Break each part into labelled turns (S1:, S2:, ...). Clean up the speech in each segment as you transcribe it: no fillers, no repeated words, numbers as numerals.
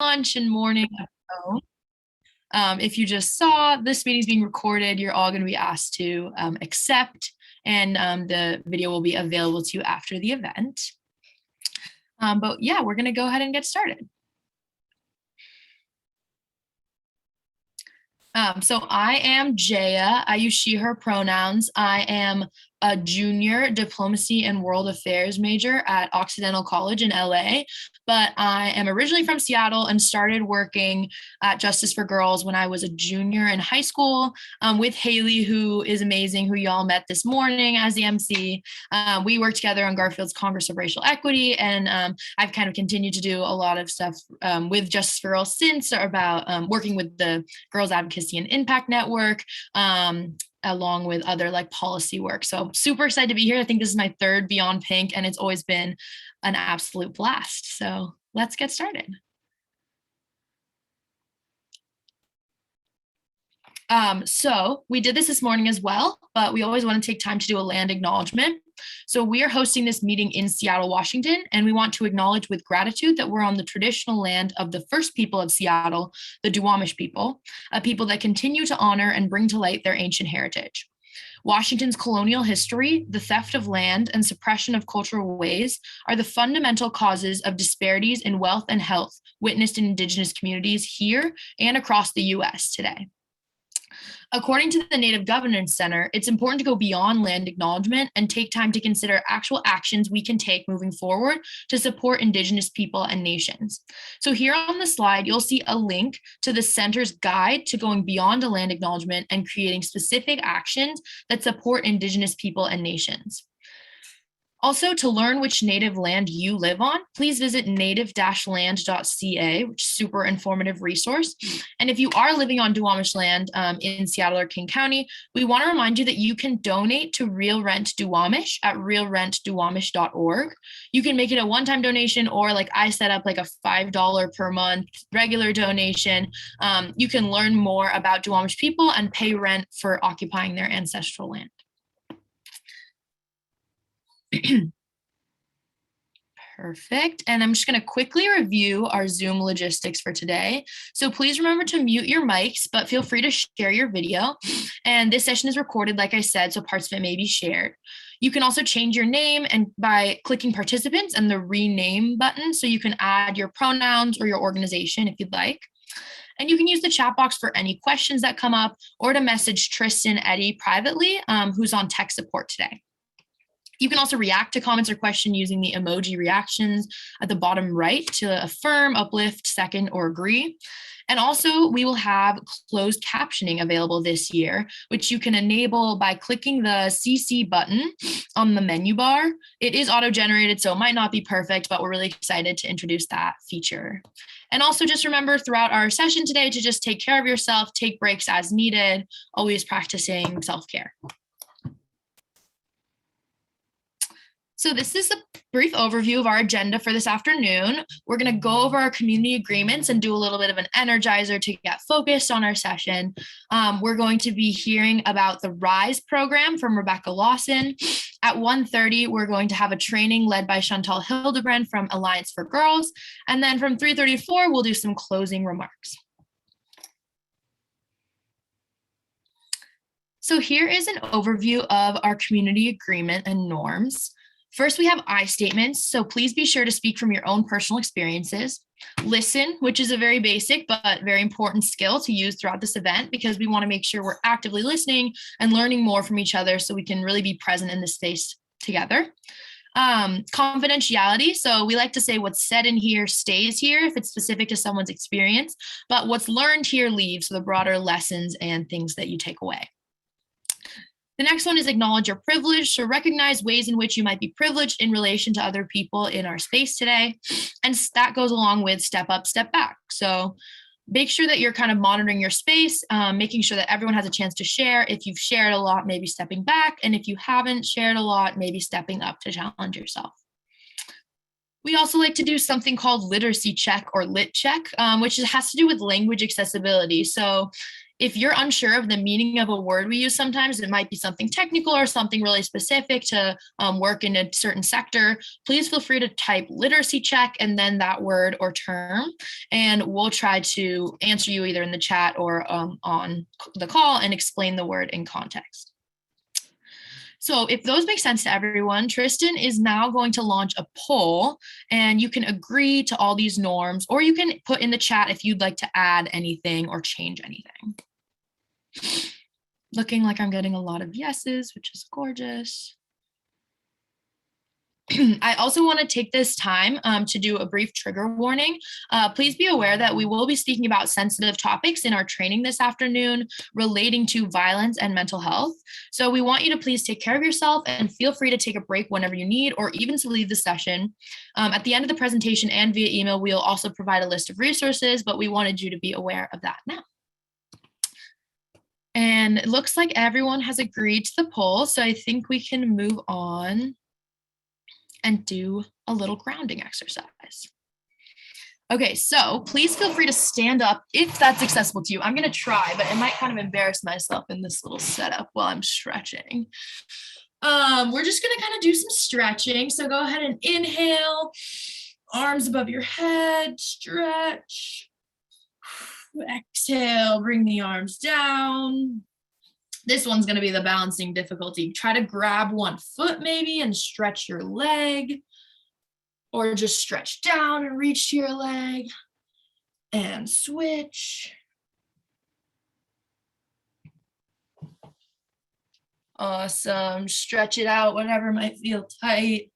S1: Lunch and morning. If you just saw this meeting is being recorded, you're all going to be asked to accept, and the video will be available to you after the event. But yeah, we're going to go ahead and get started. So I am Jaya. I use she, her pronouns. I am a junior diplomacy and world affairs major at Occidental College in LA, but I am originally from Seattle and started working at Justice for Girls when I was a junior in high school with Haley, who is amazing, who y'all met this morning as the MC. We worked together on Garfield's Congress of Racial Equity, and I've kind of continued to do a lot of stuff with Justice for Girls since, about working with the Girls Advocacy and Impact Network, along with other like policy work. So super excited to be here. I think this is my third Beyond Pink, and it's always been an absolute blast. So let's get started. So we did this morning as well, but we always want to take time to do a land acknowledgement. So we are hosting this meeting in Seattle, Washington, and we want to acknowledge with gratitude that we're on the traditional land of the first people of Seattle, the Duwamish people, a people that continue to honor and bring to light their ancient heritage. Washington's colonial history, the theft of land, and suppression of cultural ways are the fundamental causes of disparities in wealth and health witnessed in Indigenous communities here and across the US today. According to the Native Governance Center, it's important to go beyond land acknowledgement and take time to consider actual actions we can take moving forward to support Indigenous people and nations. So here on the slide, you'll see a link to the center's guide to going beyond a land acknowledgement and creating specific actions that support Indigenous people and nations. Also, to learn which Native land you live on, please visit native-land.ca, which is a super informative resource. And if you are living on Duwamish land in Seattle or King County, we want to remind you that you can donate to Real Rent Duwamish at realrentduwamish.org. You can make it a one-time donation, or like I set up like a $5 per month regular donation. You can learn more about Duwamish people and pay rent for occupying their ancestral land. Perfect. And I'm just going to quickly review our Zoom logistics for today. So please remember to mute your mics, but feel free to share your video. And this session is recorded, like I said, so parts of it may be shared. You can also change your name and by clicking participants and the rename button, so you can add your pronouns or your organization if you'd like. And you can use the chat box for any questions that come up, or to message Tristan Eddy privately, who's on tech support today. You can also react to comments or questions using the emoji reactions at the bottom right to affirm, uplift, second, or agree. And also, we will have closed captioning available this year, which you can enable by clicking the CC button on the menu bar. It is auto-generated, so it might not be perfect, but we're really excited to introduce that feature. And also just remember throughout our session today to just take care of yourself, take breaks as needed, always practicing self-care. So this is a brief overview of our agenda for this afternoon. We're going to go over our community agreements and do a little bit of an energizer to get focused on our session. We're going to be hearing about the RISE program from Rebecca Lawson. At 1:30, we're going to have a training led by Chantal Hildebrand from Alliance for Girls. And then from 3:34, we'll do some closing remarks. So here is an overview of our community agreement and norms. First, we have I statements, so please be sure to speak from your own personal experiences. Listen, which is a very basic but very important skill to use throughout this event, because we want to make sure we're actively listening and learning more from each other so we can really be present in this space together. Confidentiality, so we like to say what's said in here stays here if it's specific to someone's experience, but what's learned here leaves, so the broader lessons and things that you take away. The next one is acknowledge your privilege. So recognize ways in which you might be privileged in relation to other people in our space today. And that goes along with step up, step back. So make sure that you're kind of monitoring your space, making sure that everyone has a chance to share. If you've shared a lot, maybe stepping back. And if you haven't shared a lot, maybe stepping up to challenge yourself. We also like to do something called literacy check or lit check, which has to do with language accessibility. So If you're unsure of the meaning of a word we use sometimes, it might be something technical or something really specific to work in a certain sector, please feel free to type literacy check and then that word or term, and we'll try to answer you either in the chat or on the call and explain the word in context. So if those make sense to everyone, Tristan is now going to launch a poll, and you can agree to all these norms, or you can put in the chat if you'd like to add anything or change anything. Looking like I'm getting a lot of yeses, which is gorgeous. I also want to take this time to do a brief trigger warning. Please be aware that we will be speaking about sensitive topics in our training this afternoon relating to violence and mental health. So we want you to please take care of yourself and feel free to take a break whenever you need, or even to leave the session. At the end of the presentation and via email, we'll also provide a list of resources, but we wanted you to be aware of that now. And it looks like everyone has agreed to the poll, so I think we can move on and do a little grounding exercise. Okay, so please feel free to stand up if that's accessible to you. I'm gonna try, but it might kind of embarrass myself in this little setup while I'm stretching. We're just gonna kind of do some stretching. So go ahead and inhale, arms above your head, stretch. Exhale, bring the arms down. This one's going to be the balancing difficulty. Try to grab one foot maybe and stretch your leg, or just stretch down and reach to your leg and switch. Awesome. Stretch it out, whatever might feel tight.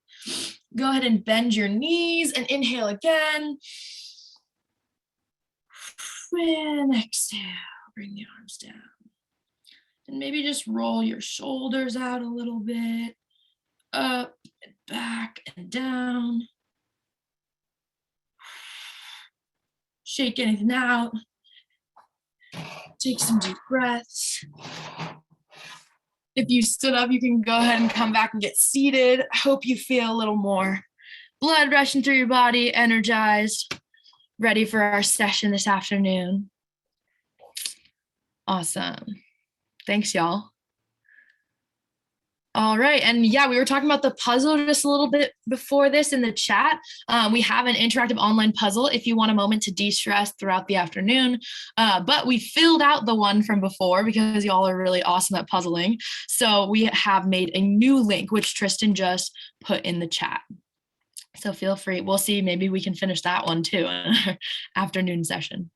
S1: Go ahead and bend your knees and inhale again. And exhale, bring the arms down. And maybe just roll your shoulders out a little bit, up and back and down. Shake anything out. Take some deep breaths. If you stood up, you can go ahead and come back and get seated. I hope you feel a little more blood rushing through your body, energized, ready for our session this afternoon. Awesome. Thanks, y'all. All right, and yeah, we were talking about the puzzle just a little bit before this in the chat. We have an interactive online puzzle if you want a moment to de-stress throughout the afternoon, but we filled out the one from before because y'all are really awesome at puzzling. So we have made a new link, which Tristan just put in the chat. So feel free, we'll see, maybe we can finish that one too in our afternoon session.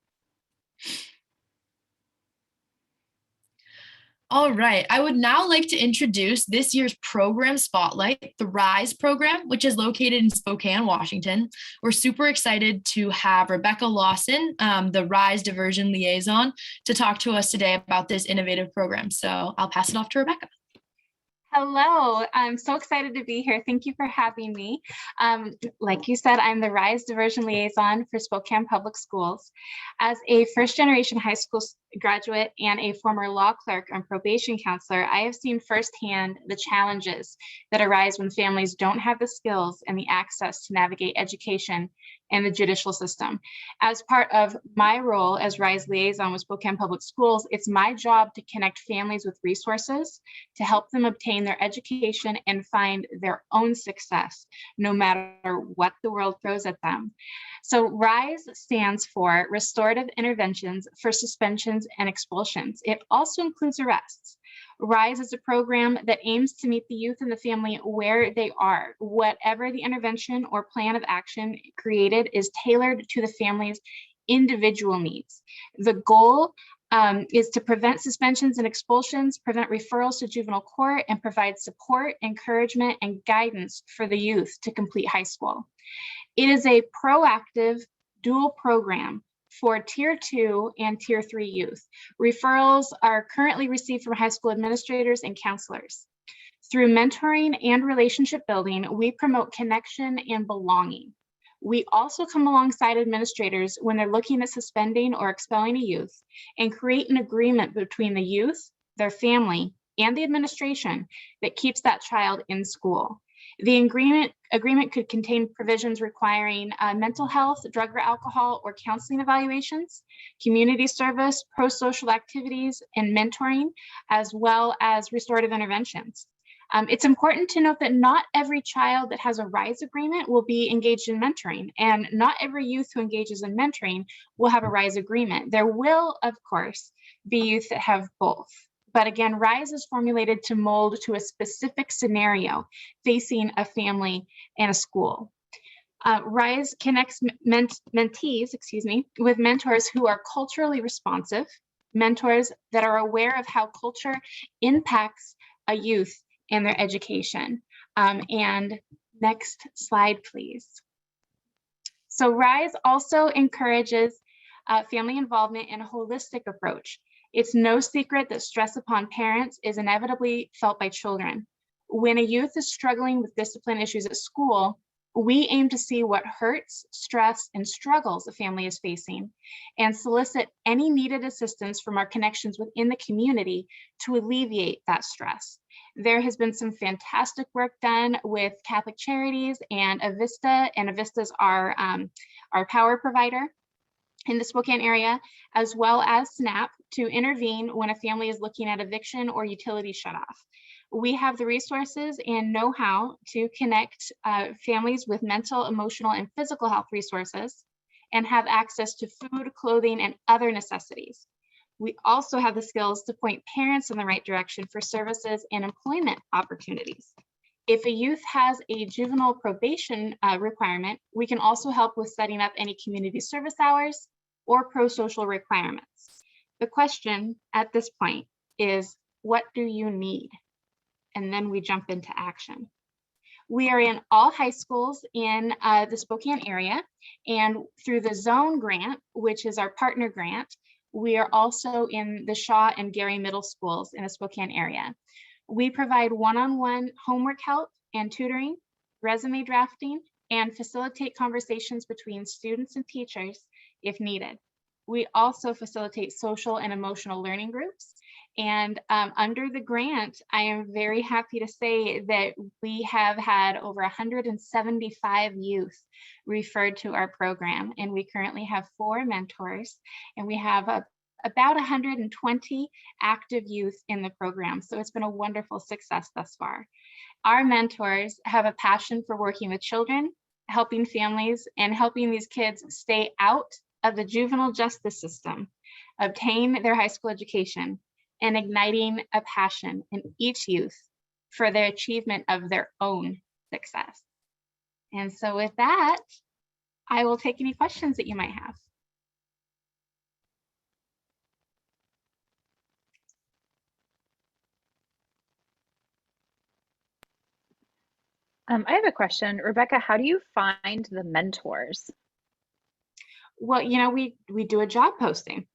S1: All right, I would now like to introduce this year's program spotlight, the RISE program, which is located in Spokane, Washington. We're super excited to have Rebecca Lawson, the RISE Diversion Liaison, to talk to us today about this innovative program. So I'll pass it off to Rebecca.
S2: Hello, I'm so excited to be here. Thank you for having me. Like you said, I'm the RISE Diversion Liaison for Spokane Public Schools. As a first-generation high school graduate and a former law clerk and probation counselor, I have seen firsthand the challenges that arise when families don't have the skills and the access to navigate education and the judicial system. As part of my role as RISE Liaison with Spokane Public Schools, it's my job to connect families with resources to help them obtain their education and find their own success, no matter what the world throws at them. So RISE stands for Restorative Interventions for Suspensions and Expulsions. It also includes arrests. RISE is a program that aims to meet the youth and the family where they are. Whatever the intervention or plan of action created is tailored to the family's individual needs. The goal is to prevent suspensions and expulsions, prevent referrals to juvenile court, and provide support, encouragement, and guidance for the youth to complete high school. It is a proactive dual program for Tier 2 and Tier 3 youth. Referrals are currently received from high school administrators and counselors. Through mentoring and relationship building, we promote connection and belonging. We also come alongside administrators when they're looking at suspending or expelling a youth and create an agreement between the youth, their family, and the administration that keeps that child in school. The agreement could contain provisions requiring mental health, drug or alcohol, or counseling evaluations, community service, pro-social activities, and mentoring, as well as restorative interventions. It's important to note that not every child that has a RISE agreement will be engaged in mentoring, and not every youth who engages in mentoring will have a RISE agreement. There will, of course, be youth that have both. But again, RISE is formulated to mold to a specific scenario facing a family and a school. RISE connects mentees, with mentors who are culturally responsive, mentors that are aware of how culture impacts a youth and their education. And next slide, please. So RISE also encourages family involvement and a holistic approach. It's no secret that stress upon parents is inevitably felt by children. When a youth is struggling with discipline issues at school, we aim to see what hurts, stress, and struggles a family is facing and solicit any needed assistance from our connections within the community to alleviate that stress. There has been some fantastic work done with Catholic Charities and Avista, and Avista is our power provider in the Spokane area, as well as SNAP, to intervene when a family is looking at eviction or utility shutoff. We have the resources and know-how to connect families with mental, emotional, and physical health resources and have access to food, clothing, and other necessities. We also have the skills to point parents in the right direction for services and employment opportunities. If a youth has a juvenile probation requirement, we can also help with setting up any community service hours or pro-social requirements. The question at this point is, what do you need? And then we jump into action. We are in all high schools in the Spokane area, and through the Zone grant, which is our partner grant, we are also in the Shaw and Gary middle schools in the Spokane area. We provide one-on-one homework help and tutoring, resume drafting, and facilitate conversations between students and teachers if needed. We also facilitate social and emotional learning groups. And under the grant, I am very happy to say that we have had over 175 youth referred to our program, and we currently have 4 mentors, and we have about 120 active youth in the program. So it's been a wonderful success thus far. Our mentors have a passion for working with children, helping families, and helping these kids stay out of the juvenile justice system, obtain their high school education, and igniting a passion in each youth for their achievement of their own success. And so with that, I will take any questions that you might have.
S3: I have a question. Rebecca, how do you find the mentors?
S2: Well, you know, we do a job posting.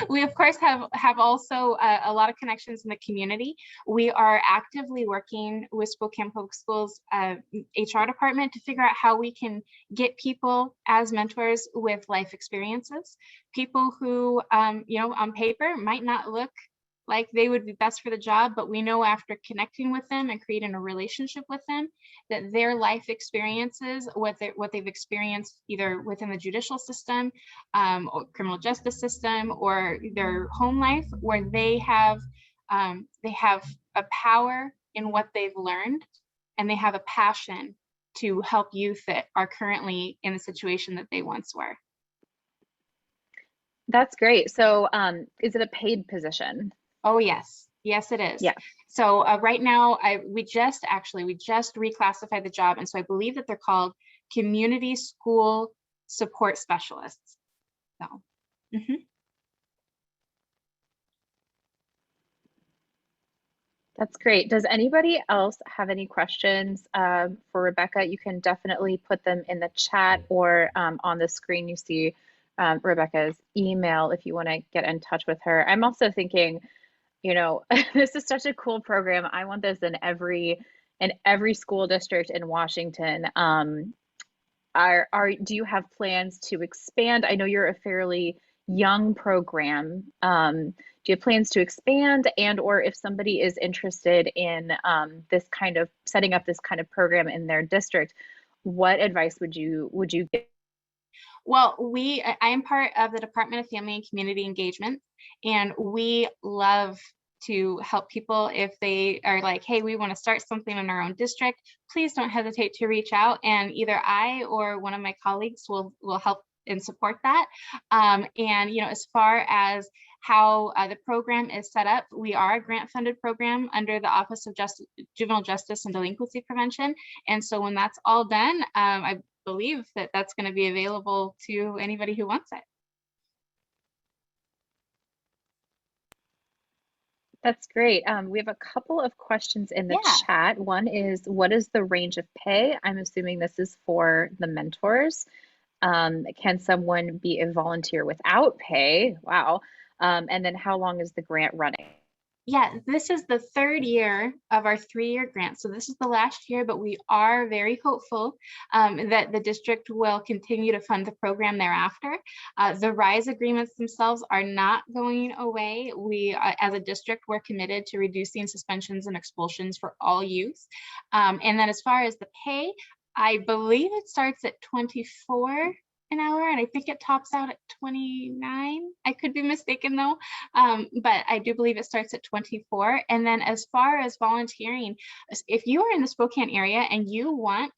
S2: We of course have also a lot of connections in the community. We are actively working with Spokane Public Schools HR department to figure out how we can get people as mentors with life experiences, people who you know, on paper might not look like they would be best for the job, but we know after connecting with them and creating a relationship with them that their life experiences, what they've experienced either within the judicial system or criminal justice system or their home life, where they have a power in what they've learned, and they have a passion to help youth that are currently in the situation that they once were.
S3: That's great. So is it a paid position?
S2: Oh, yes. Yes, it is.
S3: Yeah.
S2: So right now, we just reclassified the job. And so I believe that they're called community school support specialists. So,
S3: That's great. Does anybody else have any questions for Rebecca? You can definitely put them in the chat or on the screen you see Rebecca's email if you want to get in touch with her. I'm also thinking, you know, this is such a cool program. I want this in every school district in Washington. Do you have plans to expand? I know you're a fairly young program. Do you have plans to expand, and or if somebody is interested in this kind of setting up this kind of program in their district, what advice would you give?
S2: Well, I am part of the Department of Family and Community Engagement, and we love to help people if they are like, hey, we want to start something in our own district. Please don't hesitate to reach out, and either I or one of my colleagues will help and support that. And as far as how the program is set up, we are a grant-funded program under the Office of Juvenile Justice and Delinquency Prevention. And so when that's all done, I believe that that's going to be available to anybody who wants it.
S3: That's great. We have a couple of questions in the
S2: Yeah.
S3: chat. One is, what is the range of pay? I'm assuming this is for the mentors. Can someone be a volunteer without pay? Wow. And then how long is the grant running?
S2: Yeah, this is the third year of our 3-year grant. So this is the last year, but we are very hopeful that the district will continue to fund the program thereafter. The RISE agreements themselves are not going away. We, as a district, we're committed to reducing suspensions and expulsions for all youth. And then as far as the pay, I believe it starts at 24 an hour, and I think it tops out at 29. I could be mistaken though, but I do believe it starts at 24. And then as far as volunteering, if you are in the Spokane area and you want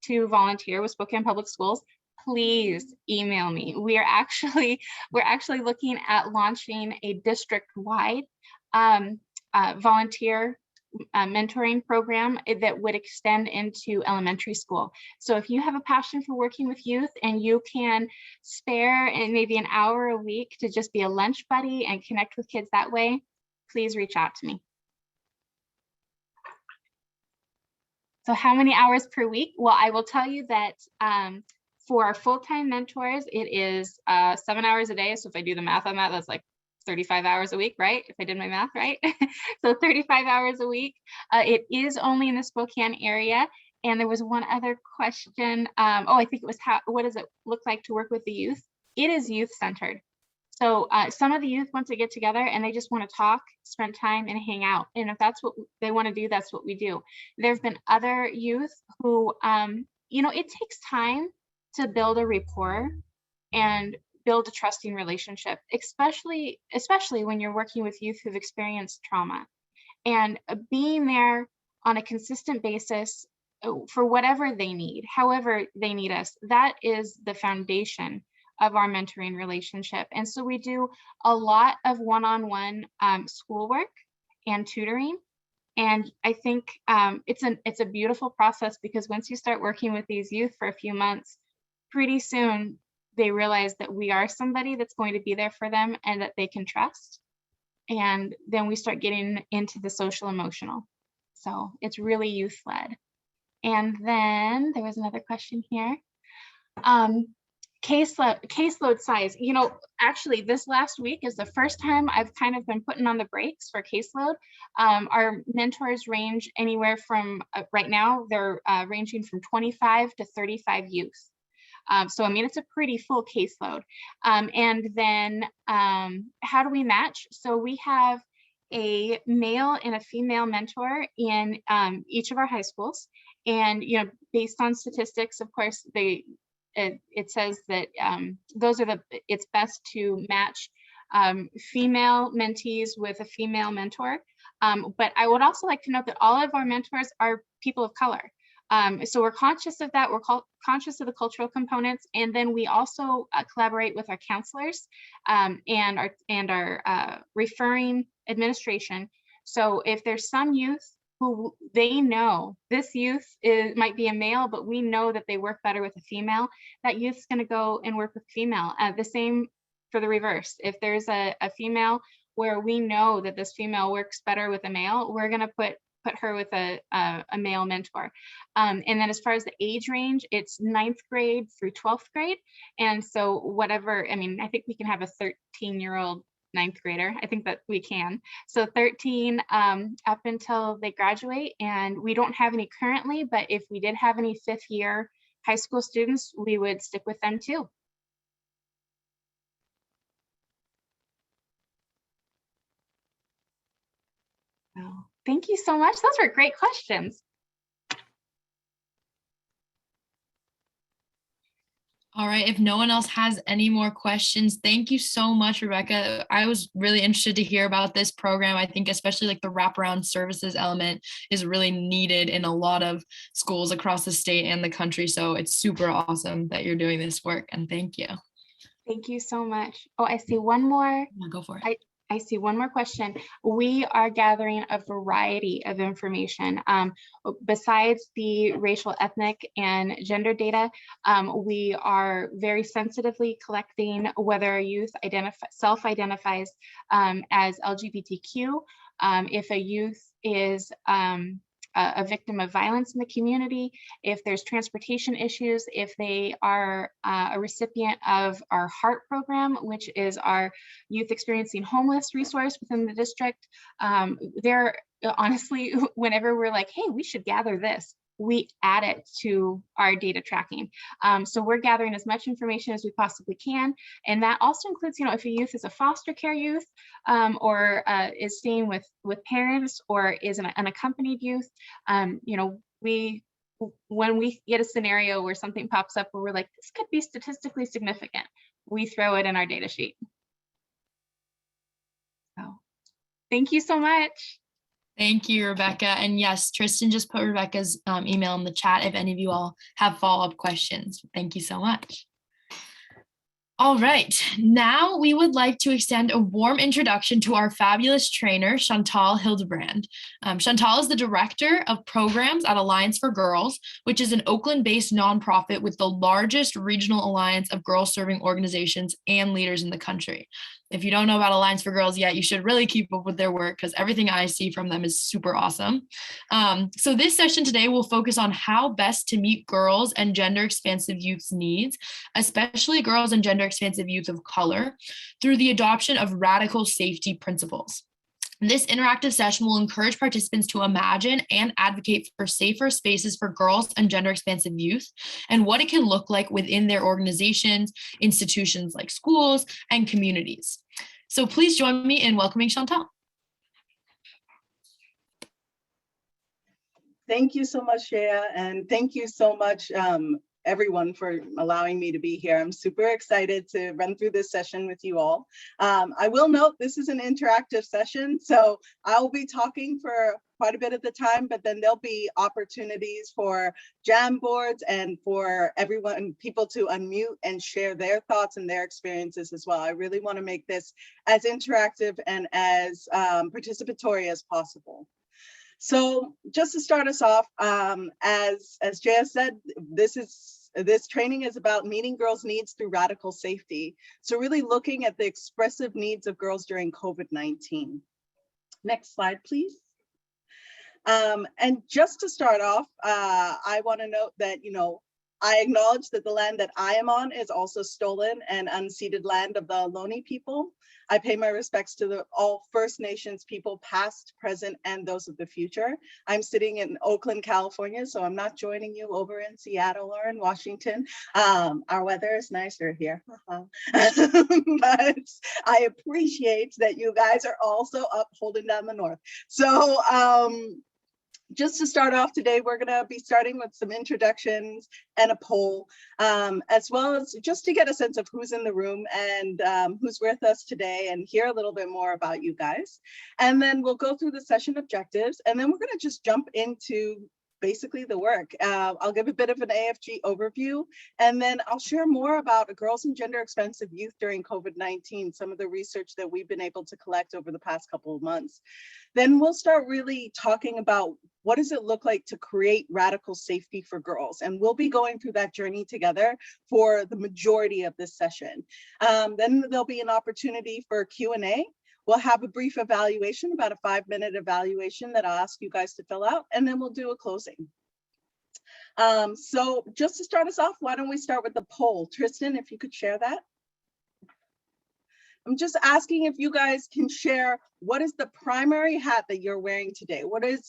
S2: to volunteer with Spokane Public Schools, please email me. We're actually looking at launching a district-wide volunteer mentoring program that would extend into elementary school. So if you have a passion for working with youth and you can spare maybe an hour a week to just be a lunch buddy and connect with kids that way, please reach out to me. So how many hours per week? Well, I will tell you that for our full-time mentors, it is 7 hours a day. So if I do the math on that, that's like 35 hours a week, right? If I did my math right. So 35 hours a week. It is only in the Spokane area. And there was one other question. I think it was what does it look like to work with the youth? It is youth-centered. So some of the youth want to get together and they just want to talk, spend time, and hang out. And if that's what they want to do, that's what we do. There have been other youth who, it takes time to build a rapport and build a trusting relationship, especially when you're working with youth who've experienced trauma. And being there on a consistent basis for whatever they need, however they need us, that is the foundation of our mentoring relationship. And so we do a lot of one-on-one schoolwork and tutoring. And I think it's a beautiful process, because once you start working with these youth for a few months, pretty soon they realize that we are somebody that's going to be there for them and that they can trust. And then we start getting into the social emotional. So it's really youth-led. And then there was another question here. Caseload size. Actually this last week is the first time I've kind of been putting on the brakes for caseload. Our mentors range anywhere from, right now, they're ranging from 25 to 35 youth. So, I mean, it's a pretty full caseload. And then how do we match? So we have a male and a female mentor in each of our high schools. And, based on statistics, of course, it says that it's best to match female mentees with a female mentor. But I would also like to note that all of our mentors are people of color. So we're conscious of that. We're conscious of the cultural components, and then we also collaborate with our counselors and our referring administration. So if there's some youth who they know this youth might be a male, but we know that they work better with a female, that youth's going to go and work with female. The same for the reverse. If there's a female where we know that this female works better with a male, we're going to put her with a male mentor. And then as far as the age range, it's 9th grade through 12th grade. And so I think we can have a 13-year-old 9th grader. I think that we can. So 13 up until they graduate. And we don't have any currently, but if we did have any 5th year high school students, we would stick with them too. So thank you so much. Those were great questions.
S1: All right, if no one else has any more questions, thank you so much, Rebecca. I was really interested to hear about this program. I think especially like the wraparound services element is really needed in a lot of schools across the state and the country. So it's super awesome that you're doing this work, and thank you.
S2: Thank you so much. Oh, I see one more.
S1: Yeah, go for it.
S2: I see one more question. We are gathering a variety of information. Besides the racial, ethnic, and gender data, we are very sensitively collecting whether a youth self-identifies as LGBTQ, if a youth is a victim of violence in the community, if there's transportation issues, if they are a recipient of our HEART program, which is our youth experiencing homeless resource within the district. There, honestly, whenever we're like, hey, we should gather this, we add it to our data tracking. So we're gathering as much information as we possibly can. And that also includes, if a youth is a foster care youth or is staying with parents or is an unaccompanied youth, when we get a scenario where something pops up where we're like, this could be statistically significant, we throw it in our data sheet. So thank you so much.
S1: Thank you, Rebecca. And yes, Tristan just put Rebecca's email in the chat if any of you all have follow-up questions. Thank you so much. All right, now we would like to extend a warm introduction to our fabulous trainer, Chantal Hildebrand. Chantal is the Director of Programs at Alliance for Girls, which is an Oakland-based nonprofit with the largest regional alliance of girl-serving organizations and leaders in the country. If you don't know about Alliance for Girls yet, you should really keep up with their work because everything I see from them is super awesome. So this session today will focus on how best to meet girls and gender expansive youth's needs, especially girls and gender expansive youth of color, through the adoption of radical safety principles. This interactive session will encourage participants to imagine and advocate for safer spaces for girls and gender expansive youth and what it can look like within their organizations, institutions like schools, and communities. So please join me in welcoming Chantal.
S4: Thank you so much, Shreya, and thank you so much, everyone, for allowing me to be here. I'm super excited to run through this session with you all. I will note this is an interactive session, so I'll be talking for quite a bit of the time, but then there'll be opportunities for Jamboards and for people to unmute and share their thoughts and their experiences as well. I really want to make this as interactive and as participatory as possible. So just to start us off, as Jaya said, this training is about meeting girls' needs through radical safety. So really looking at the expressive needs of girls during COVID-19. Next slide, please. And just to start off, I want to note that, I acknowledge that the land that I am on is also stolen and unceded land of the Ohlone people. I pay my respects to all First Nations people, past, present, and those of the future. I'm sitting in Oakland, California, so I'm not joining you over in Seattle or in Washington. Our weather is nicer here. But I appreciate that you guys are also up holding down the north. So just to start off today, we're going to be starting with some introductions and a poll, as well as just to get a sense of who's in the room and who's with us today and hear a little bit more about you guys. And then we'll go through the session objectives, and then we're going to just jump into basically the work. I'll give a bit of an AFG overview, and then I'll share more about girls and gender expansive youth during COVID-19, some of the research that we've been able to collect over the past couple of months. Then we'll start really talking about what does it look like to create radical safety for girls? And we'll be going through that journey together for the majority of this session. Then there'll be an opportunity for Q&A. We'll have a brief evaluation, about a 5-minute evaluation that I'll ask you guys to fill out, and then we'll do a closing. So just to start us off, why don't we start with the poll? Tristan, if you could share that. I'm just asking if you guys can share what is the primary hat that you're wearing today?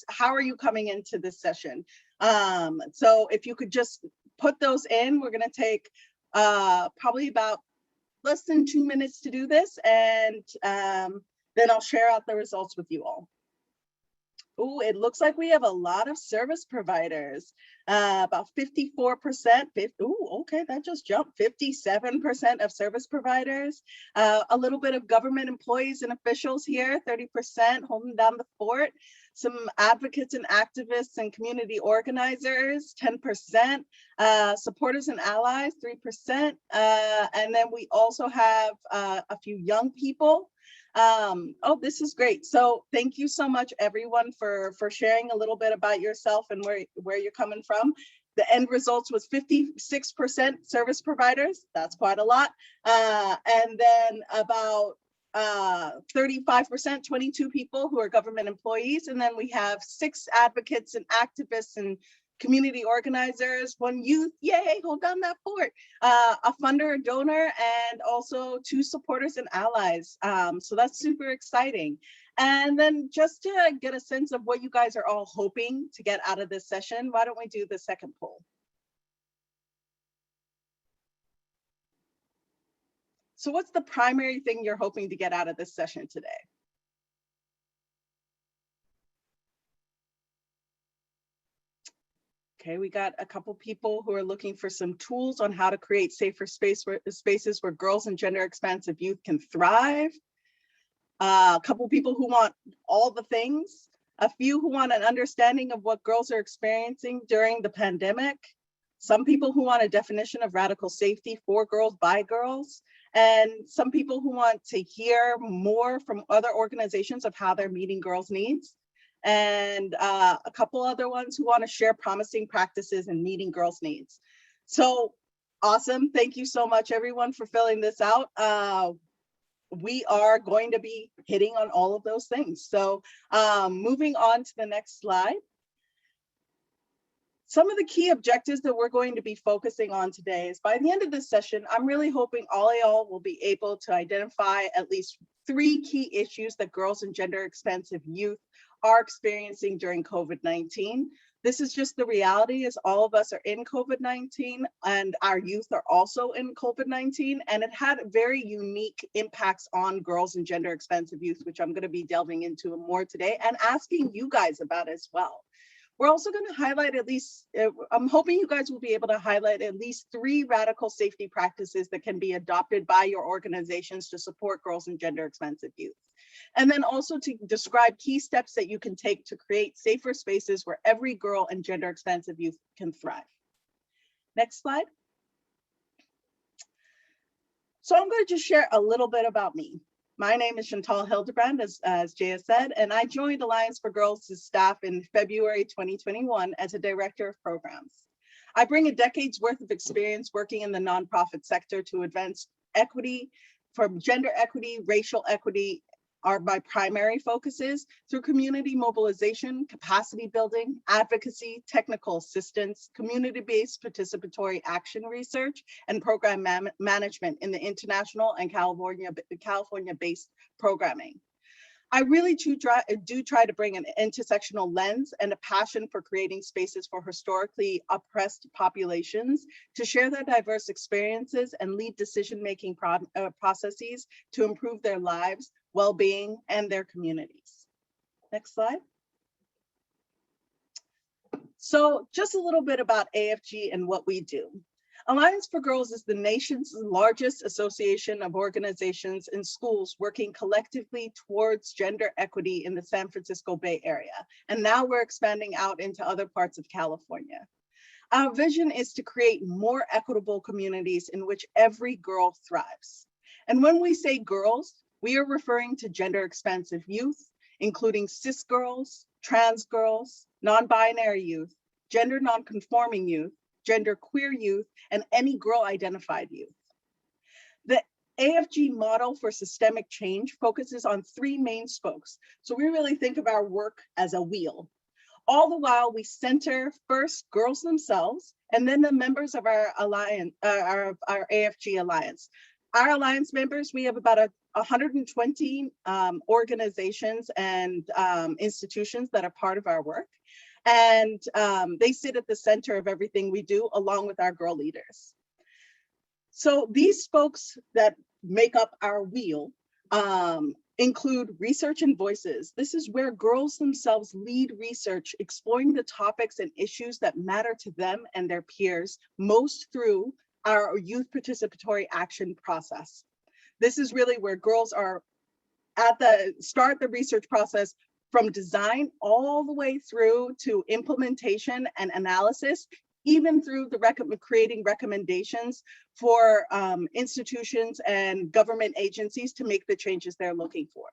S4: How are you coming into this session? So if you could just put those in, we're gonna take probably about less than 2 minutes to do this, and then I'll share out the results with you all. Oh, it looks like we have a lot of service providers. About 54%. Oh, okay, that just jumped. 57% of service providers. A little bit of government employees and officials here, 30% holding down the fort. Some advocates and activists and community organizers, 10%. Supporters and allies, 3%. And then we also have a few young people. Oh, this is great. So thank you so much, everyone, for sharing a little bit about yourself and where you're coming from. The end results was 56% service providers. That's quite a lot. And then about 35%, 22 people who are government employees. And then we have 6 advocates and activists and community organizers, 1 youth, yay, hold down that fort, a funder, a donor, and also 2 supporters and allies. So that's super exciting. And then just to get a sense of what you guys are all hoping to get out of this session, why don't we do the second poll? So what's the primary thing you're hoping to get out of this session today? Okay, we got a couple people who are looking for some tools on how to create safer spaces where girls and gender expansive youth can thrive. A couple people who want all the things. A few who want an understanding of what girls are experiencing during the pandemic. Some people who want a definition of radical safety for girls by girls. And some people who want to hear more from other organizations of how they're meeting girls' needs. And a couple other ones who want to share promising practices in meeting girls' needs. So awesome. Thank you so much, everyone, for filling this out. We are going to be hitting on all of those things. So moving on to the next slide. Some of the key objectives that we're going to be focusing on today is by the end of this session, I'm really hoping all of y'all will be able to identify at least 3 key issues that girls and gender expansive youth are experiencing during COVID-19. This is just the reality, as all of us are in COVID-19 and our youth are also in COVID-19, and it had very unique impacts on girls and gender expansive youth, which I'm going to be delving into more today and asking you guys about as well. We're also going to highlight at least, I'm hoping you guys will be able to highlight at least 3 radical safety practices that can be adopted by your organizations to support girls and gender expansive youth. And then also to describe key steps that you can take to create safer spaces where every girl and gender expansive youth can thrive. Next slide. So I'm going to just share a little bit about me. My name is Chantal Hildebrand, as Jaya said, and I joined Alliance for Girls' staff in February 2021 as a director of programs. I bring a decade's worth of experience working in the nonprofit sector to advance equity, from gender equity, racial equity, are my primary focuses, through community mobilization, capacity building, advocacy, technical assistance, community-based participatory action research, and program management in the international and California-based programming. I really do try to bring an intersectional lens and a passion for creating spaces for historically oppressed populations to share their diverse experiences and lead decision-making processes to improve their lives, well-being, and their communities. Next slide. So just a little bit about AFG and what we do. Alliance for Girls is the nation's largest association of organizations and schools working collectively towards gender equity in the San Francisco Bay Area. And now we're expanding out into other parts of California. Our vision is to create more equitable communities in which every girl thrives. And when we say girls, we are referring to gender expansive youth, including cis girls, trans girls, non-binary youth, gender non-conforming youth, gender queer youth, and any girl identified youth. The AFG model for systemic change focuses on 3 main spokes. So we really think of our work as a wheel. All the while we center first girls themselves, and then the members of our alliance, our AFG Alliance. Our Alliance members, we have about 120 organizations and institutions that are part of our work. And they sit at the center of everything we do, along with our girl leaders. So these spokes that make up our wheel include research and voices. This is where girls themselves lead research, exploring the topics and issues that matter to them and their peers, most through our youth participatory action process. This is really where girls are at the start the research process from design all the way through to implementation and analysis, even through the creating recommendations for institutions and government agencies to make the changes they're looking for.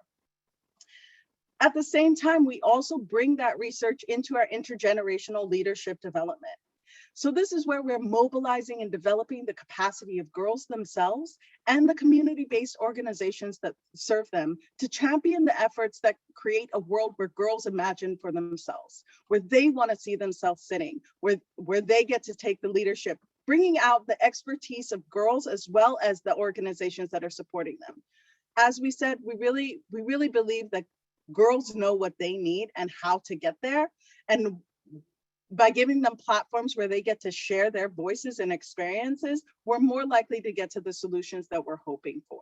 S4: At the same time, we also bring that research into our intergenerational leadership development. So this is where we're mobilizing and developing the capacity of girls themselves and the community-based organizations that serve them to champion the efforts that create a world where girls imagine for themselves, where they want to see themselves sitting, where they get to take the leadership, bringing out the expertise of girls as well as the organizations that are supporting them. As we said, we really believe that girls know what they need and how to get there. And by giving them platforms where they get to share their voices and experiences, we're more likely to get to the solutions that we're hoping for.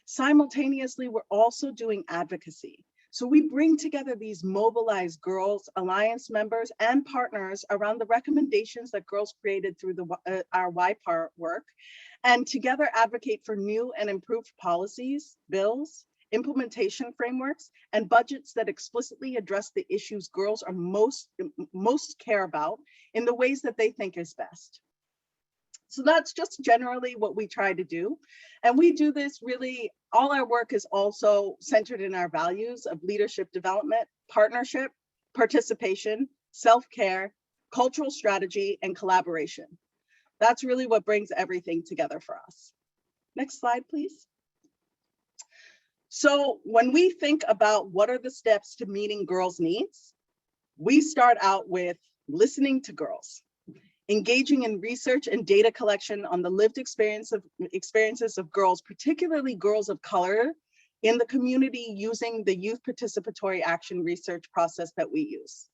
S4: Simultaneously, we're also doing advocacy. So we bring together these mobilized girls, alliance members, and partners around the recommendations that girls created through our YPAR work, and together advocate for new and improved policies, bills, implementation frameworks, and budgets that explicitly address the issues girls are most care about in the ways that they think is best. So that's just generally what we try to do. And we do this really, all our work is also centered in our values of leadership development, partnership, participation, self-care, cultural strategy, and collaboration. That's really what brings everything together for us. Next slide, please. So when we think about what are the steps to meeting girls' needs, we start out with listening to girls, engaging in research and data collection on the lived experiences of girls, particularly girls of color in the community, using the youth participatory action research process that we use.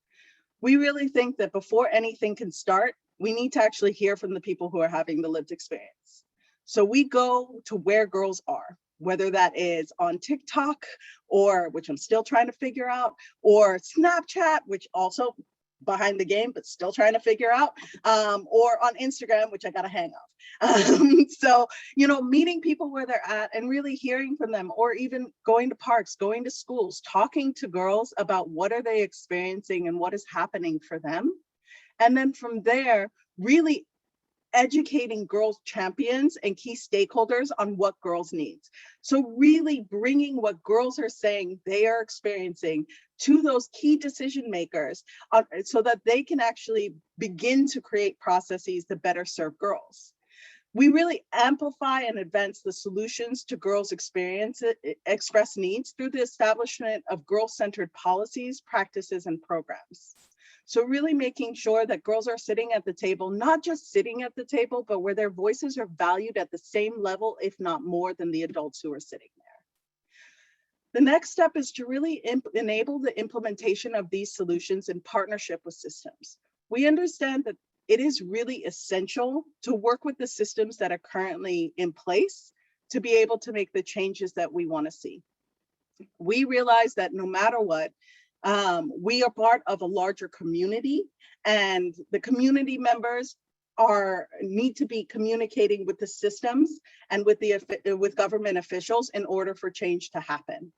S4: We really think that before anything can start, we need to actually hear from the people who are having the lived experience. So we go to where girls are, whether that is on TikTok, or which I'm still trying to figure out, or Snapchat, which also behind the game, but still trying to figure out, or on Instagram, which I got to hang off. So, you know, meeting people where they're at and really hearing from them, or even going to parks, going to schools, talking to girls about what are they experiencing and what is happening for them. And then from there, really educating girls champions and key stakeholders on what girls need. So really bringing what girls are saying they are experiencing to those key decision makers so that they can actually begin to create processes that better serve girls. We really amplify and advance the solutions to girls' express needs through the establishment of girl-centered policies, practices, and programs. So really making sure that girls are sitting at the table, not just sitting at the table, but where their voices are valued at the same level, if not more, than the adults who are sitting there. The next step is to really enable the implementation of these solutions in partnership with systems. We understand that it is really essential to work with the systems that are currently in place to be able to make the changes that we want to see. We realize that no matter what, we are part of a larger community, and the community members need to be communicating with the systems and with government officials in order for change to happen.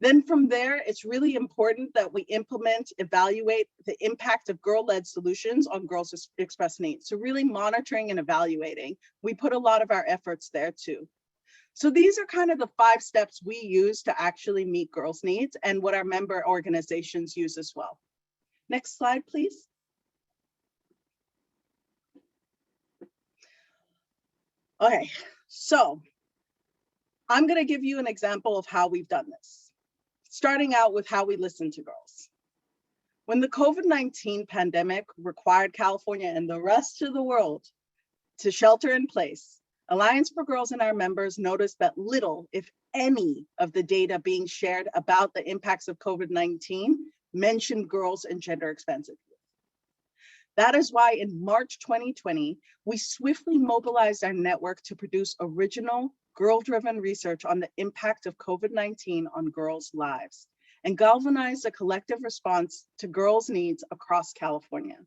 S4: Then from there, it's really important that we evaluate the impact of girl-led solutions on girls' express needs. So really monitoring and evaluating. We put a lot of our efforts there too. So these are kind of the 5 steps we use to actually meet girls' needs, and what our member organizations use as well. Next slide, please. Okay, so I'm going to give you an example of how we've done this, starting out with how we listen to girls. When the COVID-19 pandemic required California and the rest of the world to shelter in place, Alliance for Girls and our members noticed that little, if any, of the data being shared about the impacts of COVID-19 mentioned girls and gender expensive. That is why in March 2020, we swiftly mobilized our network to produce original, girl-driven research on the impact of COVID-19 on girls' lives and galvanize a collective response to girls' needs across California.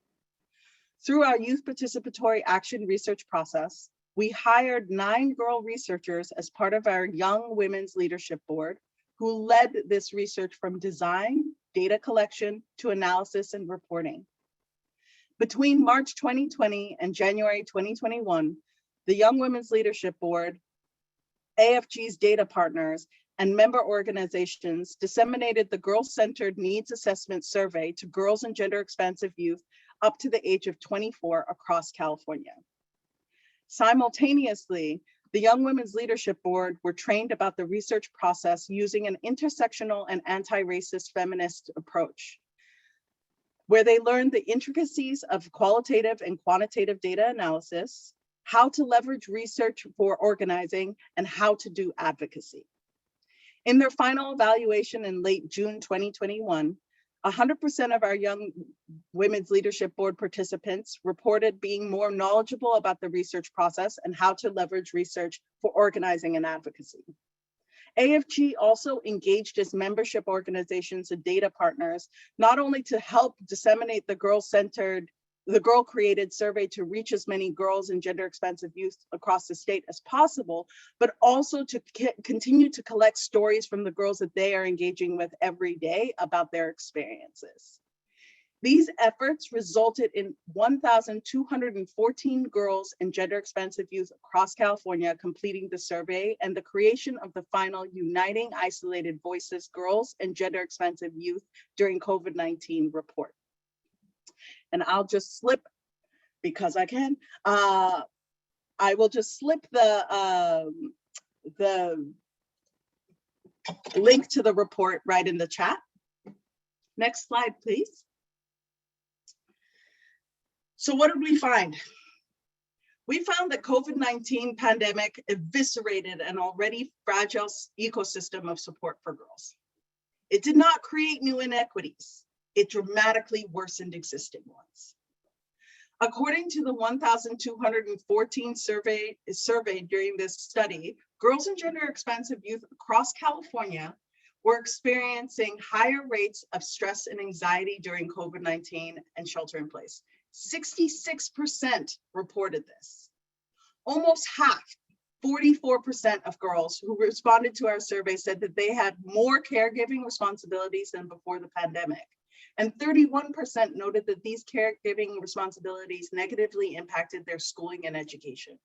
S4: Through our youth participatory action research process, we hired 9 girl researchers as part of our Young Women's Leadership Board, who led this research from design, data collection, to analysis and reporting. Between March 2020 and January 2021, the Young Women's Leadership Board, AFG's data partners, and member organizations disseminated the Girl-Centered Needs Assessment Survey to girls and gender-expansive youth up to the age of 24 across California. Simultaneously, the Young Women's Leadership Board were trained about the research process using an intersectional and anti-racist feminist approach, where they learned the intricacies of qualitative and quantitative data analysis, how to leverage research for organizing, and how to do advocacy. In their final evaluation in late June 2021, 100% of our Young Women's Leadership Board participants reported being more knowledgeable about the research process and how to leverage research for organizing and advocacy. AFG also engaged its membership organizations and data partners, not only to help disseminate the girl-created survey to reach as many girls and gender-expansive youth across the state as possible, but also to continue to collect stories from the girls that they are engaging with every day about their experiences. These efforts resulted in 1,214 girls and gender-expansive youth across California completing the survey and the creation of the final Uniting Isolated Voices Girls and Gender-Expansive Youth During COVID-19 report. And I'll just slip, because I can, I will just slip the link to the report right in the chat. Next slide, please. So what did we find? We found that COVID-19 pandemic eviscerated an already fragile ecosystem of support for girls. It did not create new inequities. It dramatically worsened existing ones. According to the 1,214 surveyed during this study, girls and gender-expansive youth across California were experiencing higher rates of stress and anxiety during COVID-19 and shelter in place. 66% reported this. Almost half, 44% of girls who responded to our survey said that they had more caregiving responsibilities than before the pandemic. And 31% noted that these caregiving responsibilities negatively impacted their schooling and education.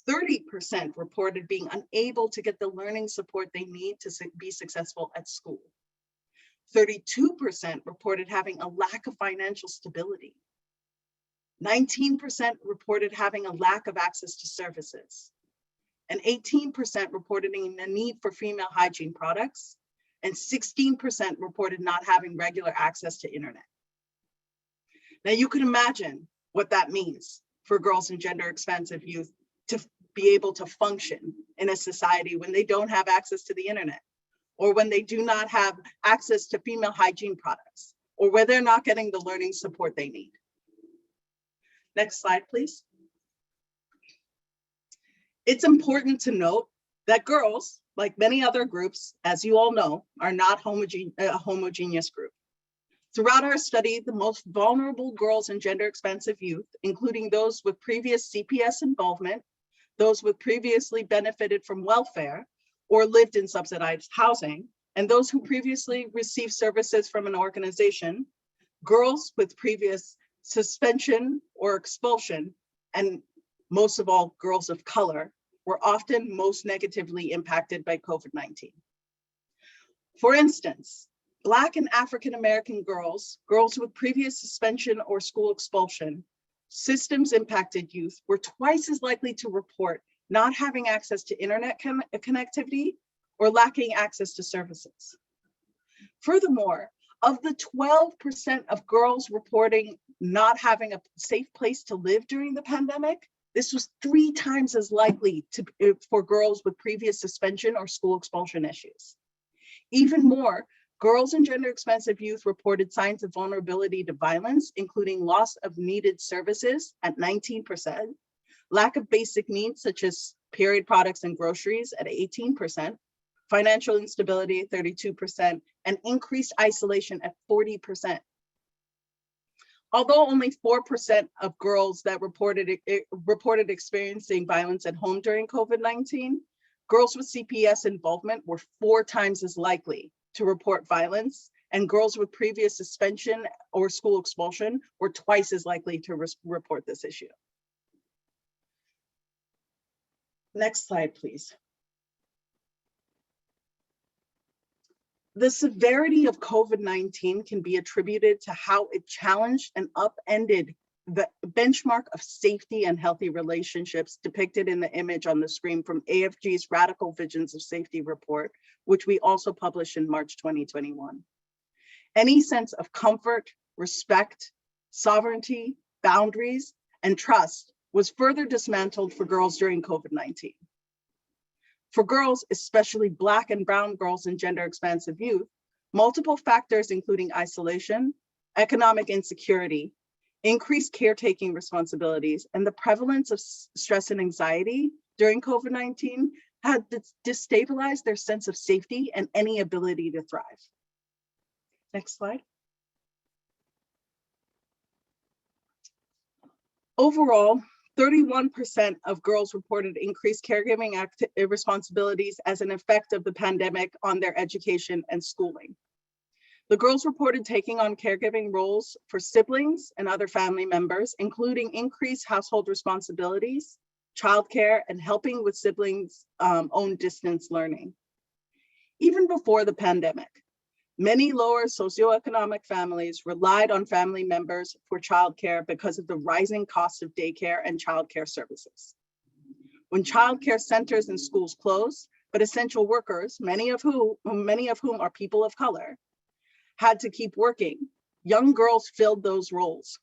S4: 30% reported being unable to get the learning support they need to be successful at school. 32% reported having a lack of financial stability. 19% reported having a lack of access to services. And 18% reported a need for female hygiene products. And 16% reported not having regular access to internet. Now you can imagine what that means for girls and gender-expansive youth to be able to function in a society when they don't have access to the internet, or when they do not have access to female hygiene products, or where they're not getting the learning support they need. Next slide, please. It's important to note that girls, like many other groups, as you all know, are not a homogeneous group. Throughout our study, the most vulnerable girls and gender-expansive youth, including those with previous CPS involvement, those with previously benefited from welfare or lived in subsidized housing, and those who previously received services from an organization, girls with previous suspension or expulsion, and most of all, girls of color, were often most negatively impacted by COVID-19. For instance, Black and African-American girls, girls with previous suspension or school expulsion, systems impacted youth were twice as likely to report not having access to internet connectivity or lacking access to services. Furthermore, of the 12% of girls reporting not having a safe place to live during the pandemic, this was 3 times as likely for girls with previous suspension or school expulsion issues. Even more, girls and gender-expansive youth reported signs of vulnerability to violence, including loss of needed services at 19%, lack of basic needs such as period products and groceries at 18%, financial instability 32%, and increased isolation at 40%. Although only 4% of girls that reported experiencing violence at home during COVID-19, girls with CPS involvement were 4 times as likely to report violence, and girls with previous suspension or school expulsion were twice as likely to report this issue. Next slide, please. The severity of COVID-19 can be attributed to how it challenged and upended the benchmark of safety and healthy relationships depicted in the image on the screen from AFG's Radical Visions of Safety report, which we also published in March 2021. Any sense of comfort, respect, sovereignty, boundaries, and trust was further dismantled for girls during COVID-19. For girls, especially Black and Brown girls and gender expansive youth, multiple factors including isolation, economic insecurity, increased caretaking responsibilities, and the prevalence of stress and anxiety during COVID-19 had destabilized their sense of safety and any ability to thrive. Next slide. Overall, 31% of girls reported increased caregiving responsibilities as an effect of the pandemic on their education and schooling. The girls reported taking on caregiving roles for siblings and other family members, including increased household responsibilities, childcare, and helping with siblings' own distance learning. Even before the pandemic, many lower socioeconomic families relied on family members for childcare because of the rising cost of daycare and childcare services. When childcare centers and schools closed, but essential workers, many of whom are people of color, had to keep working, young girls filled those roles,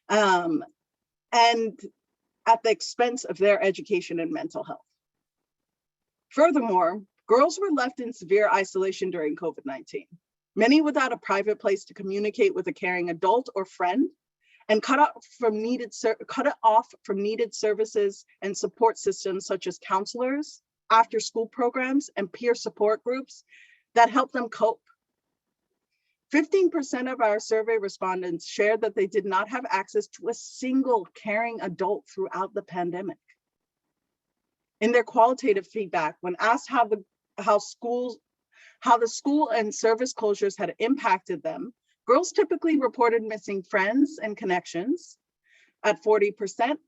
S4: and at the expense of their education and mental health. Furthermore, girls were left in severe isolation during COVID-19, many without a private place to communicate with a caring adult or friend, and cut off from needed services and support systems such as counselors, after-school programs, and peer support groups that help them cope. 15% of our survey respondents shared that they did not have access to a single caring adult throughout the pandemic. In their qualitative feedback, when asked how the school and service closures had impacted them, girls typically reported missing friends and connections at 40%.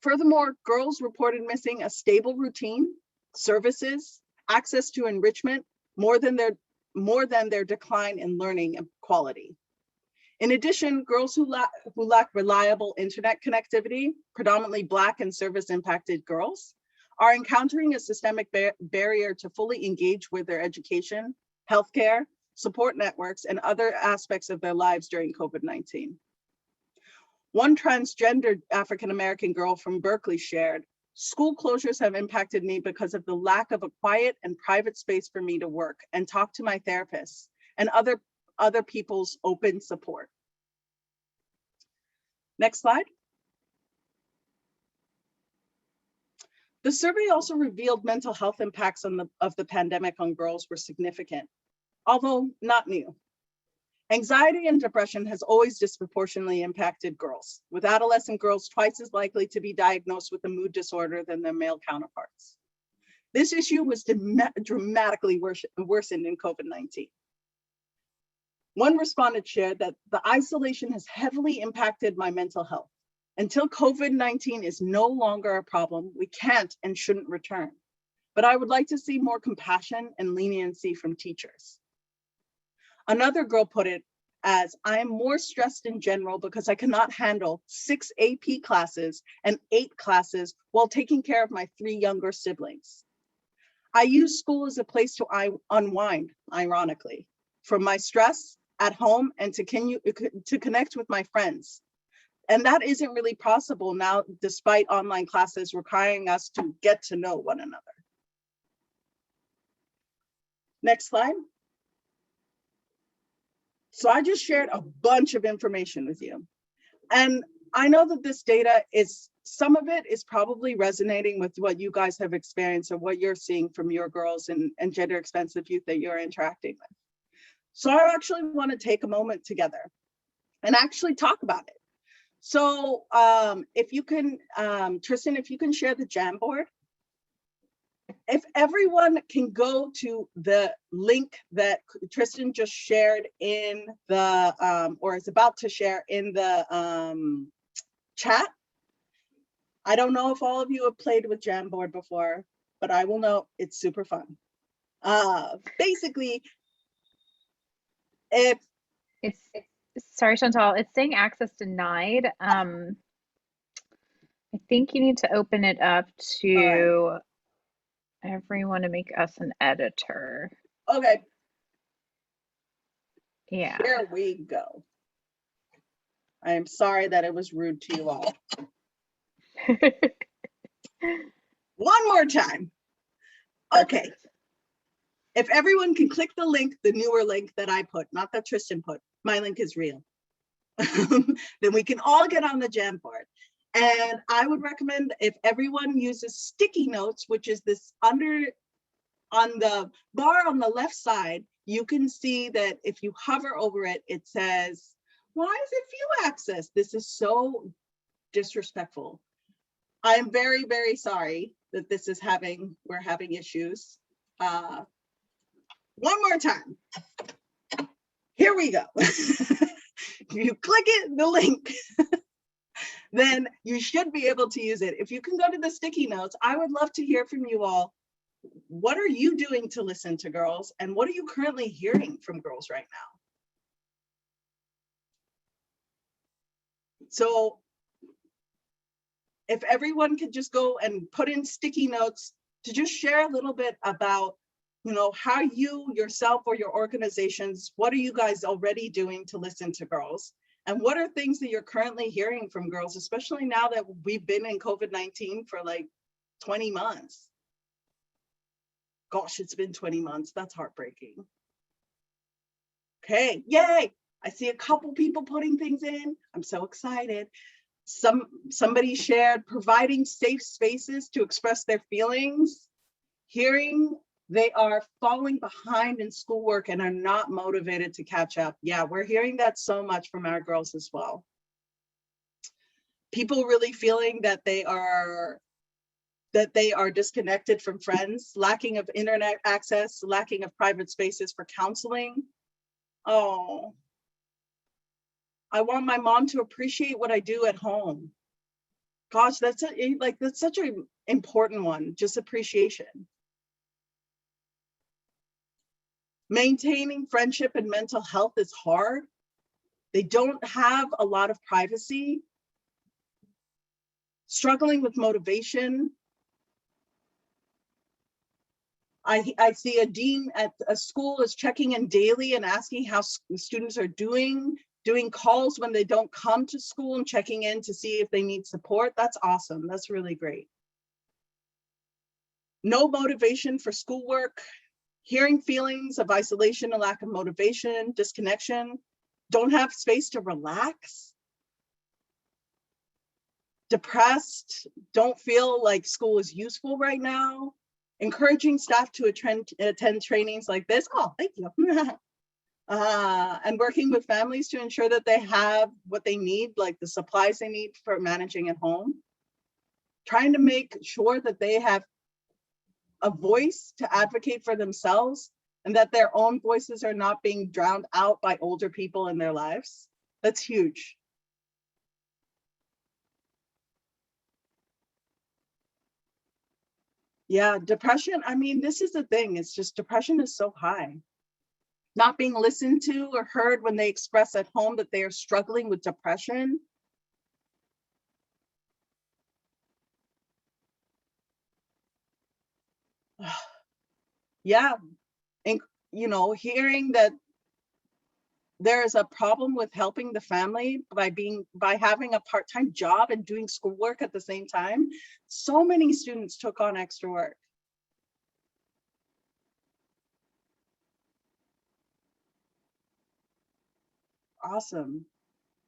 S4: Furthermore, girls reported missing a stable routine, services, access to enrichment, more than their decline in learning and quality. In addition, girls who lack reliable internet connectivity, predominantly Black and service impacted girls, are encountering a systemic barrier to fully engage with their education, healthcare, support networks, and other aspects of their lives during COVID-19. One transgendered African-American girl from Berkeley shared, "School closures have impacted me because of the lack of a quiet and private space for me to work and talk to my therapists and other people's open support." Next slide. The survey also revealed mental health impacts of the pandemic on girls were significant, although not new. Anxiety and depression has always disproportionately impacted girls, with adolescent girls twice as likely to be diagnosed with a mood disorder than their male counterparts. This issue was dramatically worsened in COVID-19. One respondent shared that the isolation has heavily impacted my mental health. Until COVID-19 is no longer a problem, we can't and shouldn't return. But I would like to see more compassion and leniency from teachers. Another girl put it as, "I am more stressed in general because I cannot handle 6 AP classes and 8 classes while taking care of my 3 younger siblings. I use school as a place to unwind, ironically, from my stress at home and to connect with my friends. And that isn't really possible now, despite online classes requiring us to get to know one another." Next slide. So I just shared a bunch of information with you. And I know that this data is some of it is probably resonating with what you guys have experienced or what you're seeing from your girls and gender expensive youth that you're interacting with. So I actually want to take a moment together and actually talk about it. So if you can, Tristan, if you can share the Jamboard. If everyone can go to the link that Tristan just shared in the, or is about to share in the chat. I don't know if all of you have played with Jamboard before, but I will know it's super fun. Basically, if
S3: It's sorry, Chantal, it's saying access denied. I think you need to open it up to everyone to make us an editor.
S4: okay,
S3: Yeah.
S4: here we go. I am sorry that it was rude to you all. One more time. Okay. If everyone can click the link, the newer link that I put, not that Tristan put, my link is real, then we can all get on the Jamboard. And I would recommend if everyone uses sticky notes, which is this on the bar on the left side, you can see that if you hover over it, it says, why is it view access? This is so disrespectful. I am very, very sorry that this is we're having issues. One more time. Here we go. If you click it, the link, then you should be able to use it. If you can go to the sticky notes, I would love to hear from you all. What are you doing to listen to girls? And what are you currently hearing from girls right now? So if everyone could just go and put in sticky notes to just share a little bit about, you know, how you yourself or your organizations, what are you guys already doing to listen to girls? And what are things that you're currently hearing from girls, especially now that we've been in COVID-19 for like 20 months? Gosh, it's been 20 months. That's heartbreaking. Okay, yay. I see a couple people putting things in. I'm so excited. Somebody shared providing safe spaces to express their feelings, hearing they are falling behind in schoolwork and are not motivated to catch up. Yeah, we're hearing that so much from our girls as well. People really feeling that they are disconnected from friends, lacking of internet access, lacking of private spaces for counseling. Oh, I want my mom to appreciate what I do at home. Gosh, that's such an important one, just appreciation. Maintaining friendship and mental health is hard. They don't have a lot of privacy. Struggling with motivation. I see a dean at a school is checking in daily and asking how students are doing calls when they don't come to school and checking in to see if they need support. That's awesome. That's really great. No motivation for schoolwork. Hearing feelings of isolation, a lack of motivation, disconnection, don't have space to relax, depressed, don't feel like school is useful right now, encouraging staff to attend trainings like this. Oh, thank you. And working with families to ensure that they have what they need, like the supplies they need for managing at home. Trying to make sure that they have a voice to advocate for themselves and that their own voices are not being drowned out by older people in their lives. That's huge. Yeah, depression, I mean, this is the thing, it's just depression is so high. Not being listened to or heard when they express at home that they are struggling with depression. Yeah, and you know, hearing that there is a problem with helping the family by having a part-time job and doing schoolwork at the same time. So many students took on extra work. Awesome.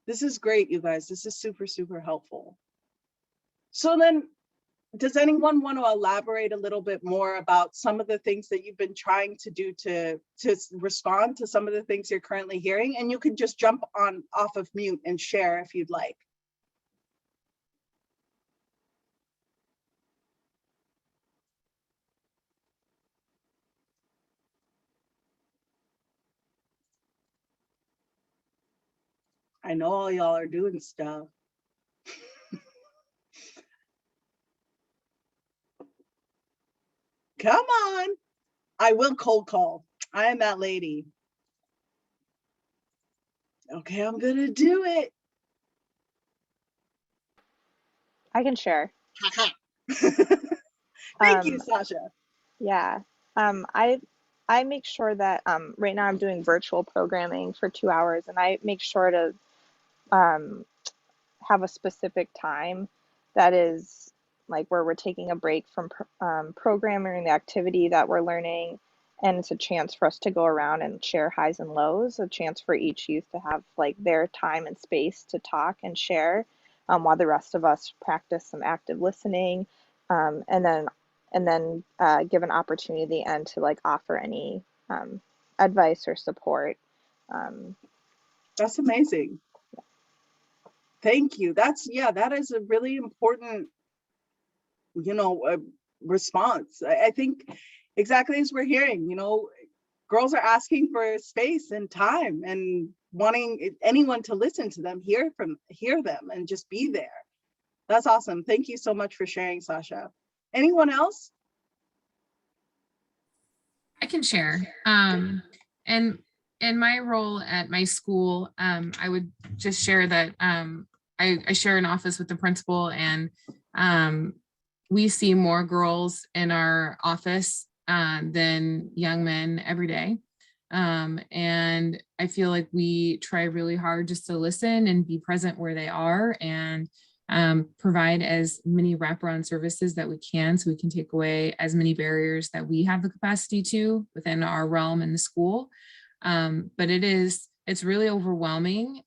S4: This is great, you guys. This is super, super helpful. So then, does anyone want to elaborate a little bit more about some of the things that you've been trying to do to respond to some of the things you're currently hearing? And you can just jump on off of mute and share if you'd like. I know all y'all are doing stuff. Come on. I will cold call. I am that lady. Okay, I'm gonna do it.
S3: I can share.
S4: Thank you,
S3: Um,
S4: Sasha.
S3: yeah. I make sure that right now I'm doing virtual programming for 2 hours, and I make sure to um, have a specific time that is like where we're taking a break from programming the activity that we're learning, and it's a chance for us to go around and share highs and lows, a chance for each youth to have like their time and space to talk and share, while the rest of us practice some active listening, and then give an opportunity at the end to like offer any advice or support. Um,
S4: That's amazing. Thank you. That is a really important, response. I think exactly as we're hearing, girls are asking for space and time and wanting anyone to listen to them, hear them and just be there. That's awesome. Thank you so much for sharing, Sasha. Anyone else?
S5: I can share. And in my role at my school, I would just share that I share an office with the principal, and we see more girls in our office than young men every day. And I feel like we try really hard just to listen and be present where they are, and provide as many wraparound services that we can, so we can take away as many barriers that we have the capacity to within our realm in the school. But it's really overwhelming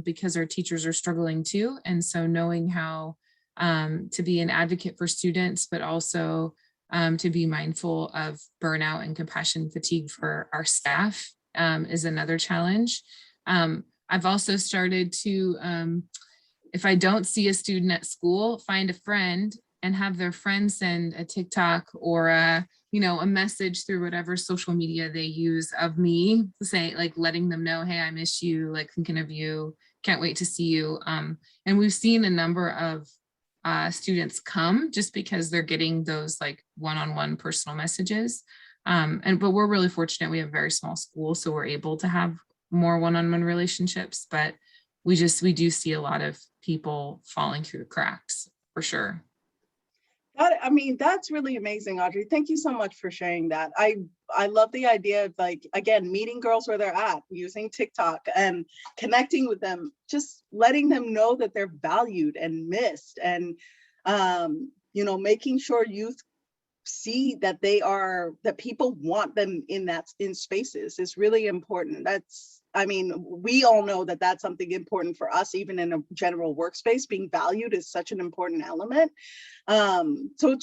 S5: because our teachers are struggling too. And so knowing how to be an advocate for students, but also to be mindful of burnout and compassion fatigue for our staff is another challenge. I've also started to, if I don't see a student at school, find a friend and have their friend send a TikTok or a message through whatever social media they use of me, say, like letting them know, hey, I miss you, like thinking of you, can't wait to see you. And we've seen a number of students come just because they're getting those like one-on-one personal messages. But we're really fortunate. We have a very small school, so we're able to have more one-on-one relationships, but we do see a lot of people falling through the cracks for sure.
S4: That's really amazing, Audrey. Thank you so much for sharing that. I love the idea of, like, again, meeting girls where they're at, using TikTok and connecting with them, just letting them know that they're valued and missed, and making sure youth see that that people want them in spaces is really important. We all know that that's something important for us, even in a general workspace. Being valued is such an important element. So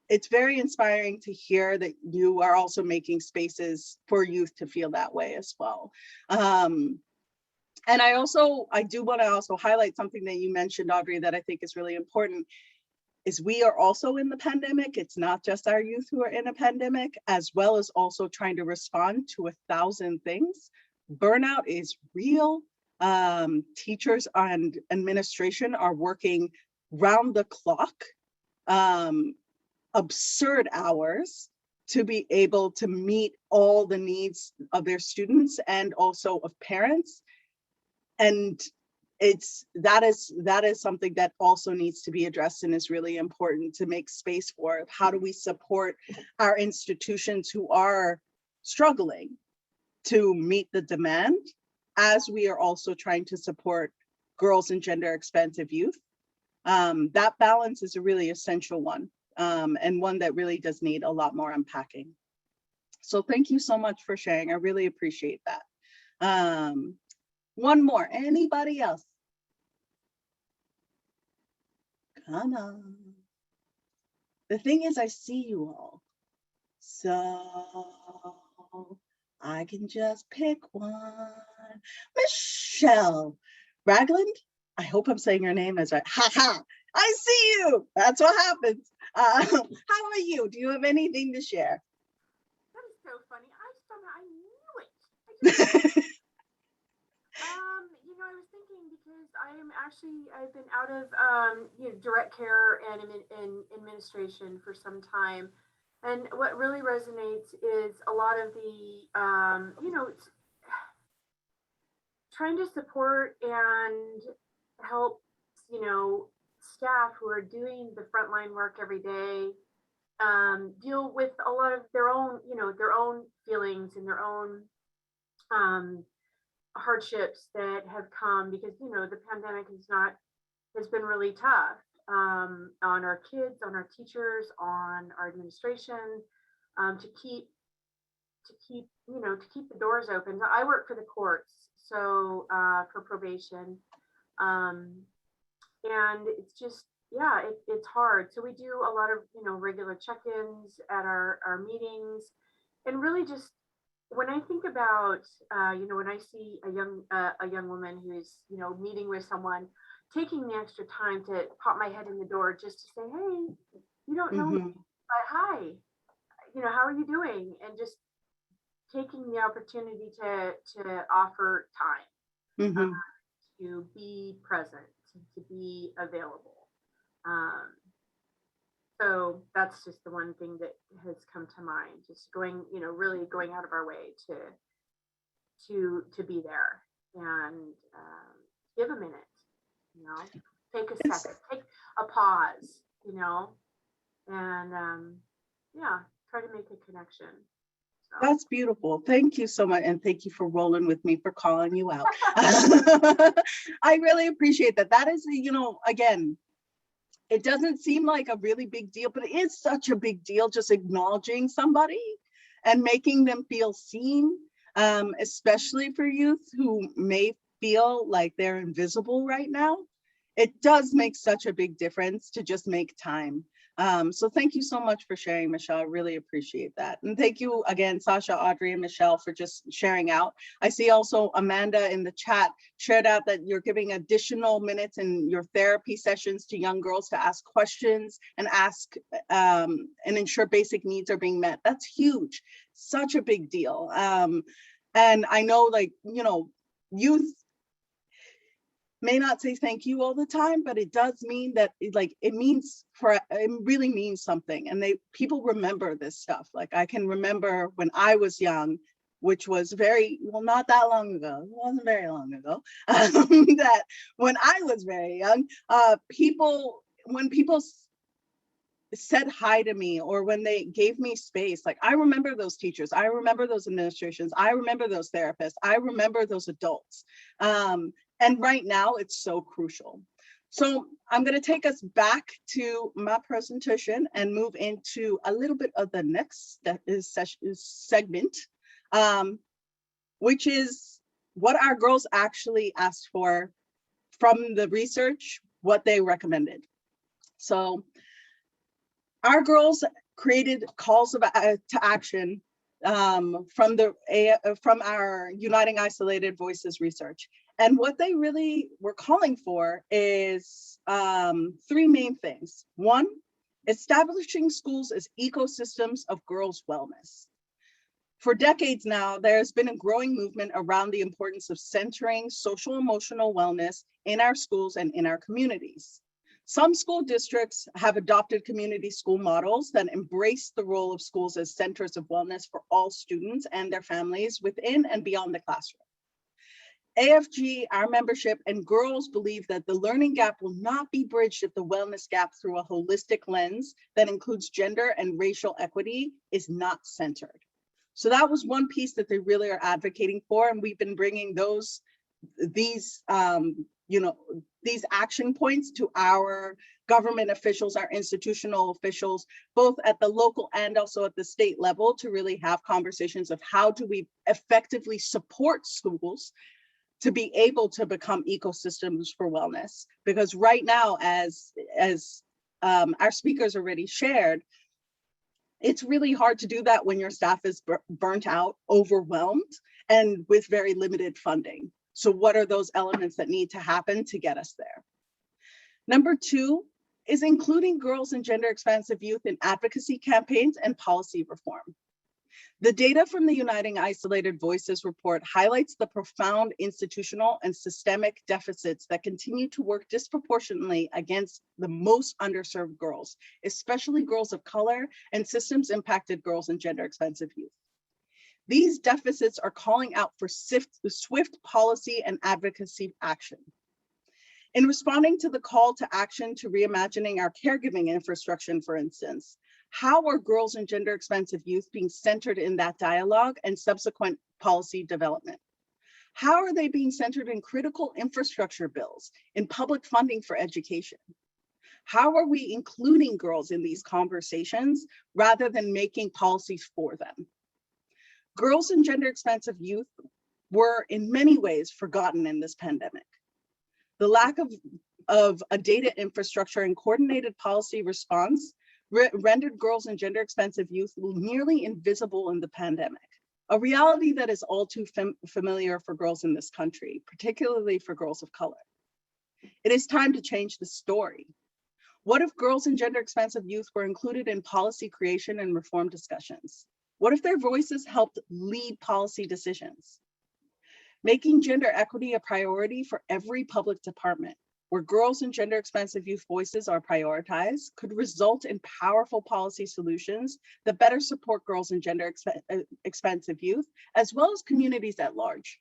S4: it's very inspiring to hear that you are also making spaces for youth to feel that way as well. And I do want to also highlight something that you mentioned, Audrey, that I think is really important, is we are also in the pandemic. It's not just our youth who are in a pandemic, as well as also trying to respond to 1,000 things. Burnout is real. Teachers and administration are working round the clock, absurd hours to be able to meet all the needs of their students and also of parents. And that is something that also needs to be addressed and is really important to make space for. How do we support our institutions who are struggling to meet the demand, as we are also trying to support girls and gender expansive youth? That balance is a really essential one, and one that really does need a lot more unpacking. So thank you so much for sharing. I really appreciate that. One more, anybody else? come on. The thing is, I see you all. So I can just pick one. Michelle Ragland. I hope I'm saying your name as right. Ha ha. I see you. That's what happens. How are you? Do you have anything to share?
S6: That is so funny. I knew it. I was thinking because I've been out of direct care and in administration for some time. And what really resonates is a lot of the trying to support and help, staff who are doing the frontline work every day, deal with a lot of their own feelings and their own hardships that have come because, the pandemic has been really tough on our kids, on our teachers, on our administration, to keep the doors open. I work for the courts, so for probation. And it's just, it's hard. So we do a lot of, regular check-ins at our meetings, and really just when I think about, when I see a young woman who's, meeting with someone, taking the extra time to pop my head in the door just to say, hey, you don't know me, but hi, how are you doing? And just taking the opportunity to offer time, to be present, to be available. So that's just the one thing that has come to mind, just going, really going out of our way to be there and give a minute, take a second, take a pause, and try to make a connection. So.
S4: That's beautiful. Thank you so much. And thank you for rolling with me, for calling you out. I really appreciate that. That is, again, it doesn't seem like a really big deal, but it is such a big deal, just acknowledging somebody and making them feel seen, especially for youth who may feel like they're invisible right now. It does make such a big difference to just make time. So thank you so much for sharing, Michelle. I really appreciate that. And thank you again, Sasha, Audrey, and Michelle, for just sharing out. I see also Amanda in the chat shared out that you're giving additional minutes in your therapy sessions to young girls to ask questions and and ensure basic needs are being met. That's huge, such a big deal. And I know, youth may not say thank you all the time, but it does mean that it really means something. And people remember this stuff. Like, I can remember when I was young, which was not that long ago, it wasn't very long ago, that when I was very young, when people said hi to me, or when they gave me space, like, I remember those teachers, I remember those administrations, I remember those therapists, I remember those adults. And right now it's so crucial. So I'm going to take us back to my presentation and move into a little bit of the next segment, which is what our girls actually asked for from the research, what they recommended. So our girls created calls to action from our Uniting Isolated Voices research. And what they really were calling for is 3 main things. 1, establishing schools as ecosystems of girls' wellness. For decades now, there's been a growing movement around the importance of centering social emotional wellness in our schools and in our communities. Some school districts have adopted community school models that embrace the role of schools as centers of wellness for all students and their families within and beyond the classroom. AFG, our membership, and girls believe that the learning gap will not be bridged if the wellness gap through a holistic lens that includes gender and racial equity is not centered. So that was one piece that they really are advocating for, and we've been bringing these action points to our government officials, our institutional officials, both at the local and also at the state level, to really have conversations of how do we effectively support schools to be able to become ecosystems for wellness. Because right now, as our speakers already shared, it's really hard to do that when your staff is burnt out, overwhelmed, and with very limited funding. So what are those elements that need to happen to get us there? Number 2 is including girls and gender expansive youth in advocacy campaigns and policy reform. The data from the Uniting Isolated Voices report highlights the profound institutional and systemic deficits that continue to work disproportionately against the most underserved girls, especially girls of color and systems impacted girls and gender expansive youth. These deficits are calling out for swift policy and advocacy action. In responding to the call to action to reimagining our caregiving infrastructure, for instance, how are girls and gender expansive youth being centered in that dialogue and subsequent policy development? How are they being centered in critical infrastructure bills, in public funding for education? How are we including girls in these conversations rather than making policies for them? Girls and gender expansive youth were in many ways forgotten in this pandemic. The lack of a data infrastructure and coordinated policy response rendered girls and gender expansive youth nearly invisible in the pandemic, a reality that is all too familiar for girls in this country, particularly for girls of color. It is time to change the story. What if girls and gender expansive youth were included in policy creation and reform discussions? What if their voices helped lead policy decisions? Making gender equity a priority for every public department, where girls and gender expansive youth voices are prioritized, could result in powerful policy solutions that better support girls and gender expansive youth, as well as communities at large.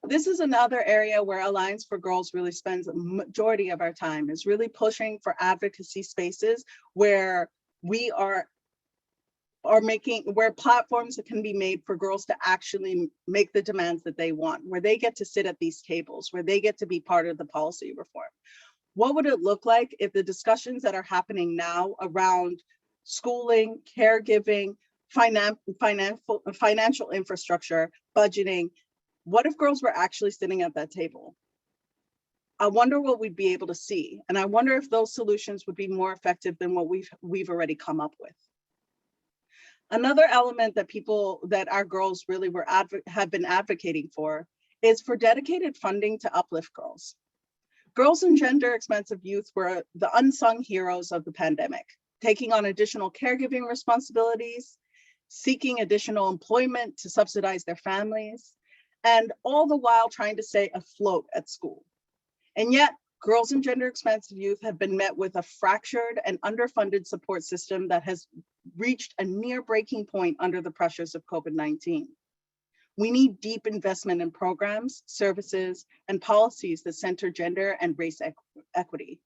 S4: This is another area where Alliance for Girls really spends a majority of our time, is really pushing for advocacy spaces where we are where platforms that can be made for girls to actually make the demands that they want, where they get to sit at these tables, where they get to be part of the policy reform. What would it look like if the discussions that are happening now around schooling, caregiving, financial infrastructure, budgeting, what if girls were actually sitting at that table? I wonder what we'd be able to see. And I wonder if those solutions would be more effective than what we've already come up with. Another element that our girls really have been advocating for is for dedicated funding to uplift girls. Girls and gender expansive youth were the unsung heroes of the pandemic, taking on additional caregiving responsibilities, seeking additional employment to subsidize their families, and all the while trying to stay afloat at school. And yet, girls and gender expansive youth have been met with a fractured and underfunded support system that has reached a near breaking point under the pressures of COVID-19. We need deep investment in programs, services, and policies that center gender and race equity.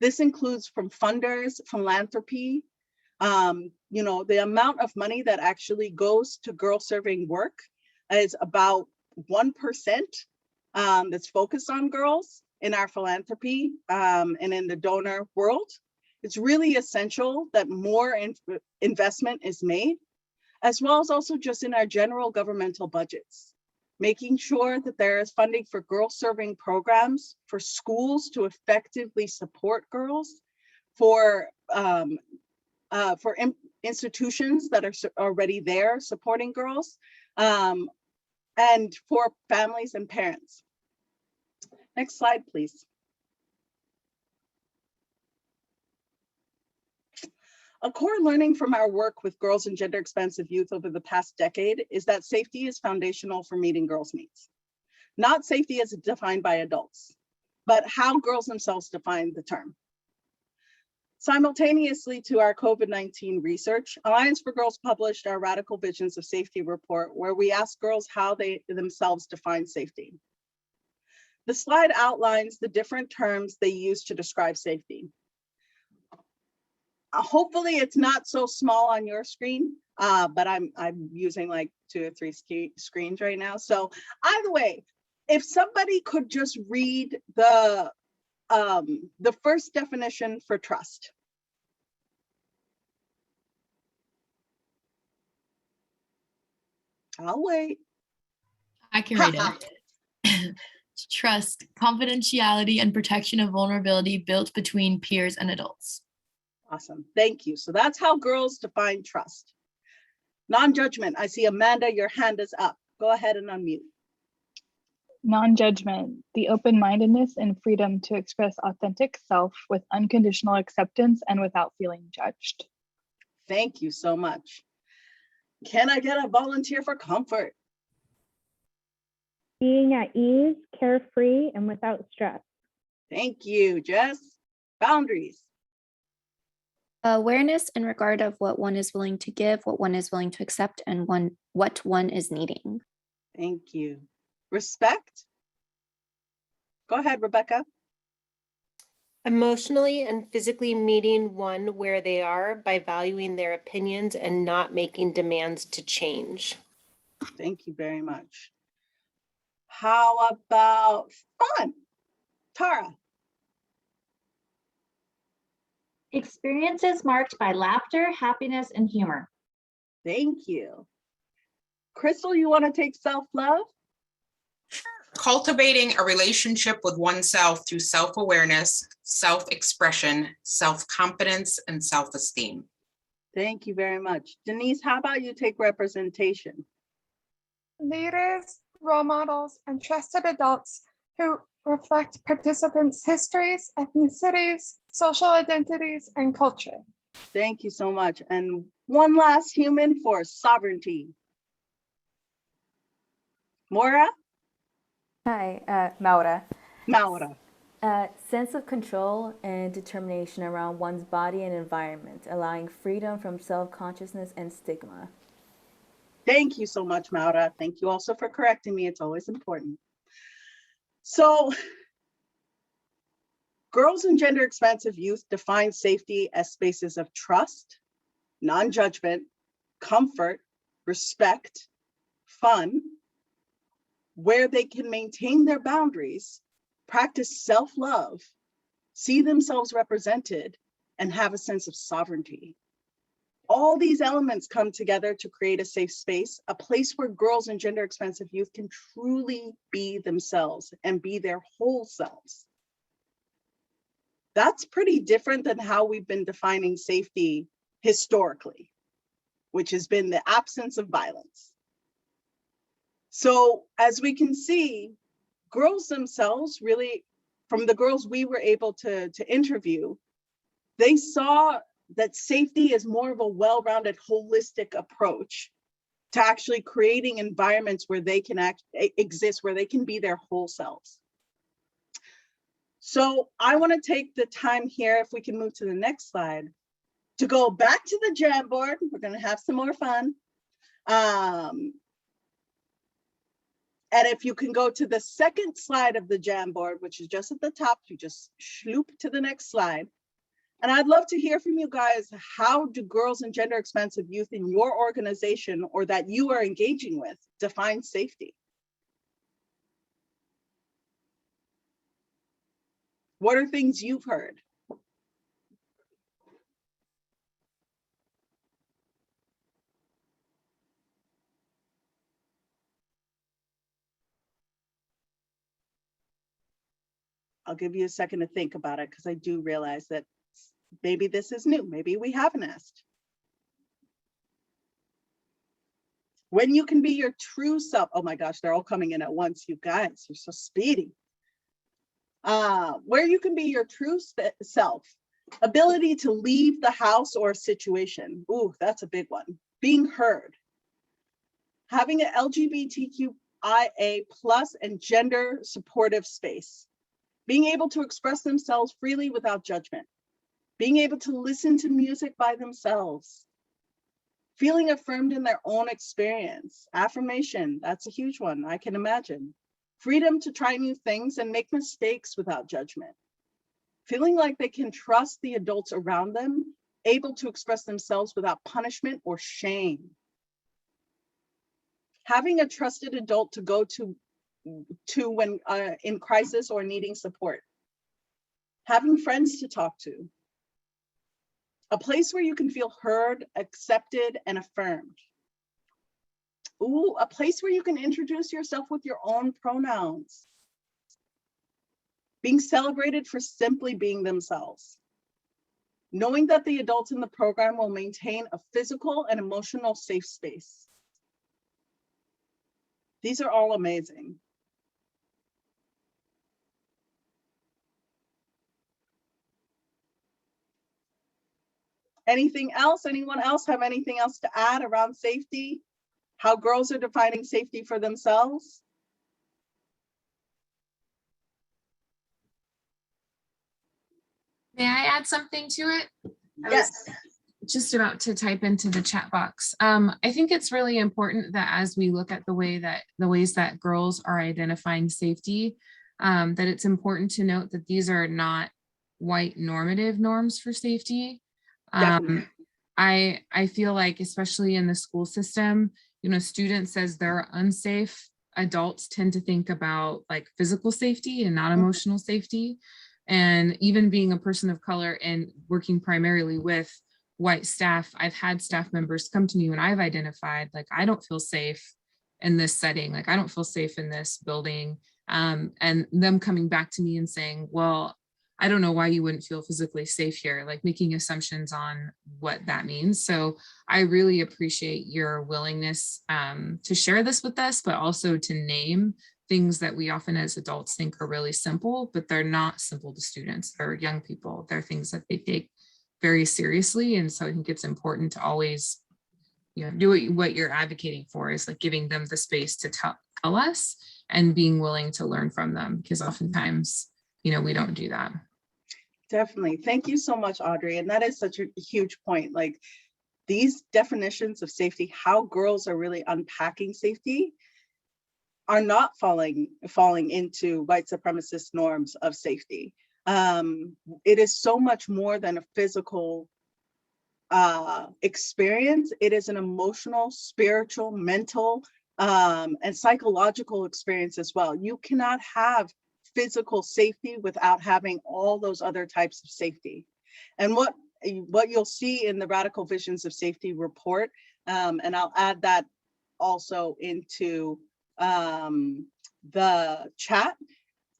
S4: This includes from funders, philanthropy, the amount of money that actually goes to girl serving work is about 1% that's focused on girls in our philanthropy and in the donor world. It's really essential that more investment is made, as well as also just in our general governmental budgets, making sure that there is funding for girl serving programs, for schools to effectively support girls, for institutions that are already there supporting girls, and for families and parents. Next slide, please. A core learning from our work with girls and gender expansive youth over the past decade is that safety is foundational for meeting girls' needs. Not safety as defined by adults, but how girls themselves define the term. Simultaneously to our COVID-19 research, Alliance for Girls published our Radical Visions of Safety report, where we asked girls how they themselves define safety. The slide outlines the different terms they use to describe safety. Hopefully it's not so small on your screen, but I'm using like 2 or 3 screens right now. So either way, if somebody could just read the first definition for trust. I'll wait.
S1: I can read it. Trust, confidentiality, and protection of vulnerability built between peers and adults.
S4: Awesome. Thank you. So that's how girls define trust. Non-judgment. I see Amanda, your hand is up. Go ahead and unmute.
S7: Non-judgment, the open-mindedness and freedom to express authentic self with unconditional acceptance and without feeling judged.
S4: Thank you so much. Can I get a volunteer for comfort?
S8: Being at ease, carefree, and without stress.
S4: Thank you, Jess. Boundaries.
S9: Awareness in regard of what one is willing to give, what one is willing to accept, and what one is needing.
S4: Thank you. Respect. Go ahead, Rebecca.
S10: Emotionally and physically meeting one where they are by valuing their opinions and not making demands to change.
S4: Thank you very much. How about fun? Tara.
S11: Experiences marked by laughter, happiness, and humor.
S4: Thank you. Crystal, you want to take self-love?
S12: Cultivating a relationship with oneself through self-awareness, self-expression, self-confidence, and self-esteem.
S4: Thank you very much. Denise, how about you take representation?
S13: Leaders, role models, and trusted adults who reflect participants' histories, ethnicities, social identities, and culture.
S4: Thank you so much. And one last human for sovereignty. Maura?
S14: Hi, Maura.
S4: Maura.
S14: Sense of control and determination around one's body and environment, allowing freedom from self-consciousness and stigma.
S4: Thank you so much, Maura. Thank you also for correcting me. It's always important. So, girls and gender expansive youth define safety as spaces of trust, non-judgment, comfort, respect, fun, where they can maintain their boundaries, practice self-love, see themselves represented, and have a sense of sovereignty. All these elements come together to create a safe space, a place where girls and gender expansive youth can truly be themselves and be their whole selves. That's pretty different than how we've been defining safety historically, which has been the absence of violence. So as we can see, girls themselves really, from the girls we were able to interview, they saw that safety is more of a well-rounded, holistic approach to actually creating environments where they can exist, where they can be their whole selves. So I want to take the time here, if we can move to the next slide, to go back to the Jamboard. We're going to have some more fun. And if you can go to the second slide of the Jamboard, which is just at the top, you just sloop to the next slide. And I'd love to hear from you guys, how do girls and gender expansive youth in your organization or that you are engaging with define safety? What are things you've heard? I'll give you a second to think about it, because I do realize that maybe this is new. Maybe we haven't asked. When you can be your true self. Oh my gosh, they're all coming in at once, you guys. You're so speedy. Where you can be your true self. Ability to leave the house or situation. Ooh, that's a big one. Being heard. Having an LGBTQIA+ and gender supportive space. Being able to express themselves freely without judgment. Being able to listen to music by themselves. Feeling affirmed in their own experience. Affirmation, that's a huge one, I can imagine. Freedom to try new things and make mistakes without judgment. Feeling like they can trust the adults around them, able to express themselves without punishment or shame. Having a trusted adult to go to when in crisis or needing support. Having friends to talk to. A place where you can feel heard, accepted, and affirmed. Ooh, a place where you can introduce yourself with your own pronouns. being celebrated for simply being themselves, knowing that the adults in the program will maintain a physical and emotional safe space. These are all amazing. Anything else? Anyone else have anything else to add around safety? How girls are defining safety for themselves?
S5: May I add something to it?
S4: Yes.
S5: Just about to type into the chat box. I think it's really important that as we look at the ways that girls are identifying safety, that it's important to note that these are not white normative norms for safety. I feel like, especially in the school system, you know, students as they're unsafe, adults tend to think about like physical safety and not emotional safety. And even being a person of color and working primarily with white staff, I've had staff members come to me when I've identified, like, I don't feel safe in this setting, like I don't feel safe in this building. And them coming back to me and saying, well, I don't know why you wouldn't feel physically safe here, like making assumptions on what that means. So I really appreciate your willingness to share this with us, but also to name things that we often as adults think are really simple, but they're not simple to students. They're young people. They're things that they take very seriously. And so I think it's important to always, you know, do what you're advocating for is like giving them the space to tell us and being willing to learn from them, because oftentimes, you know, we don't do that.
S4: Definitely. Thank you so much, Audrey. And that is such a huge point. Like these definitions of safety, how girls are really unpacking safety, are not falling into white supremacist norms of safety. It is so much more than a physical experience. It is an emotional, spiritual, mental, and psychological experience as well. You cannot have physical safety without having all those other types of safety. And what you'll see in the Radical Visions of Safety report, and I'll add that also into the chat,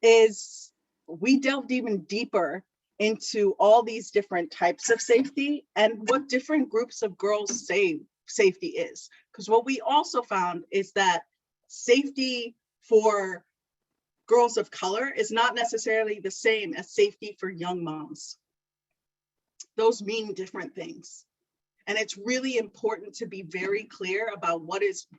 S4: is we delved even deeper into all these different types of safety and what different groups of girls say safety is. Because what we also found is that safety for girls of color is not necessarily the same as safety for young moms. Those mean different things. And it's really important to be very clear about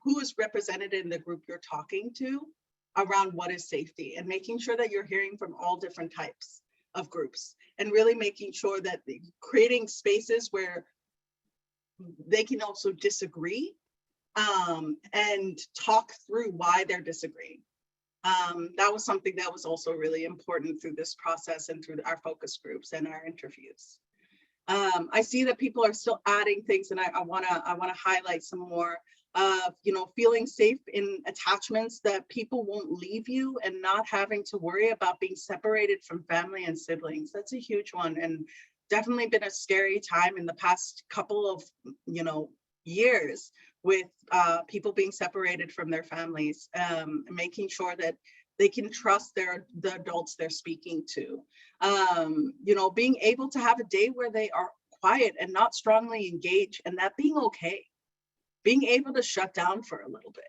S4: who is represented in the group you're talking to around what is safety, and making sure that you're hearing from all different types of groups, and really making sure that creating spaces where they can also disagree and talk through why they're disagreeing. That was something that was also really important through this process and through our focus groups and our interviews. I see that people are still adding things, and I wanna highlight some more. Feeling safe in attachments, that people won't leave you, and not having to worry about being separated from family and siblings. That's a huge one, and definitely been a scary time in the past couple of years with people being separated from their families, making sure that they can trust the adults they're speaking to. Being able to have a day where they are quiet and not strongly engaged, and that being okay. Being able to shut down for a little bit,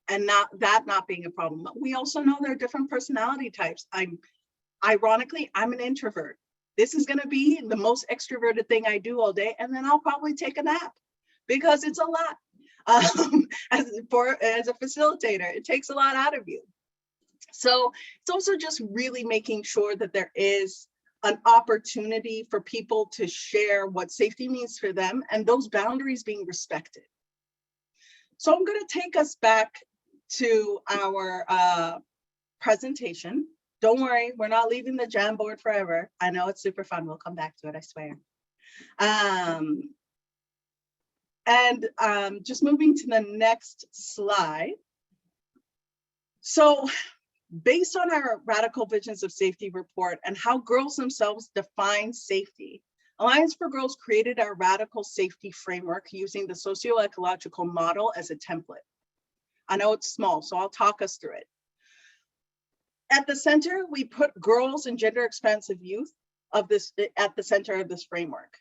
S4: and not being a problem. We also know there are different personality types. Ironically, I'm an introvert. This is going to be the most extroverted thing I do all day, and then I'll probably take a nap because it's a lot. As a facilitator, it takes a lot out of you. So it's also just really making sure that there is an opportunity for people to share what safety means for them, and those boundaries being respected. So I'm going to take us back to our presentation. Don't worry, we're not leaving the Jamboard forever. I know it's super fun. We'll come back to it, I swear. Just moving to the next slide. So based on our Radical Visions of Safety report and how girls themselves define safety, Alliance for Girls created our radical safety framework using the socio-ecological model as a template. I know it's small, so I'll talk us through it. At the center, we put girls and gender expansive youth of this at the center of this framework.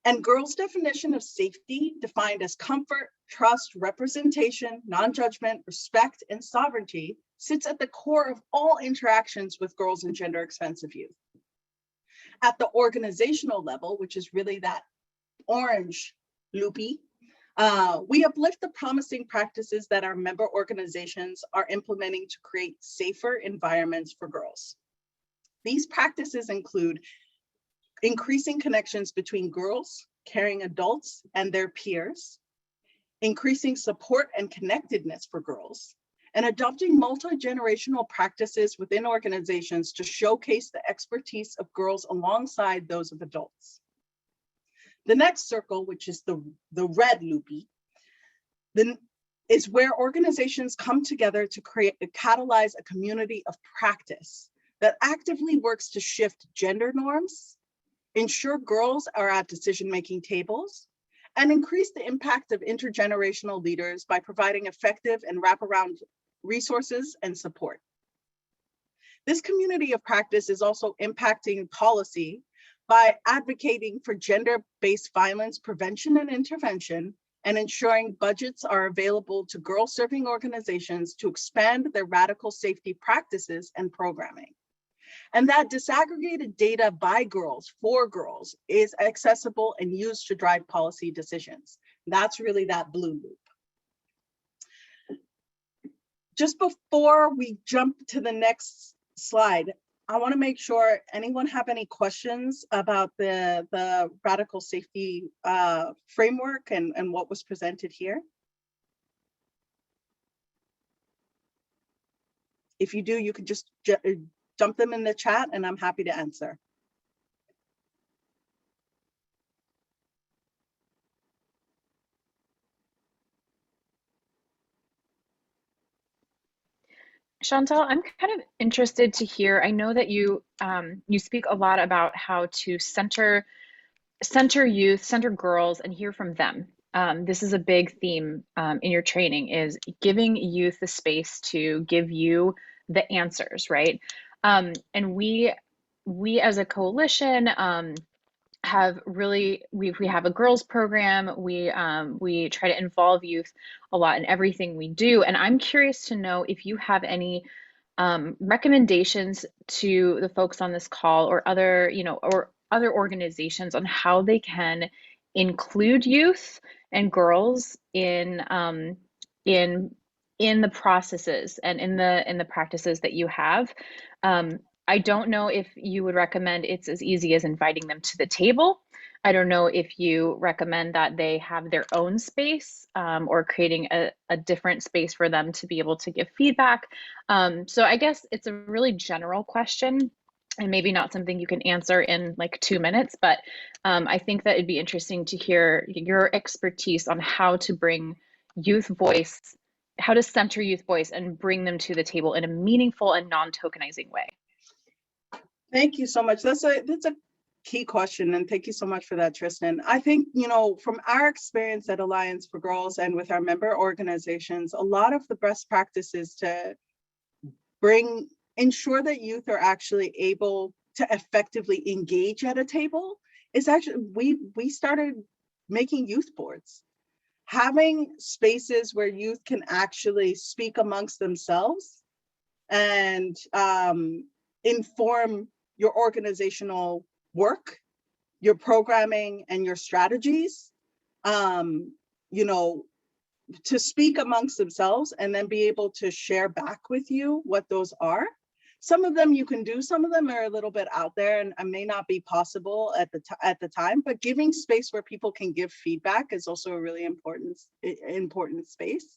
S4: And girls' definition of safety, defined as comfort, trust, representation, non-judgment, respect, and sovereignty, sits at the core of all interactions with girls and gender expansive youth. At the organizational level, which is really that orange loopy, we uplift the promising practices that our member organizations are implementing to create safer environments for girls. These practices include increasing connections between girls, caring adults, and their peers, increasing support and connectedness for girls, and adopting multi-generational practices within organizations to showcase the expertise of girls alongside those of adults. The next circle, which is the red loopy, then is where organizations come together to catalyze a community of practice that actively works to shift gender norms, ensure girls are at decision-making tables, and increase the impact of intergenerational leaders by providing effective and wraparound resources and support. This community of practice is also impacting policy by advocating for gender-based violence prevention and intervention, and ensuring budgets are available to girl-serving organizations to expand their radical safety practices and programming. And that disaggregated data by girls, for girls, is accessible and used to drive policy decisions. That's really that blue loop. Just before we jump to the next slide, I want to make sure anyone have any questions about the radical safety framework and what was presented here. If you do, you can just dump them in the chat and I'm happy to answer.
S3: Chantal, I'm kind of interested to hear, I know that you you speak a lot about how to center youth, center girls, and hear from them. This is a big theme in your training, is giving youth the space to give you the answers, right? And we as a coalition have really, we have a girls program. We try to involve youth a lot in everything we do. And I'm curious to know if you have any recommendations to the folks on this call or other, or other organizations on how they can include youth and girls in the processes and in the practices that you have. I don't know if you would recommend it's as easy as inviting them to the table. I don't know if you recommend that they have their own space or creating a different space for them to be able to give feedback. So I guess it's a really general question and maybe not something you can answer in like 2 minutes, but I think that it'd be interesting to hear your expertise on how to bring youth voice, how to center youth voice and bring them to the table in a meaningful and non-tokenizing way.
S4: Thank you so much. That's a key question, and thank you so much for that, Tristan. I think, from our experience at Alliance for Girls and with our member organizations, a lot of the best practices to ensure that youth are actually able to effectively engage at a table is actually, we started making youth boards. Having spaces where youth can actually speak amongst themselves and inform your organizational work, your programming, and your strategies, to speak amongst themselves and then be able to share back with you what those are. Some of them you can do, some of them are a little bit out there and may not be possible at the time, but giving space where people can give feedback is also a really important space.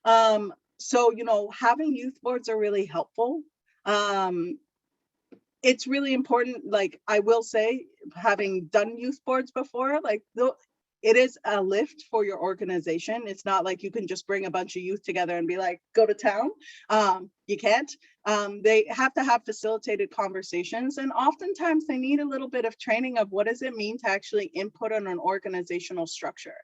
S4: So, having youth boards are really helpful. It's really important, like I will say, having done youth boards before, like it is a lift for your organization. It's not like you can just bring a bunch of youth together and be like, go to town. You can't. They have to have facilitated conversations, and oftentimes they need a little bit of training of what does it mean to actually input on an organizational structure?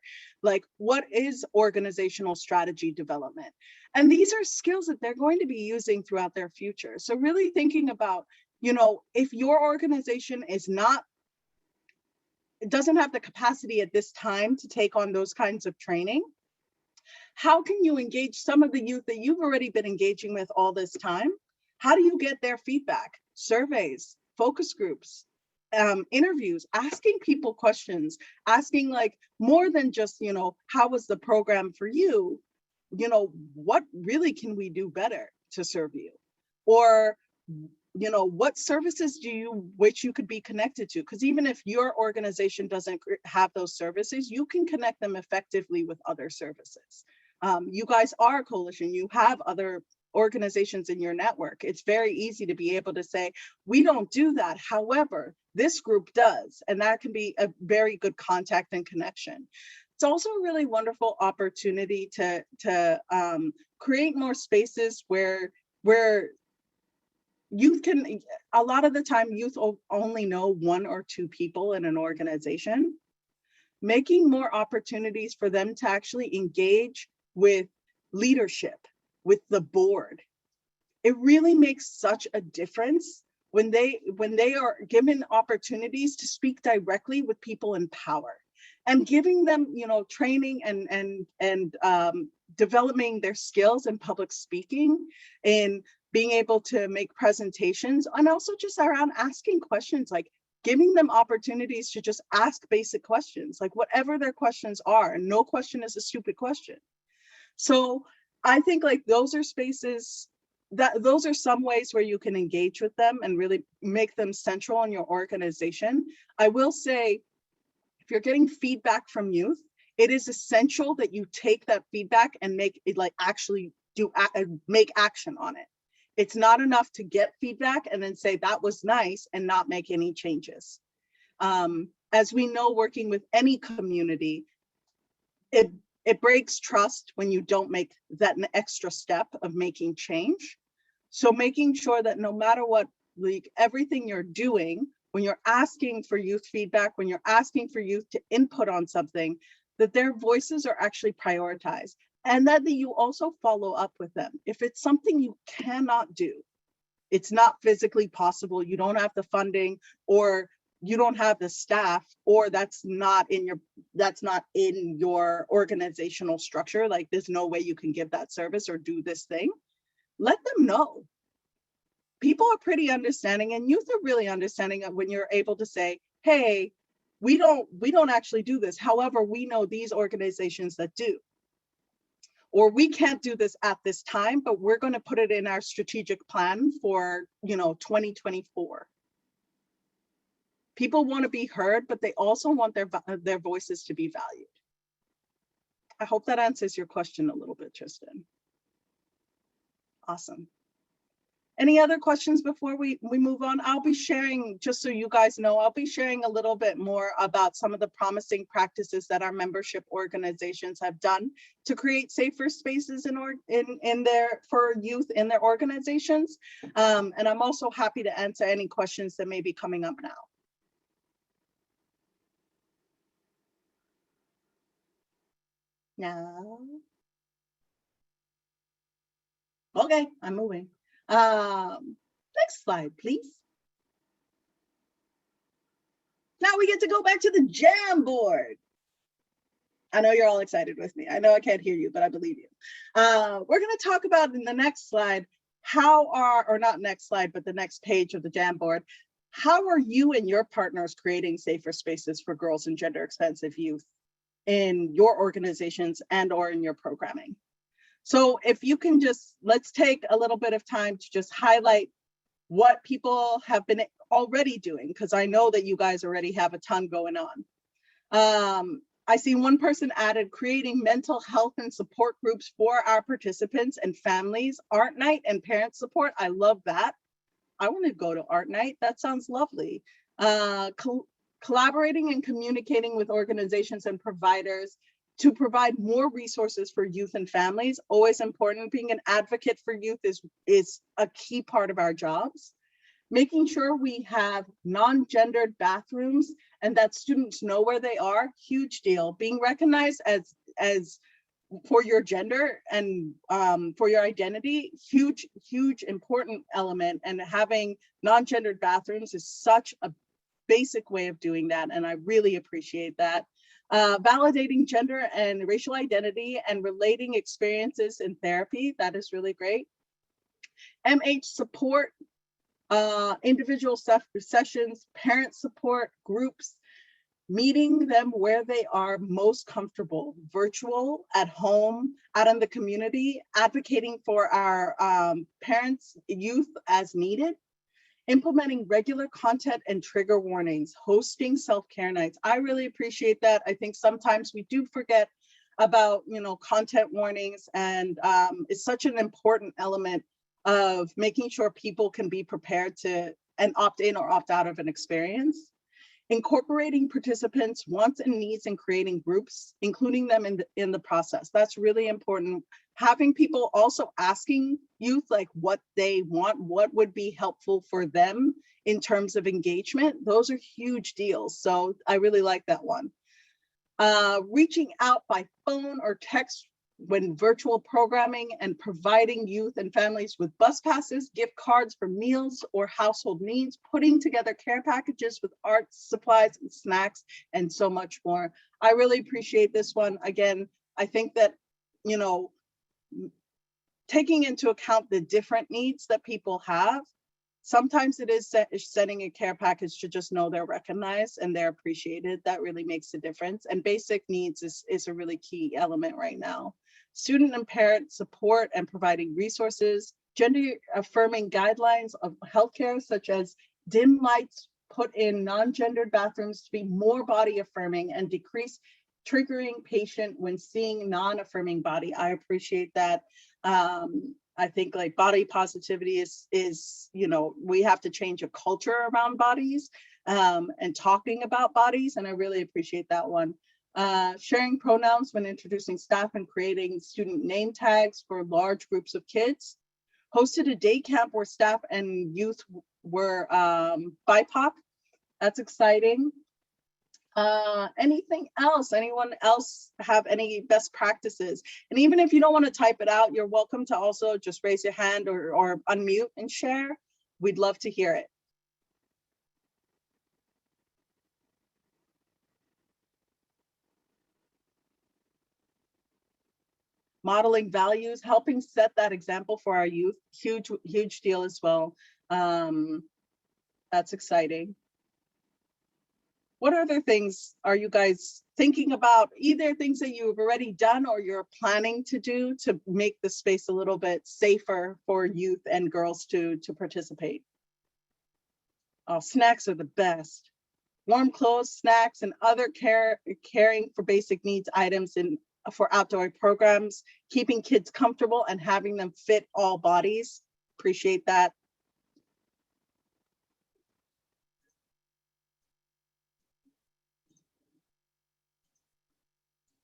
S4: Like, what is organizational strategy development? And these are skills that they're going to be using throughout their future. So really thinking about, you know, if your organization is not, it doesn't have the capacity at this time to take on those kinds of training, how can you engage some of the youth that you've already been engaging with all this time? How do you get their feedback? Surveys, focus groups, interviews, asking people questions, asking like more than just, you know, how was the program for you? You know, what really can we do better to serve you? Or, you know, what services do you wish you could be connected to? Because even if your organization doesn't have those services, you can connect them effectively with other services. You guys are a coalition, you have other organizations in your network. It's very easy to be able to say, we don't do that. However, this group does, and that can be a very good contact and connection. It's also a really wonderful opportunity to create more spaces where youth can, a lot of the time youth only know one or two people in an organization. Making more opportunities for them to actually engage with leadership, with the board. It really makes such a difference when they are given opportunities to speak directly with people in power, and giving them, you know, training and developing their skills in public speaking, and being able to make presentations, and also just around asking questions, like giving them opportunities to just ask basic questions, like whatever their questions are, and no question is a stupid question. So I think like those are spaces that, those are some ways where you can engage with them and really make them central in your organization. I will say, if you're getting feedback from youth, it is essential that you take that feedback and make it like actually make action on it. It's not enough to get feedback and then say that was nice and not make any changes. As we know, working with any community, it breaks trust when you don't make that extra step of making change. So making sure that no matter what, like everything you're doing, when you're asking for youth feedback, when you're asking for youth to input on something, that their voices are actually prioritized, and that you also follow up with them. If it's something you cannot do, it's not physically possible, you don't have the funding, or you don't have the staff, or that's not in your organizational structure, like there's no way you can give that service or do this thing, let them know. People are pretty understanding, and youth are really understanding of when you're able to say, hey, we don't actually do this. However, we know these organizations that do. Or we can't do this at this time, but we're going to put it in our strategic plan for, 2024. People want to be heard, but they also want their voices to be valued. I hope that answers your question a little bit, Tristan. Awesome. Any other questions before we move on? I'll be sharing, just so you guys know, I'll be sharing a little bit more about some of the promising practices that our membership organizations have done to create safer spaces for youth in their organizations. And I'm also happy to answer any questions that may be coming up now. No. Okay, I'm moving. Next slide, please. Now we get to go back to the Jamboard. I know you're all excited with me. I know I can't hear you, but I believe you. We're going to talk about in the next slide, or not next slide, but the next page of the Jamboard, how are you and your partners creating safer spaces for girls and gender expansive youth in your organizations and or in your programming? So if you can let's take a little bit of time to just highlight what people have been already doing, because I know that you guys already have a ton going on. I see one person added creating mental health and support groups for our participants and families, art night and parent support. I love that. I want to go to art night. That sounds lovely. Collaborating and communicating with organizations and providers to provide more resources for youth and families, always important. Being an advocate for youth is a key part of our jobs. Making sure we have non-gendered bathrooms and that students know where they are, huge deal. Being recognized as for your gender and for your identity, huge, important element. And having non-gendered bathrooms is such a basic way of doing that. And I really appreciate that. Validating gender and racial identity and relating experiences in therapy, that is really great. MH support, individual sessions, parent support groups, meeting them where they are most comfortable, virtual, at home, out in the community, advocating for our parents, youth as needed. Implementing regular content and trigger warnings, hosting self-care nights. I really appreciate that. I think sometimes we do forget about, content warnings, and it's such an important element of making sure people can be prepared to and opt in or opt out of an experience. Incorporating participants' wants and needs and creating groups, including them in the process. That's really important. Having people also asking youth like what they want, what would be helpful for them in terms of engagement. Those are huge deals. So I really like that one. Reaching out by phone or text when virtual programming, and providing youth and families with bus passes, gift cards for meals or household needs, putting together care packages with art supplies and snacks, and so much more. I really appreciate this one. Again, I think that, taking into account the different needs that people have, sometimes it is sending a care package to just know they're recognized and they're appreciated. That really makes a difference. And basic needs is a really key element right now. Student and parent support and providing resources, gender affirming guidelines of healthcare, such as dim lights put in non-gendered bathrooms to be more body affirming and decrease triggering patient when seeing non-affirming body. I appreciate that. I think like body positivity is we have to change a culture around bodies and talking about bodies. And I really appreciate that one. Sharing pronouns when introducing staff and creating student name tags for large groups of kids. Hosted a day camp where staff and youth were BIPOC. That's exciting. Anything else? Anyone else have any best practices? And even if you don't want to type it out, you're welcome to also just raise your hand or unmute and share. We'd love to hear it. Modeling values, helping set that example for our youth, huge deal as well. That's exciting. What other things are you guys thinking about? Either things that you've already done or you're planning to do to make the space a little bit safer for youth and girls to participate? Oh, snacks are the best. Warm clothes, snacks, and other caring for basic needs items for outdoor programs, keeping kids comfortable and having them fit all bodies. Appreciate that.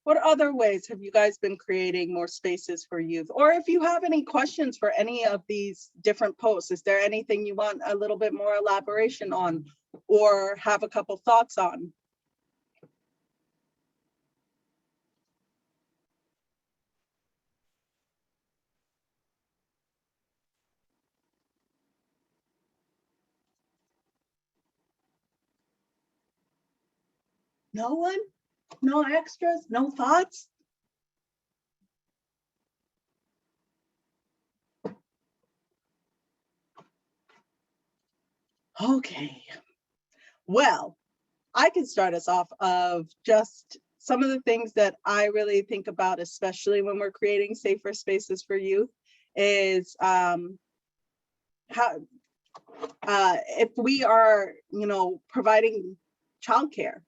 S4: What other ways have you guys been creating more spaces for youth? Or if you have any questions for any of these different posts, is there anything you want a little bit more elaboration on or have a couple thoughts on? No one? No extras? No thoughts? Okay. Well, I can start us off of just some of the things that I really think about, especially when we're creating safer spaces for youth, is how if we are, providing childcare.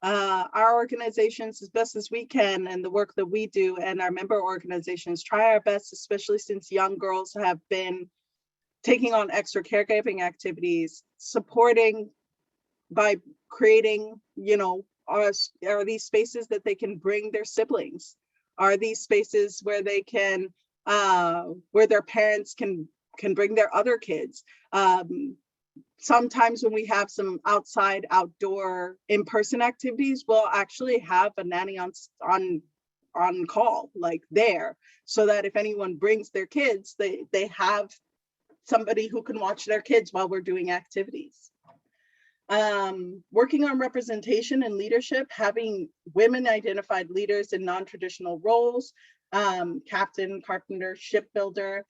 S4: Our organizations, as best as we can, and the work that we do and our member organizations try our best, especially since young girls have been taking on extra caregiving activities, supporting by creating, are these spaces that they can bring their siblings? Are these spaces where they can, where their parents can bring their other kids? Sometimes when we have some outdoor in-person activities, we'll actually have a nanny on call, like there, so that if anyone brings their kids, they have somebody who can watch their kids while we're doing activities. Working on representation and leadership, having women identified leaders in non-traditional roles, captain, carpenter, shipbuilder.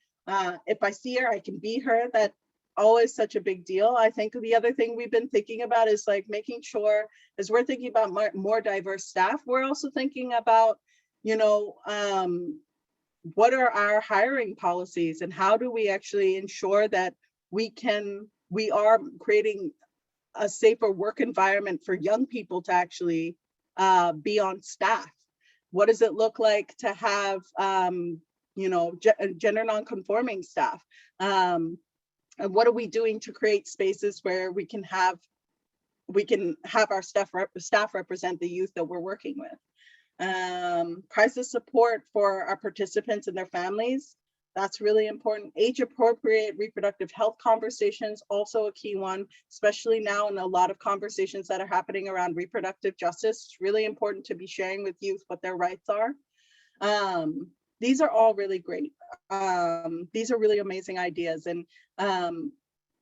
S4: If I see her, I can be her. That always such a big deal. I think the other thing we've been thinking about is like making sure, as we're thinking about more diverse staff, we're also thinking about, what are our hiring policies and how do we actually ensure that we are creating a safer work environment for young people to actually be on staff? What does it look like to have, gender non-conforming staff? And what are we doing to create spaces where we can have our staff represent the youth that we're working with? Crisis support for our participants and their families. That's really important. Age appropriate reproductive health conversations, also a key one, especially now in a lot of conversations that are happening around reproductive justice. It's really important to be sharing with youth what their rights are. These are all really great. These are really amazing ideas. And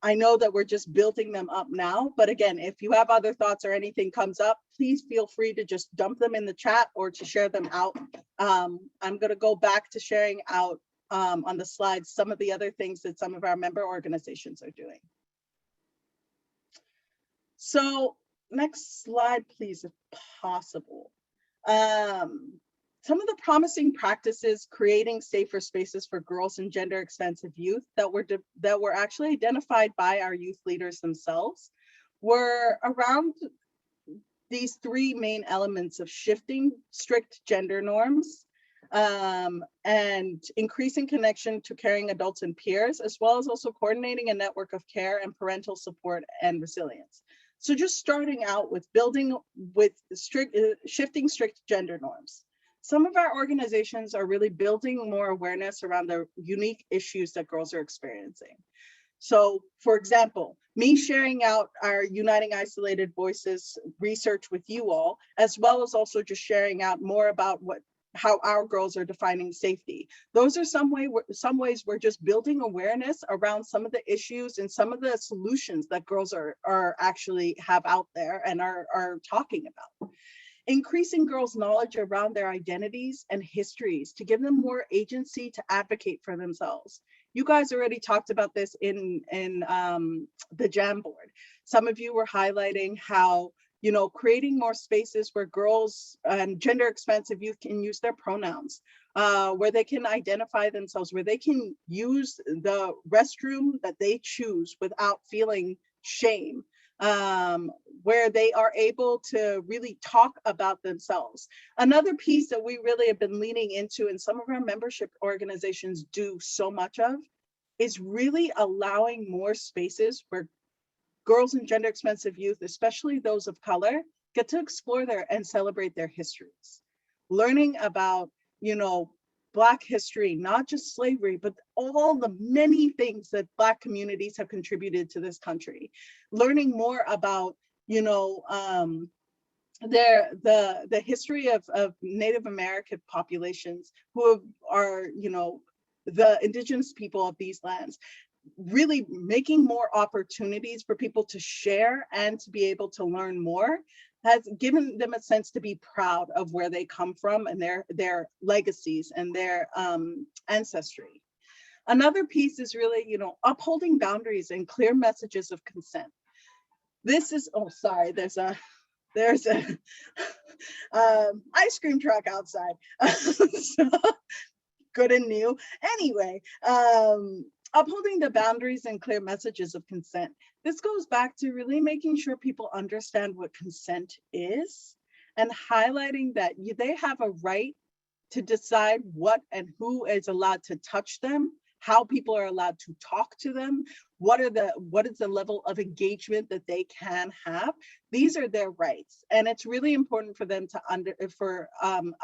S4: I know that we're just building them up now, but again, if you have other thoughts or anything comes up, please feel free to just dump them in the chat or to share them out. I'm gonna go back to sharing out on the slides some of the other things that some of our member organizations are doing. So next slide, please, if possible. Some of the promising practices creating safer spaces for girls and gender expansive youth that were actually identified by our youth leaders themselves were around these three main elements of shifting strict gender norms, and increasing connection to caring adults and peers, as well as also coordinating a network of care and parental support and resilience. So just starting out with building with shifting strict gender norms. Some of our organizations are really building more awareness around the unique issues that girls are experiencing. So for example, me sharing out our Uniting Isolated Voices research with you all, as well as also just sharing out more about how our girls are defining safety. Those are some ways we're just building awareness around some of the issues and some of the solutions that girls are actually have out there and are talking about. Increasing girls' knowledge around their identities and histories to give them more agency to advocate for themselves. You guys already talked about this in the Jamboard. Some of you were highlighting how, creating more spaces where girls and gender expansive youth can use their pronouns, where they can identify themselves, where they can use the restroom that they choose without feeling shame. Where they are able to really talk about themselves. Another piece that we really have been leaning into and some of our membership organizations do so much of is really allowing more spaces where girls and gender expansive youth, especially those of color, get to explore and celebrate their histories. Learning about, Black history, not just slavery, but all the many things that Black communities have contributed to this country. Learning more about, the history of Native American populations who are, the indigenous people of these lands. Really making more opportunities for people to share and to be able to learn more has given them a sense to be proud of where they come from and their legacies and their ancestry. Another piece is really, upholding boundaries and clear messages of consent. This is, oh, sorry, there's a ice cream truck outside. So, good and new. Anyway, upholding the boundaries and clear messages of consent. This goes back to really making sure people understand what consent is and highlighting that they have a right to decide what and who is allowed to touch them, how people are allowed to talk to them, what is the level of engagement that they can have. These are their rights, and it's really important for them to for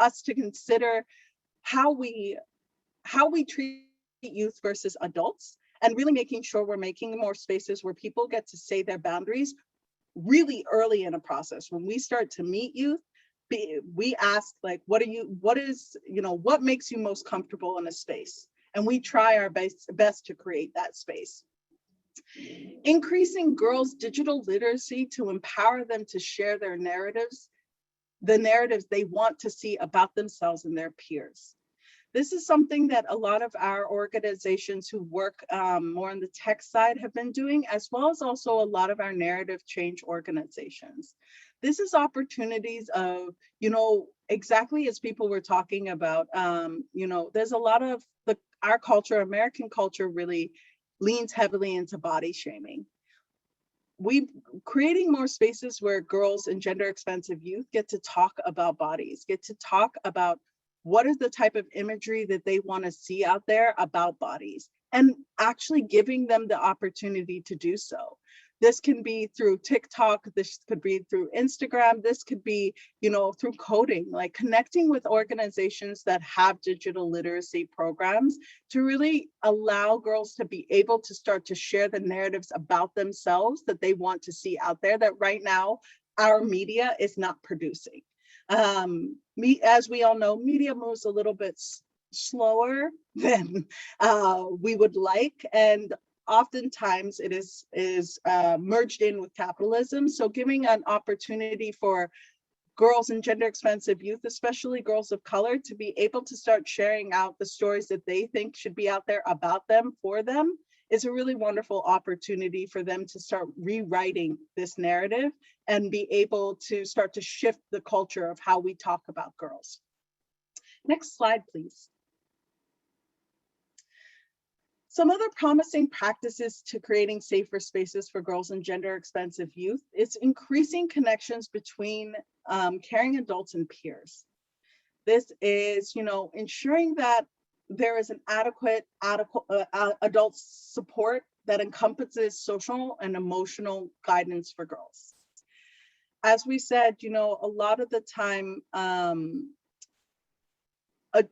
S4: us to consider how we treat youth versus adults, and really making sure we're making more spaces where people get to say their boundaries really early in a process. When we start to meet youth, we ask, like, what makes you most comfortable in a space? And we try our best to create that space. Increasing girls' digital literacy to empower them to share their narratives, the narratives they want to see about themselves and their peers. This is something that a lot of our organizations who work more on the tech side have been doing, as well as also a lot of our narrative change organizations. This is opportunities of, exactly as people were talking about, there's a lot of our culture, American culture, really leans heavily into body shaming. Creating more spaces where girls and gender expansive youth get to talk about bodies, get to talk about what is the type of imagery that they want to see out there about bodies, and actually giving them the opportunity to do so. This can be through TikTok, this could be through Instagram, this could be, through coding, like connecting with organizations that have digital literacy programs to really allow girls to be able to start to share the narratives about themselves that they want to see out there, that right now our media is not producing. As we all know, media moves a little bit slower than we would like, and oftentimes it is merged in with capitalism. So giving an opportunity for girls and gender expansive youth, especially girls of color, to be able to start sharing out the stories that they think should be out there about them, for them, is a really wonderful opportunity for them to start rewriting this narrative and be able to start to shift the culture of how we talk about girls. Next slide, please. Some other promising practices to creating safer spaces for girls and gender expansive youth is increasing connections between caring adults and peers. This is, ensuring that there is an adequate adult support that encompasses social and emotional guidance for girls. As we said, a lot of the time,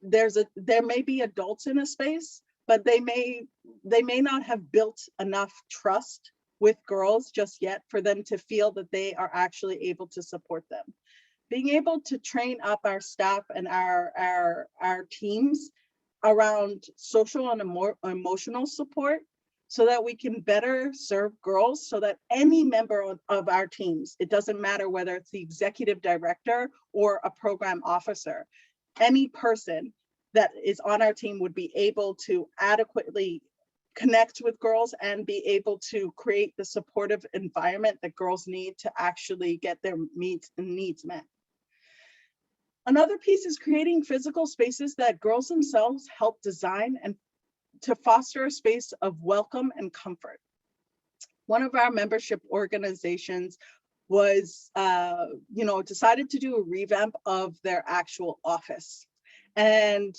S4: there may be adults in a space, but they may not have built enough trust with girls just yet for them to feel that they are actually able to support them. Being able to train up our staff and our teams around social and emotional support, so that we can better serve girls, so that any member of our teams, it doesn't matter whether it's the executive director or a program officer, any person that is on our team would be able to adequately connect with girls and be able to create the supportive environment that girls need to actually get their needs met. Another piece is creating physical spaces that girls themselves help design and to foster a space of welcome and comfort. One of our membership organizations was, decided to do a revamp of their actual office. And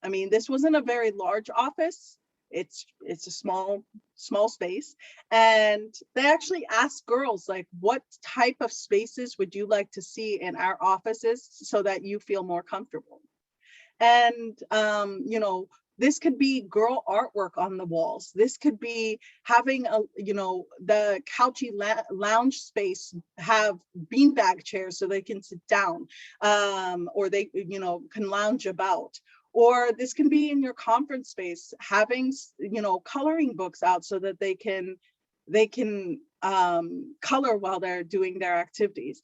S4: this wasn't a very large office. It's a small space. And they actually asked girls, like, what type of spaces would you like to see in our offices so that you feel more comfortable? And, this could be girl artwork on the walls. This could be having the couchy lounge space have beanbag chairs so they can sit down, or they, can lounge about. Or this can be in your conference space, having, coloring books out so that they can color while they're doing their activities.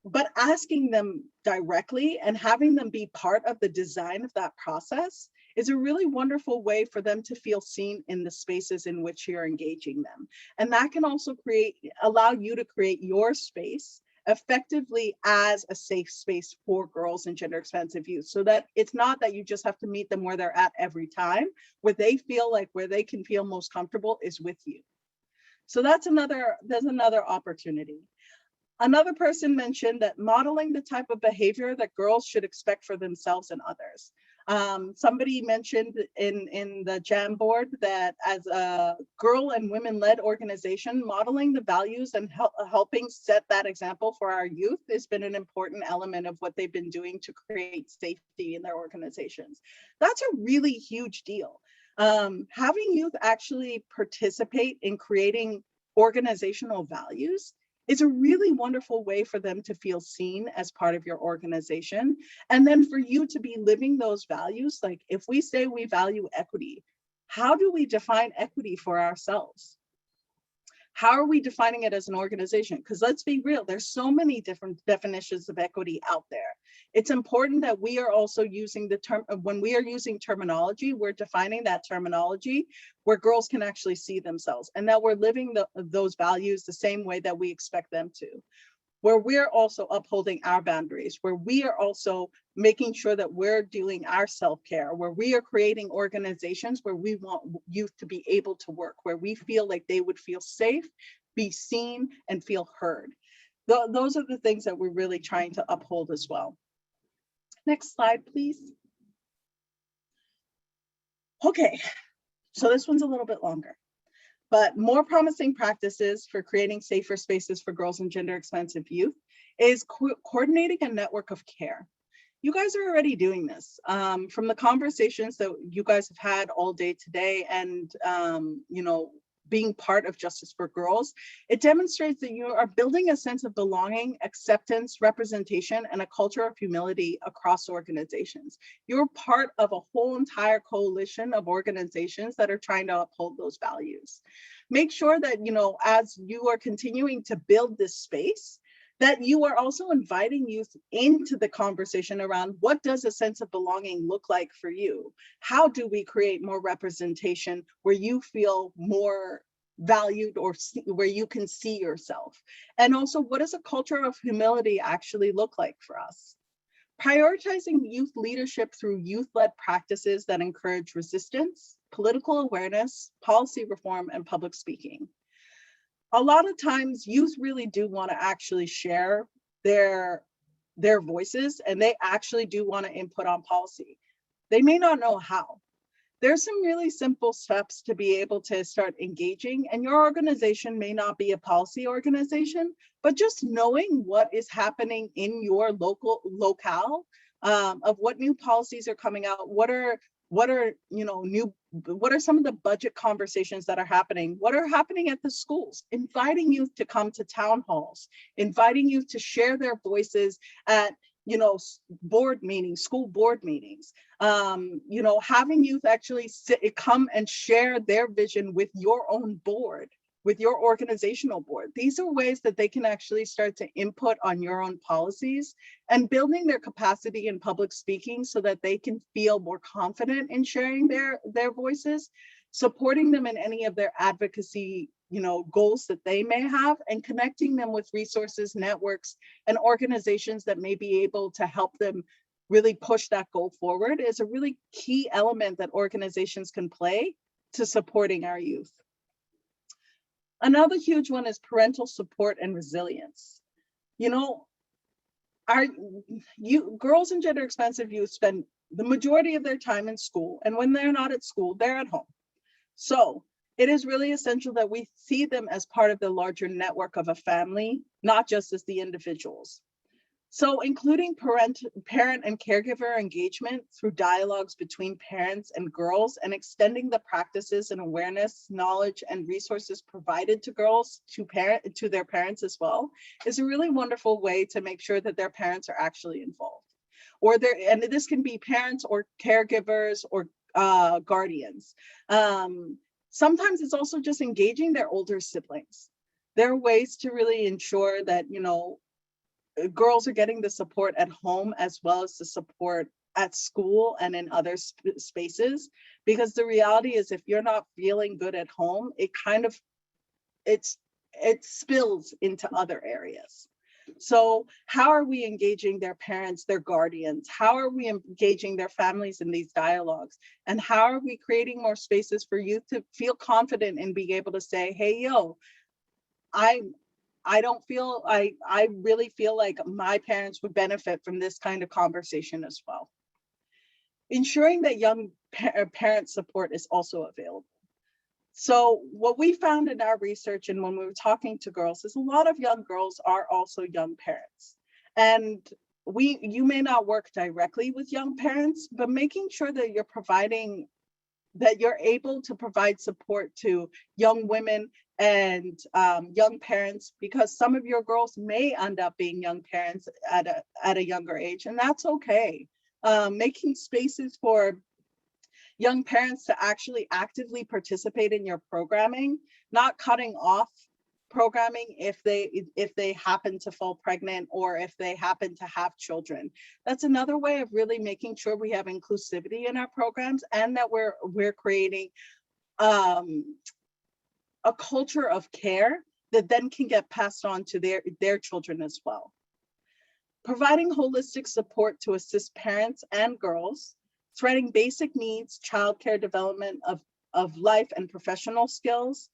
S4: But asking them directly and having them be part of the design of that process is a really wonderful way for them to feel seen in the spaces in which you're engaging them. And that can also allow you to create your space effectively as a safe space for girls and gender expansive youth, so that it's not that you just have to meet them where they're at every time. Where they can feel most comfortable is with you. So there's another opportunity. Another person mentioned that modeling the type of behavior that girls should expect for themselves and others. Somebody mentioned in the Jamboard that as a girl and women-led organization, modeling the values and helping set that example for our youth has been an important element of what they've been doing to create safety in their organizations. That's a really huge deal. Having youth actually participate in creating organizational values is a really wonderful way for them to feel seen as part of your organization. And then for you to be living those values, like if we say we value equity, how do we define equity for ourselves? How are we defining it as an organization? Because let's be real, there's so many different definitions of equity out there. It's important that we are also using the term, when we are using terminology, we're defining that terminology where girls can actually see themselves, and that we're living those values the same way that we expect them to. Where we're also upholding our boundaries, where we are also making sure that we're doing our self-care, where we are creating organizations where we want youth to be able to work, where we feel like they would feel safe, be seen, and feel heard. Those are the things that we're really trying to uphold as well. Next slide, please. Okay, so this one's a little bit longer. But more promising practices for creating safer spaces for girls and gender expansive youth is coordinating a network of care. You guys are already doing this. From the conversations that you guys have had all day today and you know, being part of Justice for Girls, it demonstrates that you are building a sense of belonging, acceptance, representation, and a culture of humility across organizations. You're part of a whole entire coalition of organizations that are trying to uphold those values. Make sure that, you know, as you are continuing to build this space, that you are also inviting youth into the conversation around what does a sense of belonging look like for you? How do we create more representation where you feel more valued or where you can see yourself? And also, what does a culture of humility actually look like for us? Prioritizing youth leadership through youth-led practices that encourage resistance, political awareness, policy reform, and public speaking. A lot of times youth really do want to actually share their voices, and they actually do want to input on policy. They may not know how. There's some really simple steps to be able to start engaging, and your organization may not be a policy organization, but just knowing what is happening in your locale of what new policies are coming out, what are you know, what are some of the budget conversations that are happening? What are happening at the schools? Inviting youth to come to town halls, inviting youth to share their voices at, you know, board meetings, school board meetings, you know, having youth actually come and share their vision with your own board, with your organizational board. These are ways that they can actually start to input on your own policies and building their capacity in public speaking so that they can feel more confident in sharing their voices, supporting them in any of their advocacy, you know, goals that they may have, and connecting them with resources, networks, and organizations that may be able to help them really push that goal forward is a really key element that organizations can play to supporting our youth. Another huge one is parental support and resilience. You know, girls and gender expansive youth spend the majority of their time in school, and when they're not at school, they're at home. So it is really essential that we see them as part of the larger network of a family, not just as the individuals. So including parent and caregiver engagement through dialogues between parents and girls, and extending the practices and awareness, knowledge, and resources provided to girls to their parents as well, is a really wonderful way to make sure that their parents are actually involved. And this can be parents or caregivers or guardians. Sometimes it's also just engaging their older siblings. There are ways to really ensure that, you know, girls are getting the support at home as well as the support at school and in other spaces, because the reality is if you're not feeling good at home, it spills into other areas. So how are we engaging their parents, their guardians? How are we engaging their families in these dialogues? And how are we creating more spaces for youth to feel confident in being able to say, hey, yo, I really feel like my parents would benefit from this kind of conversation as well. ensuring that young parent support is also available. So what we found in our research and when we were talking to girls is a lot of young girls are also young parents. And you may not work directly with young parents, but making sure that you're able to provide support to young women and young parents, because some of your girls may end up being young parents at a younger age, and that's okay. Making spaces for young parents to actually actively participate in your programming, not cutting off programming if they happen to fall pregnant or if they happen to have children. That's another way of really making sure we have inclusivity in our programs, and that we're creating a culture of care that then can get passed on to their children as well. Providing holistic support to assist parents and girls, threading basic needs, childcare, development of life and professional skills,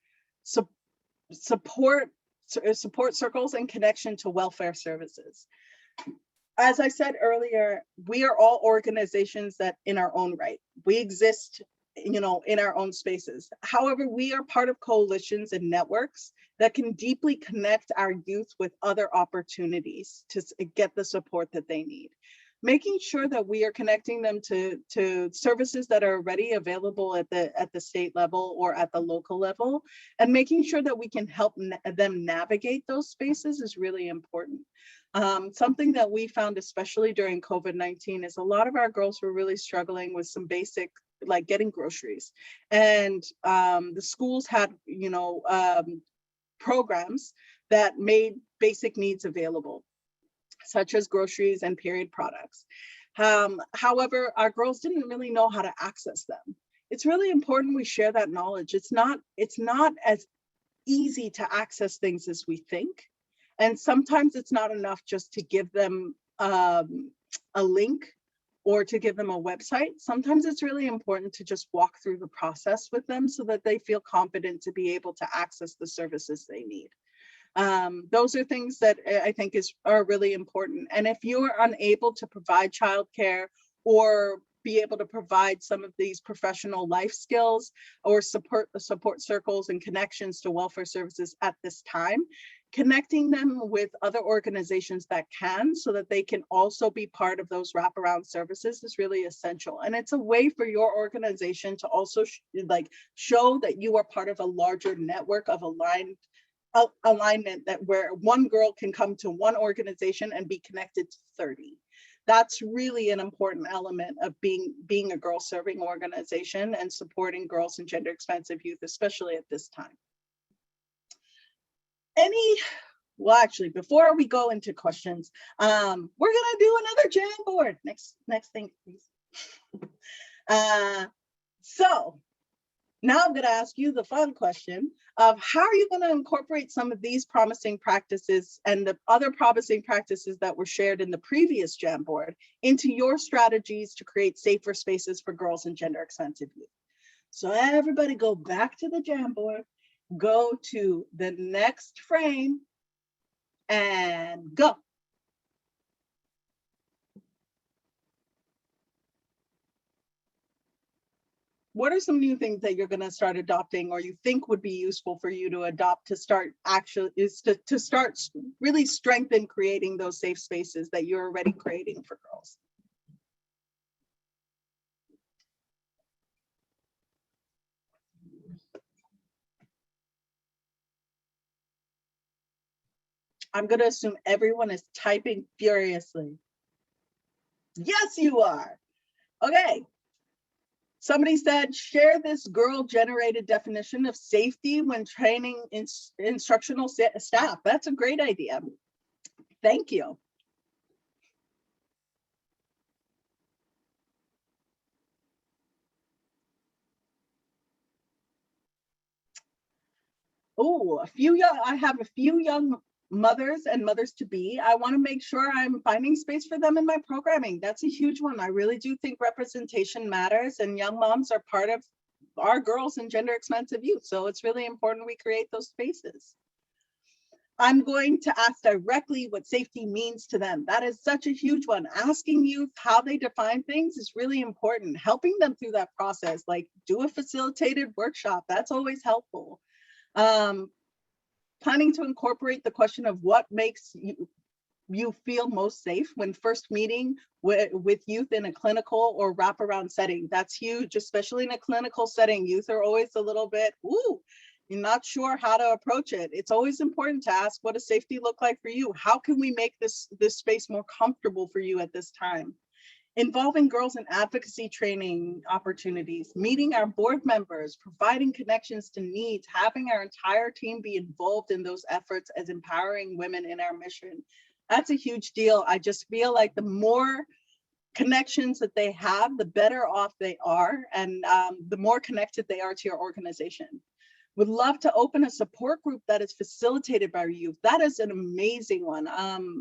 S4: support circles and connection to welfare services. As I said earlier, we are all organizations that in our own right, we exist, in our own spaces. However, we are part of coalitions and networks that can deeply connect our youth with other opportunities to get the support that they need. Making sure that we are connecting them to services that are already available at the state level or at the local level, and making sure that we can help them navigate those spaces is really important. Something that we found, especially during COVID-19, is a lot of our girls were really struggling with some basic, like getting groceries. And the schools had, programs that made basic needs available, such as groceries and period products. However, our girls didn't really know how to access them. It's really important we share that knowledge. It's not as easy to access things as we think. And sometimes it's not enough just to give them a link or to give them a website. Sometimes it's really important to just walk through the process with them so that they feel confident to be able to access the services they need. Those are things that I think are really important. And if you are unable to provide childcare or be able to provide some of these professional life skills or support circles and connections to welfare services at this time, connecting them with other organizations that can, so that they can also be part of those wraparound services, is really essential. And it's a way for your organization to also show that you are part of a larger network of alignment, that where one girl can come to one organization and be connected to 30. That's really an important element of being a girl serving organization and supporting girls and gender expansive youth, especially at this time. Well, actually, before we go into questions, we're gonna do another Jamboard. Next thing, please. So now I'm gonna ask you the fun question of how are you gonna incorporate some of these promising practices and the other promising practices that were shared in the previous Jamboard into your strategies to create safer spaces for girls and gender expansive youth. So everybody go back to the Jamboard, go to the next frame, and go. What are some new things that you're going to start adopting, or you think would be useful for you to adopt to start to start really strengthen creating those safe spaces that you're already creating for girls? I'm going to assume everyone is typing furiously. Yes, you are. Okay. Somebody said, share this girl-generated definition of safety when training instructional staff. That's a great idea. Thank you. Oh, I have a few young mothers and mothers to be. I want to make sure I'm finding space for them in my programming. That's a huge one. I really do think representation matters, and young moms are part of our girls and gender expansive youth. So it's really important we create those spaces. I'm going to ask directly what safety means to them. That is such a huge one. Asking youth how they define things is really important. Helping them through that process, like do a facilitated workshop, that's always helpful. Planning to incorporate the question of what makes you feel most safe when first meeting with youth in a clinical or wraparound setting. That's huge, especially in a clinical setting. Youth are always a little bit, ooh, you're not sure how to approach it. It's always important to ask, what does safety look like for you? How can we make this space more comfortable for you at this time? Involving girls in advocacy training opportunities, meeting our board members, providing connections to needs, having our entire team be involved in those efforts as empowering women in our mission. That's a huge deal. I just feel like the more connections that they have, the better off they are, and the more connected they are to your organization. Would love to open a support group that is facilitated by youth. That is an amazing one.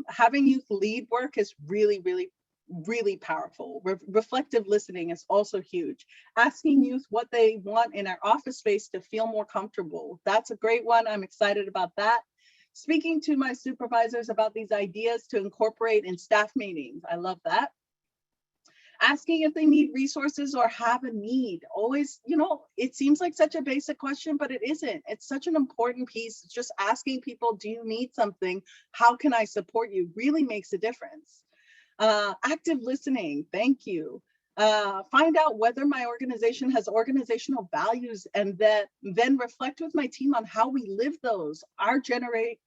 S4: Having youth lead work is really, really, really powerful. Reflective listening is also huge. Asking youth what they want in our office space to feel more comfortable. That's a great one. I'm excited about that. Speaking to my supervisors about these ideas to incorporate in staff meetings. I love that. Asking if they need resources or have a need. Always, you know, it seems like such a basic question, but it isn't. It's such an important piece. It's just asking people, do you need something? How can I support you? Really makes a difference. Active listening, thank you. Find out whether my organization has organizational values, and then reflect with my team on how we live those, generate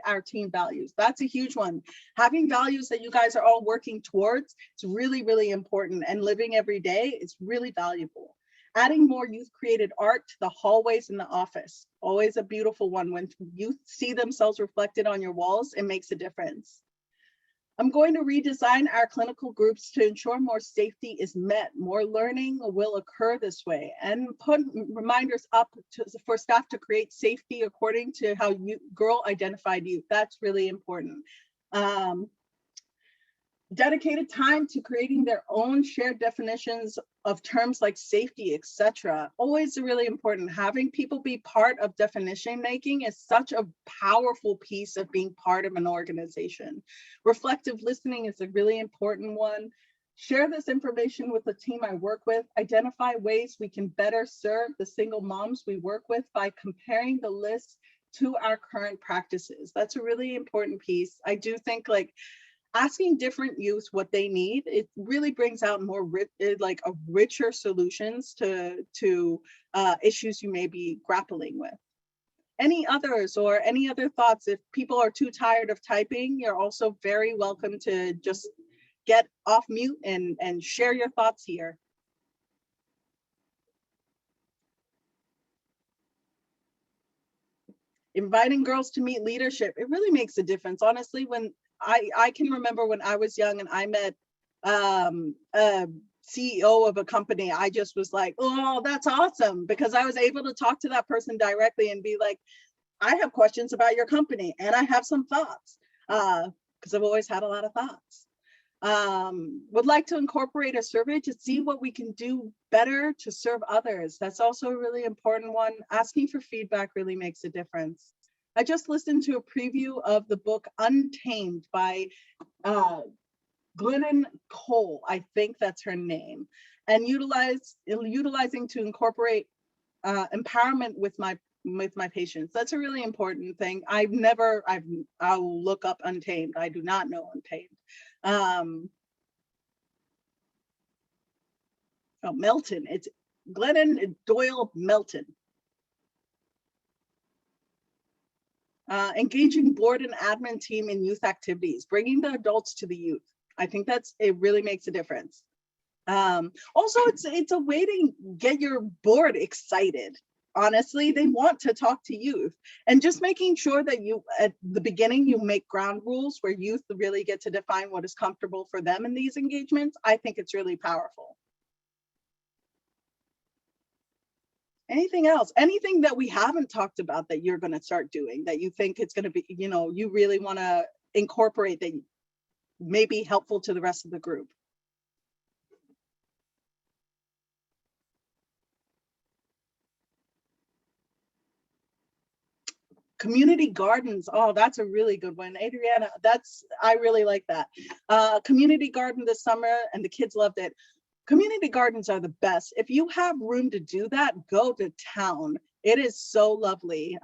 S4: our team values. That's a huge one. Having values that you guys are all working towards, it's really, really important, and living every day is really valuable. Adding more youth created art to the hallways in the office. Always a beautiful one. When youth see themselves reflected on your walls, it makes a difference. I'm going to redesign our clinical groups to ensure more safety is met. More learning will occur this way, and put reminders up for staff to create safety according to how girl identified youth. That's really important. Dedicated time to creating their own shared definitions of terms like safety, etc. Always really important. Having people be part of definition making is such a powerful piece of being part of an organization. Reflective listening is a really important one. Share this information with the team I work with. Identify ways we can better serve the single moms we work with by comparing the list to our current practices. That's a really important piece. I do think, like, asking different youth what they need, it really brings out more richer solutions to issues you may be grappling with. Any others or any other thoughts? If people are too tired of typing, you're also very welcome to just get off mute and share your thoughts here. Inviting girls to meet leadership, it really makes a difference. Honestly, when I can remember when I was young and I met a CEO of a company, I just was like, oh, that's awesome, because I was able to talk to that person directly and be like, I have questions about your company and I have some thoughts, because I've always had a lot of thoughts. Would like to incorporate a survey to see what we can do better to serve others. That's also a really important one. Asking for feedback really makes a difference. I just listened to a preview of the book Untamed by Glennon Cole, I think that's her name, and utilizing to incorporate empowerment with my patients. That's a really important thing. I'll look up Untamed. I do not know Untamed. Melton, it's Glennon Doyle Melton. Engaging board and admin team in youth activities, bringing the adults to the youth. I think it really makes a difference. Also, it's a way to get your board excited. Honestly, they want to talk to youth, and just making sure that you, at the beginning, you make ground rules where youth really get to define what is comfortable for them in these engagements. I think it's really powerful. Anything else? Anything that we haven't talked about that you're going to start doing that you think it's going to be, you really want to incorporate that may be helpful to the rest of the group? Community gardens. Oh, that's a really good one. Adriana, I really like that. Community garden this summer and the kids loved it. Community gardens are the best. If you have room to do that, go to town. It is so lovely.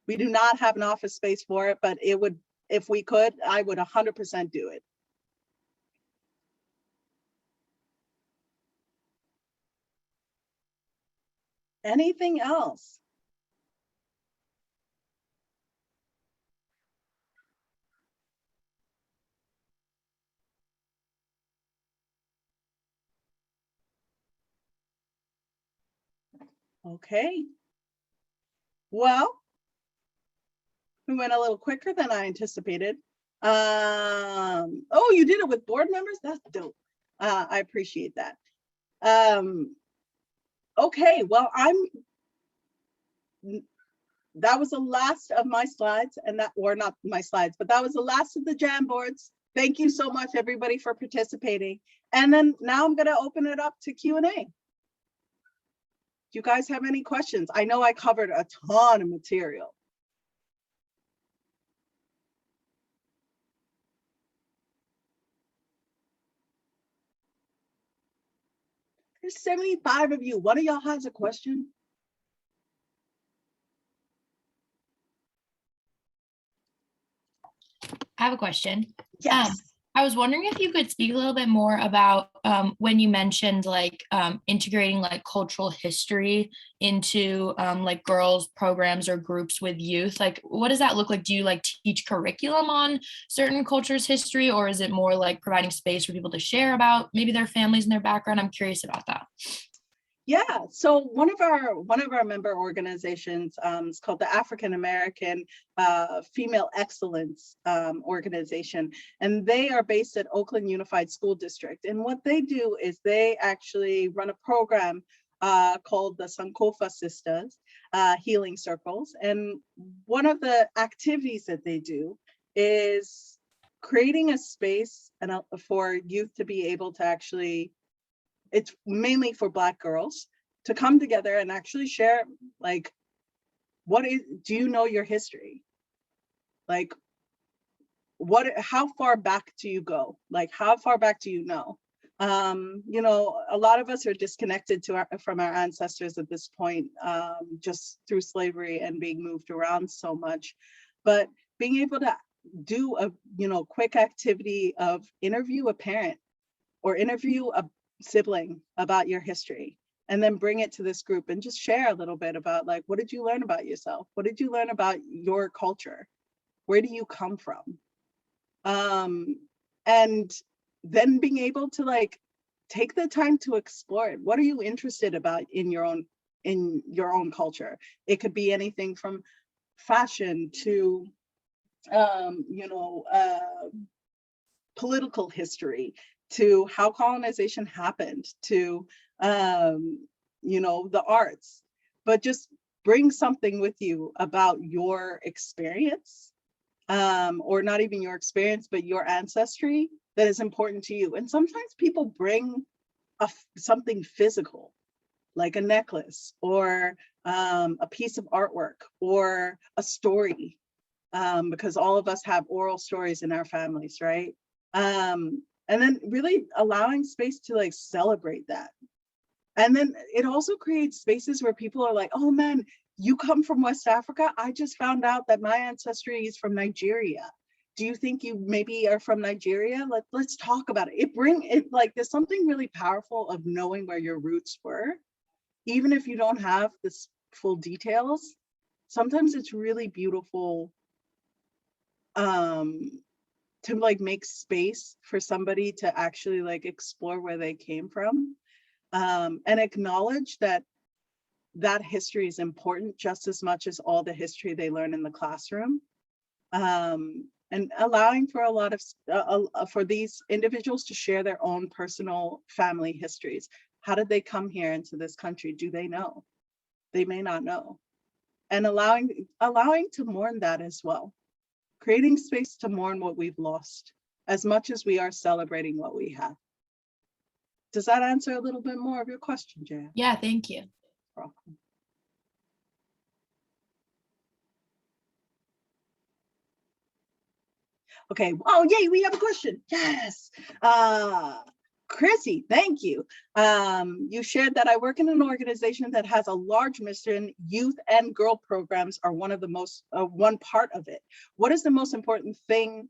S4: We do not have an office space for it, but it would, if we could, I would 100% do it. Anything else? Okay. Well, we went a little quicker than I anticipated. Oh, you did it with board members? That's dope. I appreciate that. Okay, well, that was the last of my slides, and that, or not my slides, but that was the last of the Jamboards. Thank you so much, everybody, for participating. And then now I'm gonna open it up to Q&A. Do you guys have any questions? I know I covered a ton of material. There's 75 of you. One of y'all has a question?
S1: I have a question.
S4: Yes.
S1: I was wondering if you could speak a little bit more about when you mentioned like integrating like cultural history into like girls programs or groups with youth. Like, what does that look like? Do you like teach curriculum on certain cultures' history, or is it more like providing space for people to share about maybe their families and their background? I'm curious about that.
S4: Yeah, so one of our member organizations is called the African American Female Excellence Organization, and they are based at Oakland Unified School District. And what they do is they actually run a program called the Sankofa Sisters Healing Circles. And one of the activities that they do is creating a space for youth to be able to actually, it's mainly for Black girls, to come together and actually share, like, do you know your history? Like, how far back do you go? Like, how far back do you know? You know, a lot of us are disconnected from our ancestors at this point, just through slavery and being moved around so much. But being able to do a, you know, quick activity of interview a parent or interview a sibling about your history, and then bring it to this group and just share a little bit about, like, what did you learn about yourself? What did you learn about your culture? Where do you come from? And then being able to, like, take the time to explore it. What are you interested about in your own culture? It could be anything from fashion to you know, political history, to how colonization happened, to you know, the arts. But just bring something with you about your experience, or not even your experience, but your ancestry that is important to you. And sometimes people bring something physical, like a necklace or a piece of artwork or a story, because all of us have oral stories in our families, right? And then really allowing space to, like, celebrate that. And then it also creates spaces where people are like, oh man, you come from West Africa? I just found out that my ancestry is from Nigeria. Do you think you maybe are from Nigeria? Let's talk about it. Like, there's something really powerful of knowing where your roots were, even if you don't have this full details. Sometimes it's really beautiful to, like, make space for somebody to actually, like, explore where they came from, and acknowledge that that history is important just as much as all the history they learn in the classroom, and allowing for a lot of for these individuals to share their own personal family histories. How did they come here into this country? Do they know? They may not know. And allowing to mourn that as well. Creating space to mourn what we've lost as much as we are celebrating what we have. Does that answer a little bit more of your question, Jan?
S1: Yeah, thank you.
S4: Welcome. Okay, oh yay, we have a question. Yes. Chrissy, thank you. You shared that I work in an organization that has a large mission. Youth and girl programs are one of the most, one part of it. What is the most important thing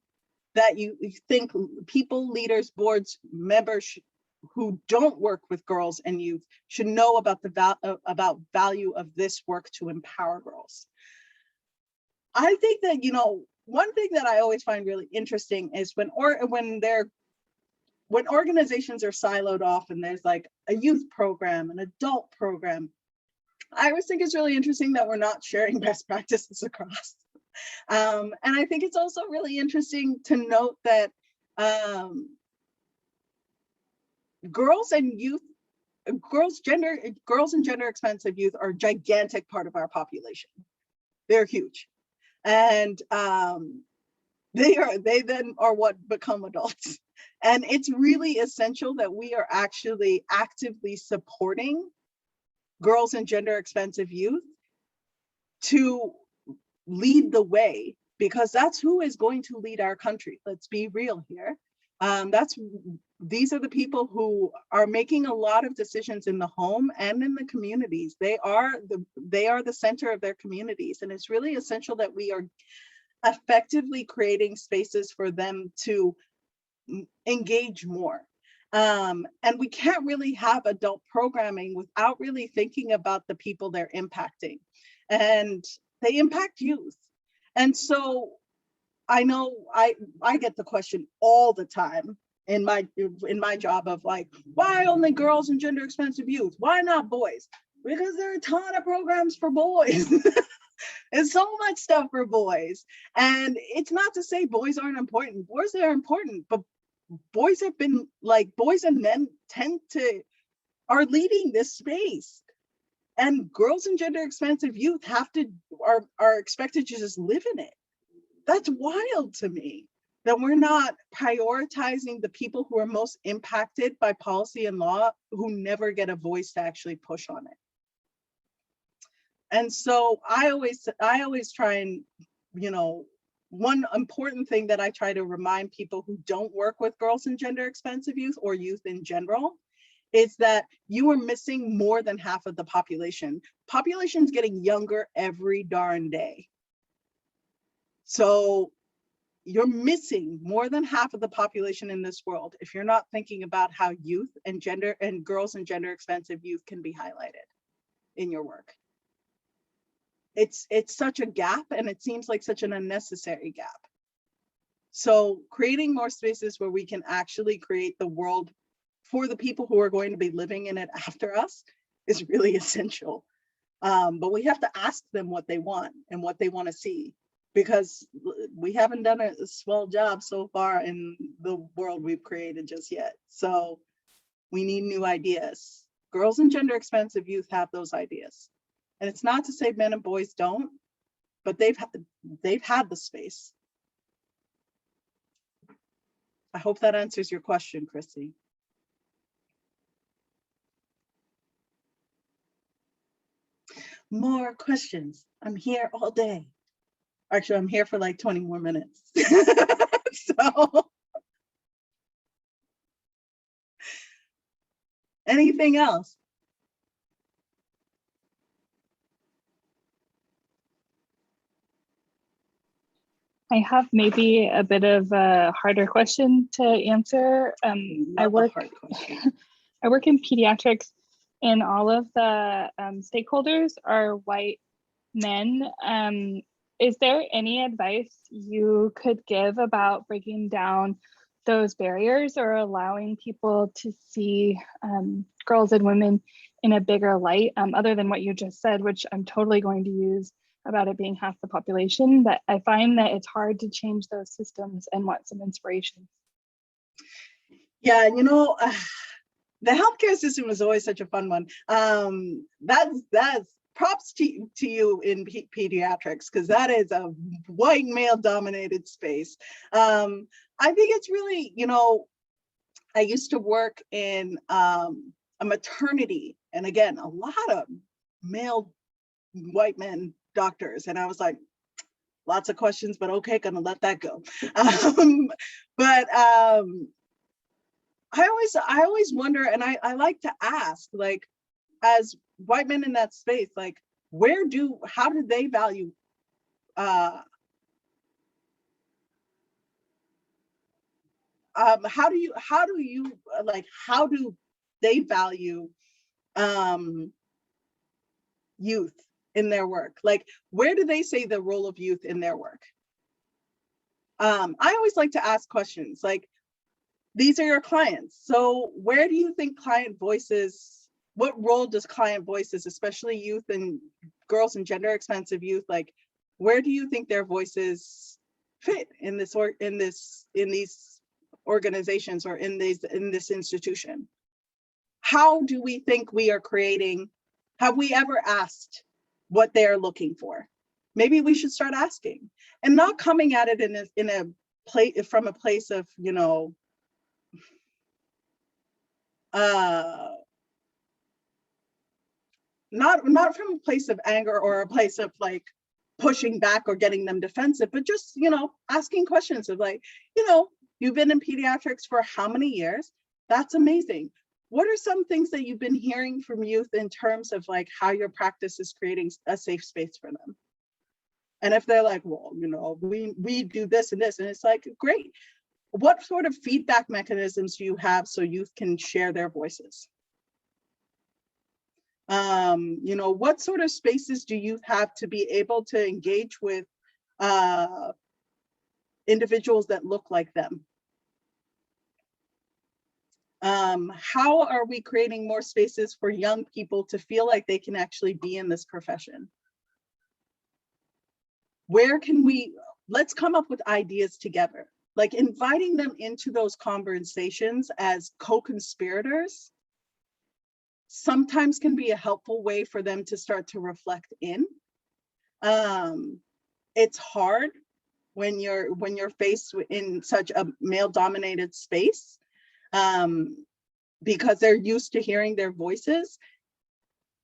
S4: that you think people, leaders, boards, members who don't work with girls and youth should know about the value of this work to empower girls? I think that, you know, one thing that I always find really interesting is when organizations are siloed off and there's like a youth program, an adult program, I always think it's really interesting that we're not sharing best practices across. And I think it's also really interesting to note that girls and gender expensive youth are a gigantic part of our population. They're huge. And they then are what become adults. And it's really essential that we are actually actively supporting girls and gender expensive youth to lead the way, because that's who is going to lead our country. Let's be real here. These are the people who are making a lot of decisions in the home and in the communities. They are the center of their communities, and it's really essential that we are effectively creating spaces for them to engage more. And we can't really have adult programming without really thinking about the people they're impacting, and they impact youth. And so I know I get the question all the time in my job of like, why only girls and gender expensive youth? Why not boys? Because there are a ton of programs for boys. There's so much stuff for boys. And it's not to say boys aren't important. Boys are important, but boys and men are leading this space. And girls and gender expensive youth are expected to just live in it. That's wild to me, that we're not prioritizing the people who are most impacted by policy and law, who never get a voice to actually push on it. And so I always try and, you know, one important thing that I try to remind people who don't work with girls and gender expensive youth or youth in general is that you are missing more than half of the population. Population's getting younger every darn day. So you're missing more than half of the population in this world if you're not thinking about how youth and girls and gender expensive youth can be highlighted in your work. It's such a gap, and it seems like such an unnecessary gap. So creating more spaces where we can actually create the world for the people who are going to be living in it after us is really essential. But we have to ask them what they want and what they want to see, because we haven't done a swell job so far in the world we've created just yet. So we need new ideas. Girls and gender expensive youth have those ideas. And it's not to say men and boys don't, but they've had the space. I hope that answers your question, Chrissy. More questions. I'm here all day. Actually, I'm here for like 20 more minutes. So, anything else?
S7: I have maybe a bit of a harder question to answer. I work in pediatrics, and all of the stakeholders are white men. Is there any advice you could give about breaking down those barriers or allowing people to see girls and women in a bigger light, other than what you just said, which I'm totally going to use about it being half the population? But I find that it's hard to change those systems and want some inspiration.
S4: Yeah, you know, the healthcare system is always such a fun one. That's props to you in pediatrics, because that is a white male dominated space. I think it's really, you know, I used to work in a maternity, and again, a lot of male white men doctors, and I was like, lots of questions, but okay, gonna let that go. I always wonder, and I like to ask, like, as white men in that space, like, how do they value how do they value youth in their work? Like, where do they say the role of youth in their work? I always like to ask questions like, these are your clients. So where do you think client voices, what role does client voices, especially youth and girls and gender expansive youth, like, where do you think their voices fit in these organizations or in this institution? How do we think we are creating? Have we ever asked what they're looking for? Maybe we should start asking, and not coming at it from a place of, you know, not from a place of anger or a place of like pushing back or getting them defensive, but just, you know, asking questions of like, you know, you've been in pediatrics for how many years? That's amazing. What are some things that you've been hearing from youth in terms of like how your practice is creating a safe space for them? And if they're like, well, you know, we do this and this, and it's like, great. What sort of feedback mechanisms do you have so youth can share their voices? You know, what sort of spaces do youth have to be able to engage with individuals that look like them? How are we creating more spaces for young people to feel like they can actually be in this profession? Where can let's come up with ideas together, like inviting them into those conversations as co-conspirators sometimes can be a helpful way for them to start to reflect in. It's hard when you're faced in such a male-dominated space, because they're used to hearing their voices,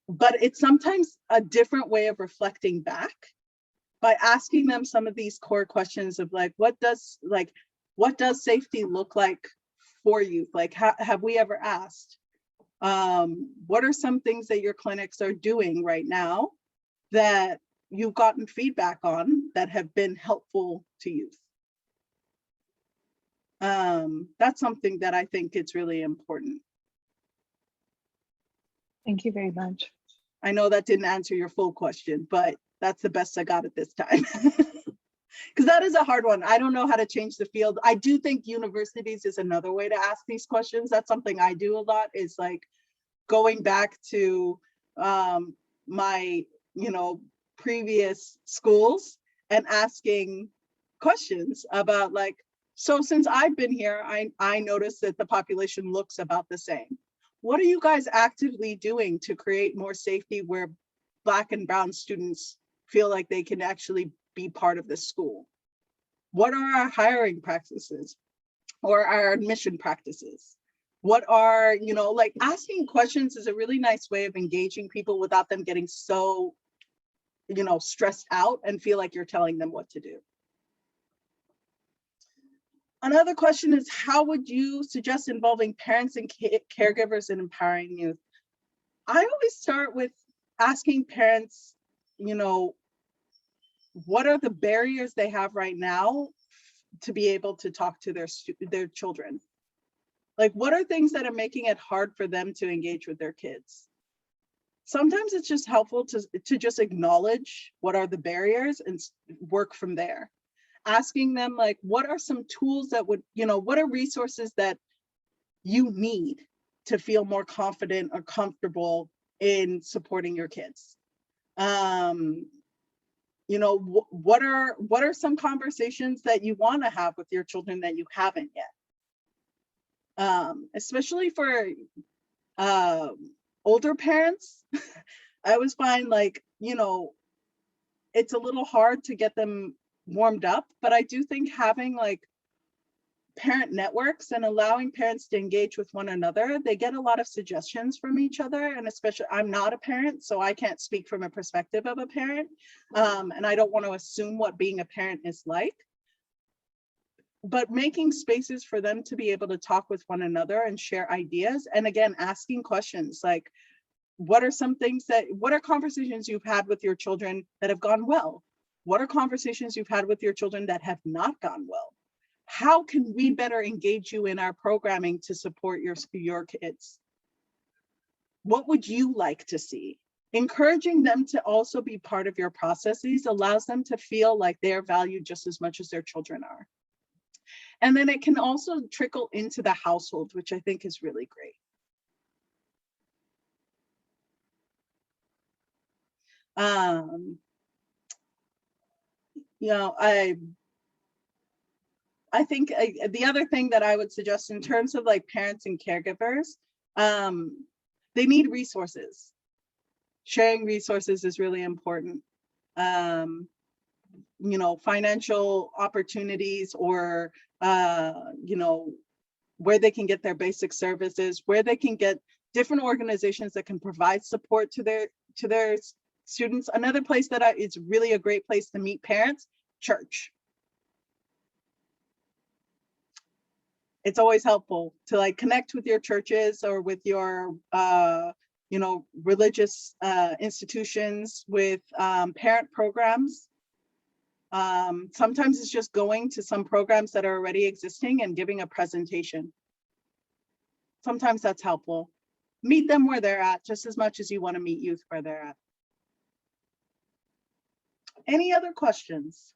S4: but it's sometimes a different way of reflecting back by asking them some of these core questions of like, what does safety look like for you? Like, have we ever asked? What are some things that your clinics are doing right now that you've gotten feedback on that have been helpful to youth? That's something that I think is really important.
S7: Thank you very much.
S4: I know that didn't answer your full question, but that's the best I got at this time. Because that is a hard one. I don't know how to change the field. I do think universities is another way to ask these questions. That's something I do a lot, is like going back to my, you know, previous schools and asking questions about like, so since I've been here, I noticed that the population looks about the same. What are you guys actively doing to create more safety where Black and Brown students feel like they can actually be part of the school? What are our hiring practices or our admission practices? What are, you know, like asking questions is a really nice way of engaging people without them getting so, you know, stressed out and feel like you're telling them what to do. Another question is, how would you suggest involving parents and caregivers in empowering youth? I always start with asking parents, you know, what are the barriers they have right now to be able to talk to their children? Like, what are things that are making it hard for them to engage with their kids? Sometimes it's just helpful to just acknowledge what are the barriers and work from there. Asking them like, what are some tools that would, you know, what are resources that you need to feel more confident or comfortable in supporting your kids? You know, what are some conversations that you want to have with your children that you haven't yet? Especially for older parents, I always find like, you know, it's a little hard to get them warmed up, but I do think having like parent networks and allowing parents to engage with one another, they get a lot of suggestions from each other. And especially, I'm not a parent, so I can't speak from a perspective of a parent. And I don't want to assume what being a parent is like. But making spaces for them to be able to talk with one another and share ideas. And again, asking questions like, what are conversations you've had with your children that have gone well? What are conversations you've had with your children that have not gone well? How can we better engage you in our programming to support your kids? What would you like to see? Encouraging them to also be part of your processes allows them to feel like they're valued just as much as their children are. And then it can also trickle into the household, which I think is really great. You know, I think the other thing that I would suggest in terms of like parents and caregivers, they need resources. Sharing resources is really important. You know, financial opportunities or, you know, where they can get their basic services, where they can get different organizations that can provide support to their students. Another place that it's really a great place to meet parents, church. It's always helpful to like connect with your churches or with your, you know, religious institutions with parent programs. Sometimes it's just going to some programs that are already existing and giving a presentation. Sometimes that's helpful. Meet them where they're at just as much as you want to meet youth where they're at. Any other questions?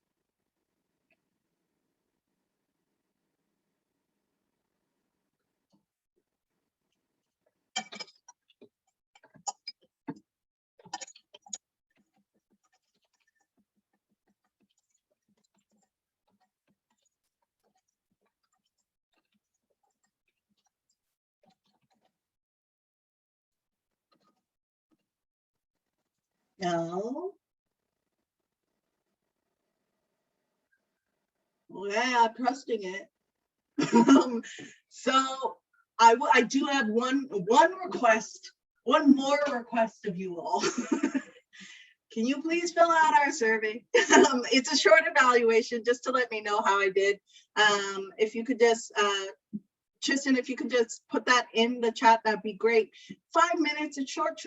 S4: No. Well, yeah, trusting it. So I do have one request, one more request of you all. Can you please fill out our survey? It's a short evaluation just to let me know how I did. If you could just, Tristan, if you could just put that in the chat, that'd be great. 5 minutes, it's short.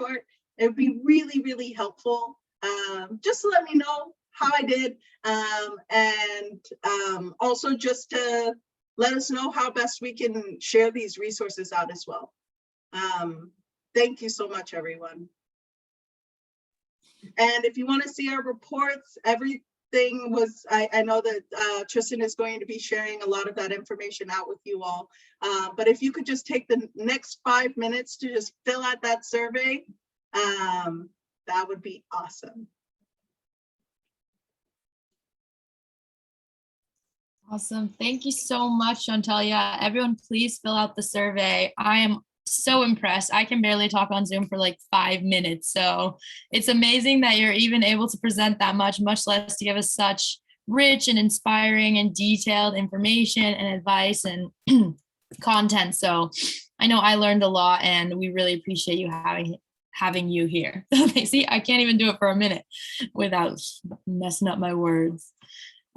S4: It would be really, really helpful. Just to let me know how I did. And also just to let us know how best we can share these resources out as well. Thank you so much, everyone. And if you want to see our reports, everything was, I know that Tristan is going to be sharing a lot of that information out with you all. But if you could just take the next 5 minutes to just fill out that survey, that would be awesome.
S1: Awesome. Thank you so much, Chantalia. Everyone, please fill out the survey. I am so impressed. I can barely talk on Zoom for like 5 minutes. So it's amazing that you're even able to present that much less to give us such rich and inspiring and detailed information and advice and content. So I know I learned a lot and we really appreciate you having you here. See, I can't even do it for a minute without messing up my words.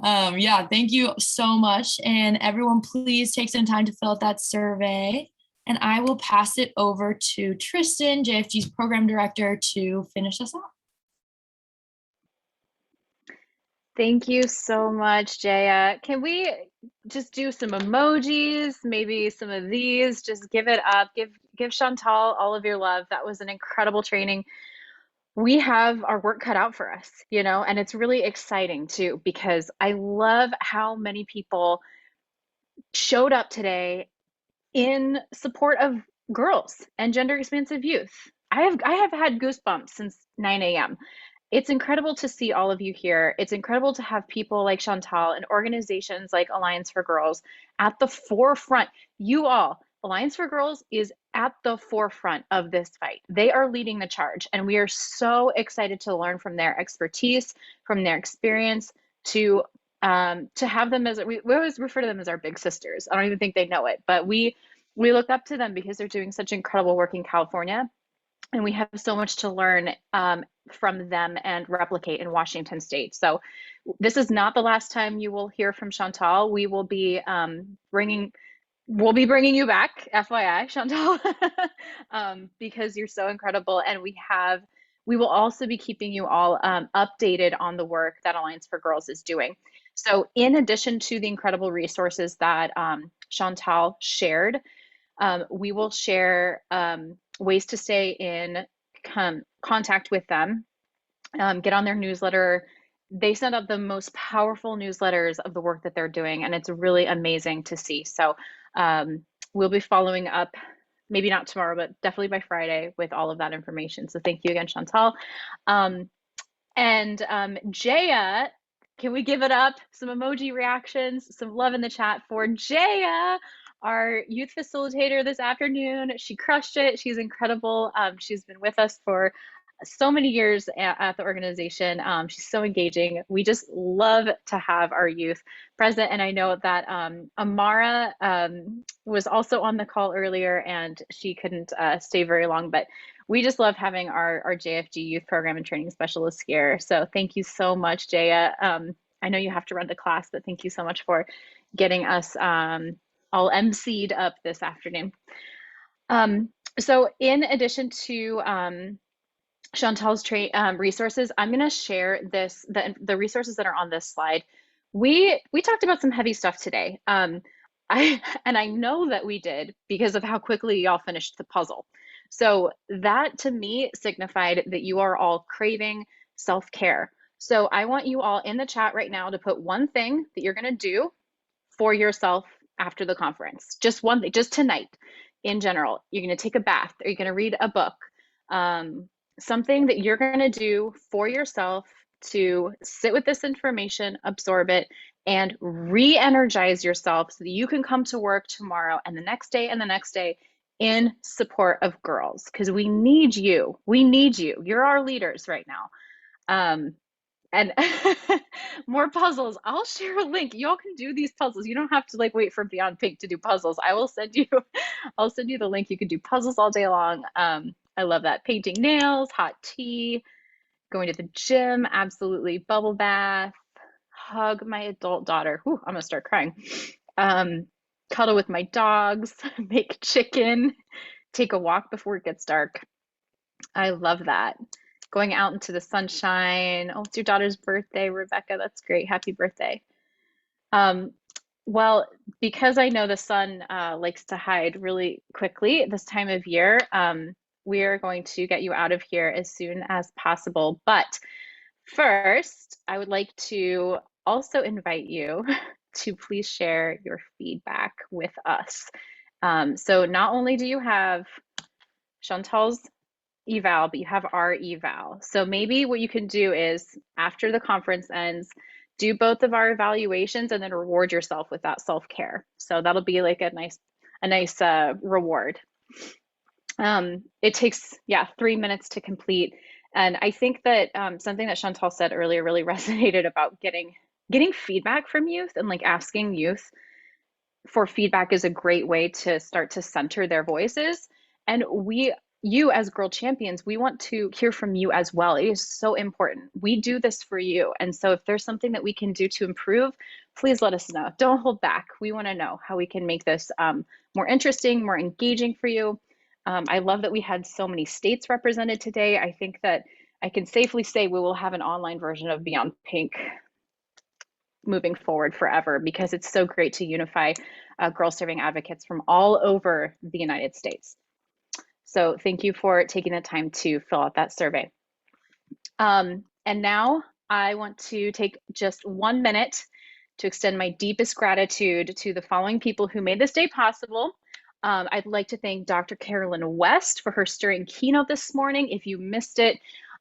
S1: Yeah, thank you so much. And everyone, please take some time to fill out that survey. And I will pass it over to Tristan, JFG's program director, to finish us off.
S3: Thank you so much, Jaya. Can we just do some emojis, maybe some of these, just give it up, give Chantal all of your love. That was an incredible training. We have our work cut out for us, you know, and it's really exciting too, because I love how many people showed up today in support of girls and gender expansive youth. I have had goosebumps since 9 a.m. It's incredible to see all of you here. It's incredible to have people like Chantal and organizations like Alliance for Girls at the forefront. You all, Alliance for Girls is at the forefront of this fight. They are leading the charge, and we are so excited to learn from their expertise, from their experience, to to have them as, we always refer to them as our big sisters. I don't even think they know it, but we look up to them because they're doing such incredible work in California. And we have so much to learn from them and replicate in Washington State. So this is not the last time you will hear from Chantal. We will be bringing you back, FYI, Chantal, because you're so incredible. And we will also be keeping you all updated on the work that Alliance for Girls is doing. So in addition to the incredible resources that Chantal shared, we will share ways to stay in contact with them, get on their newsletter. They send out the most powerful newsletters of the work that they're doing, and it's really amazing to see. So we'll be following up, maybe not tomorrow, but definitely by Friday with all of that information. So thank you again, Chantal. Jaya, can we give it up? Some emoji reactions, some love in the chat for Jaya, our youth facilitator this afternoon. She crushed it. She's incredible. She's been with us for so many years at the organization. She's so engaging. We just love to have our youth present. And I know that Amara was also on the call earlier and she couldn't stay very long, but we just love having our JFG Youth Program and Training Specialist here. So thank you so much, Jaya. I know you have to run to class, but thank you so much for getting us all emceed up this afternoon. So in addition to Chantal's resources, I'm going to share the resources that are on this slide. We talked about some heavy stuff today. I know that we did because of how quickly y'all finished the puzzle. So that to me signified that you are all craving self-care. So I want you all in the chat right now to put one thing that you're going to do for yourself after the conference. Just one thing, just tonight in general. You're going to take a bath, or you're going to read a book. Something that you're going to do for yourself to sit with this information, absorb it, and re-energize yourself so that you can come to work tomorrow and the next day and the next day in support of girls, because we need you. We need you. You're our leaders right now. And more puzzles. I'll share a link. Y'all can do these puzzles. You don't have to wait for Beyond Pink to do puzzles. I'll send you the link. You can do puzzles all day long. I love that. Painting nails, hot tea, going to the gym, absolutely. Bubble bath, hug my adult daughter. Whew, I'm gonna start crying. Cuddle with my dogs, make chicken, take a walk before it gets dark. I love that. Going out into the sunshine. Oh, it's your daughter's birthday, Rebecca. That's great. Happy birthday. Well, because I know the sun likes to hide really quickly this time of year, we are going to get you out of here as soon as possible. But first, I would like to also invite you to please share your feedback with us. So not only do you have Chantal's eval, but you have our eval. So maybe what you can do is, after the conference ends, do both of our evaluations and then reward yourself with that self-care. So that'll be like a nice reward. It takes 3 minutes to complete. And I think that something that Chantal said earlier really resonated about getting feedback from youth, and asking youth for feedback is a great way to start to center their voices. And you as Girl Champions, we want to hear from you as well. It is so important. We do this for you. And so if there's something that we can do to improve, please let us know. Don't hold back. We want to know how we can make this more interesting, more engaging for you. I love that we had so many states represented today. I think that I can safely say we will have an online version of Beyond Pink moving forward forever, because it's so great to unify girl serving advocates from all over the United States. So thank you for taking the time to fill out that survey. And now I want to take just 1 minute to extend my deepest gratitude to the following people who made this day possible. I'd like to thank Dr. Carolyn West for her stirring keynote this morning. If you missed it,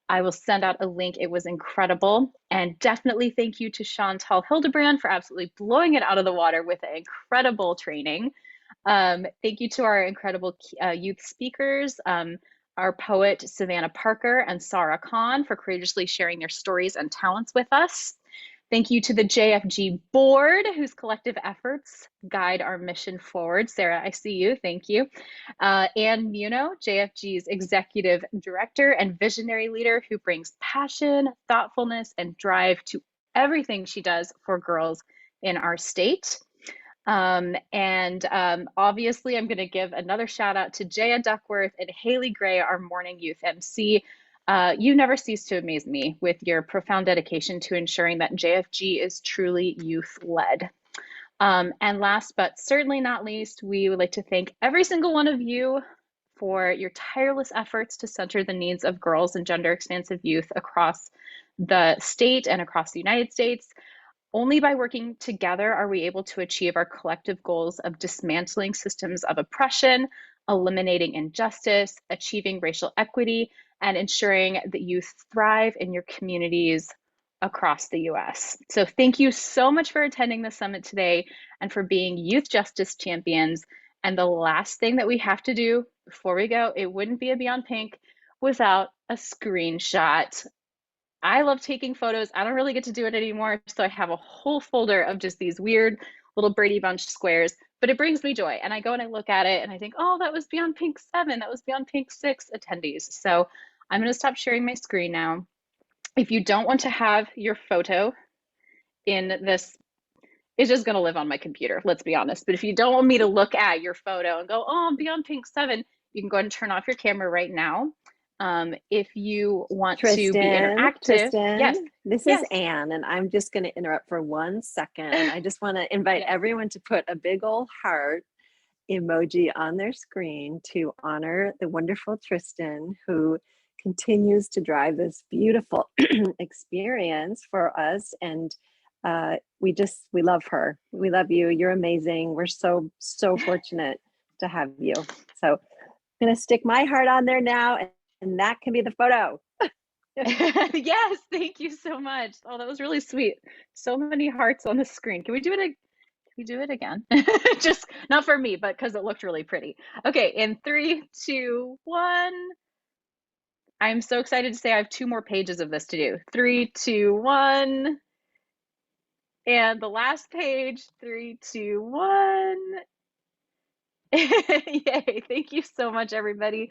S3: I will send out a link. It was incredible. And definitely thank you to Chantal Hildebrand for absolutely blowing it out of the water with an incredible training. Thank you to our incredible youth speakers, our poet Savannah Parker and Sarah Khan for courageously sharing their stories and talents with us. Thank you to the JFG board, whose collective efforts guide our mission forward. Sarah, I see you. Thank you. Anne Muno, JFG's executive director and visionary leader, who brings passion, thoughtfulness, and drive to everything she does for girls in our state. Obviously, I'm going to give another shout out to Jaya Duckworth and Haley Gray, our morning youth MC. You never cease to amaze me with your profound dedication to ensuring that JFG is truly youth-led. And last but certainly not least, we would like to thank every single one of you for your tireless efforts to center the needs of girls and gender-expansive youth across the state and across the United States. Only by working together are we able to achieve our collective goals of dismantling systems of oppression, eliminating injustice, achieving racial equity, and ensuring that youth thrive in your communities across the US. So thank you so much for attending the summit today and for being youth justice champions. And the last thing that we have to do before we go, it wouldn't be a Beyond Pink without a screenshot. I love taking photos. I don't really get to do it anymore. So I have a whole folder of just these weird little Brady Bunch squares, but it brings me joy. And I go and I look at it and I think, oh, that was Beyond Pink 7. That was Beyond Pink 6 attendees. So I'm going to stop sharing my screen now. If you don't want to have your photo in this, it's just going to live on my computer, let's be honest. But if you don't want me to look at your photo and go, oh, I'm Beyond Pink 7, you can go ahead and turn off your camera right now. If you want to be interactive.
S15: Tristan,
S3: Yes.
S15: this is Anne, and I'm just going to interrupt for 1 second. I just want to invite everyone to put a big old heart emoji on their screen to honor the wonderful Tristan, who continues to drive this beautiful experience for us. And we love her. We love you. You're amazing. We're so fortunate to have you. So I'm going to stick my heart on there now, and that can be the photo.
S3: Yes, thank you so much. Oh, that was really sweet. So many hearts on the screen. Can we do it? Can we do it again? Just not for me, but because it looked really pretty. Okay, in 3, 2, 1. I'm so excited to say I have 2 more pages of this to do. 3, 2, 1. And the last page, 3, 2, 1. Yay, thank you so much, everybody.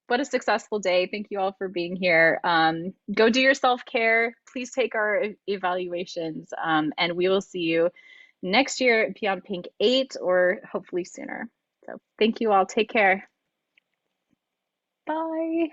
S3: What a successful day. Thank you all for being here. Go do your self-care. Please take our evaluations, and we will see you next year at Beyond Pink 8 or hopefully sooner. So thank you all. Take care. Bye.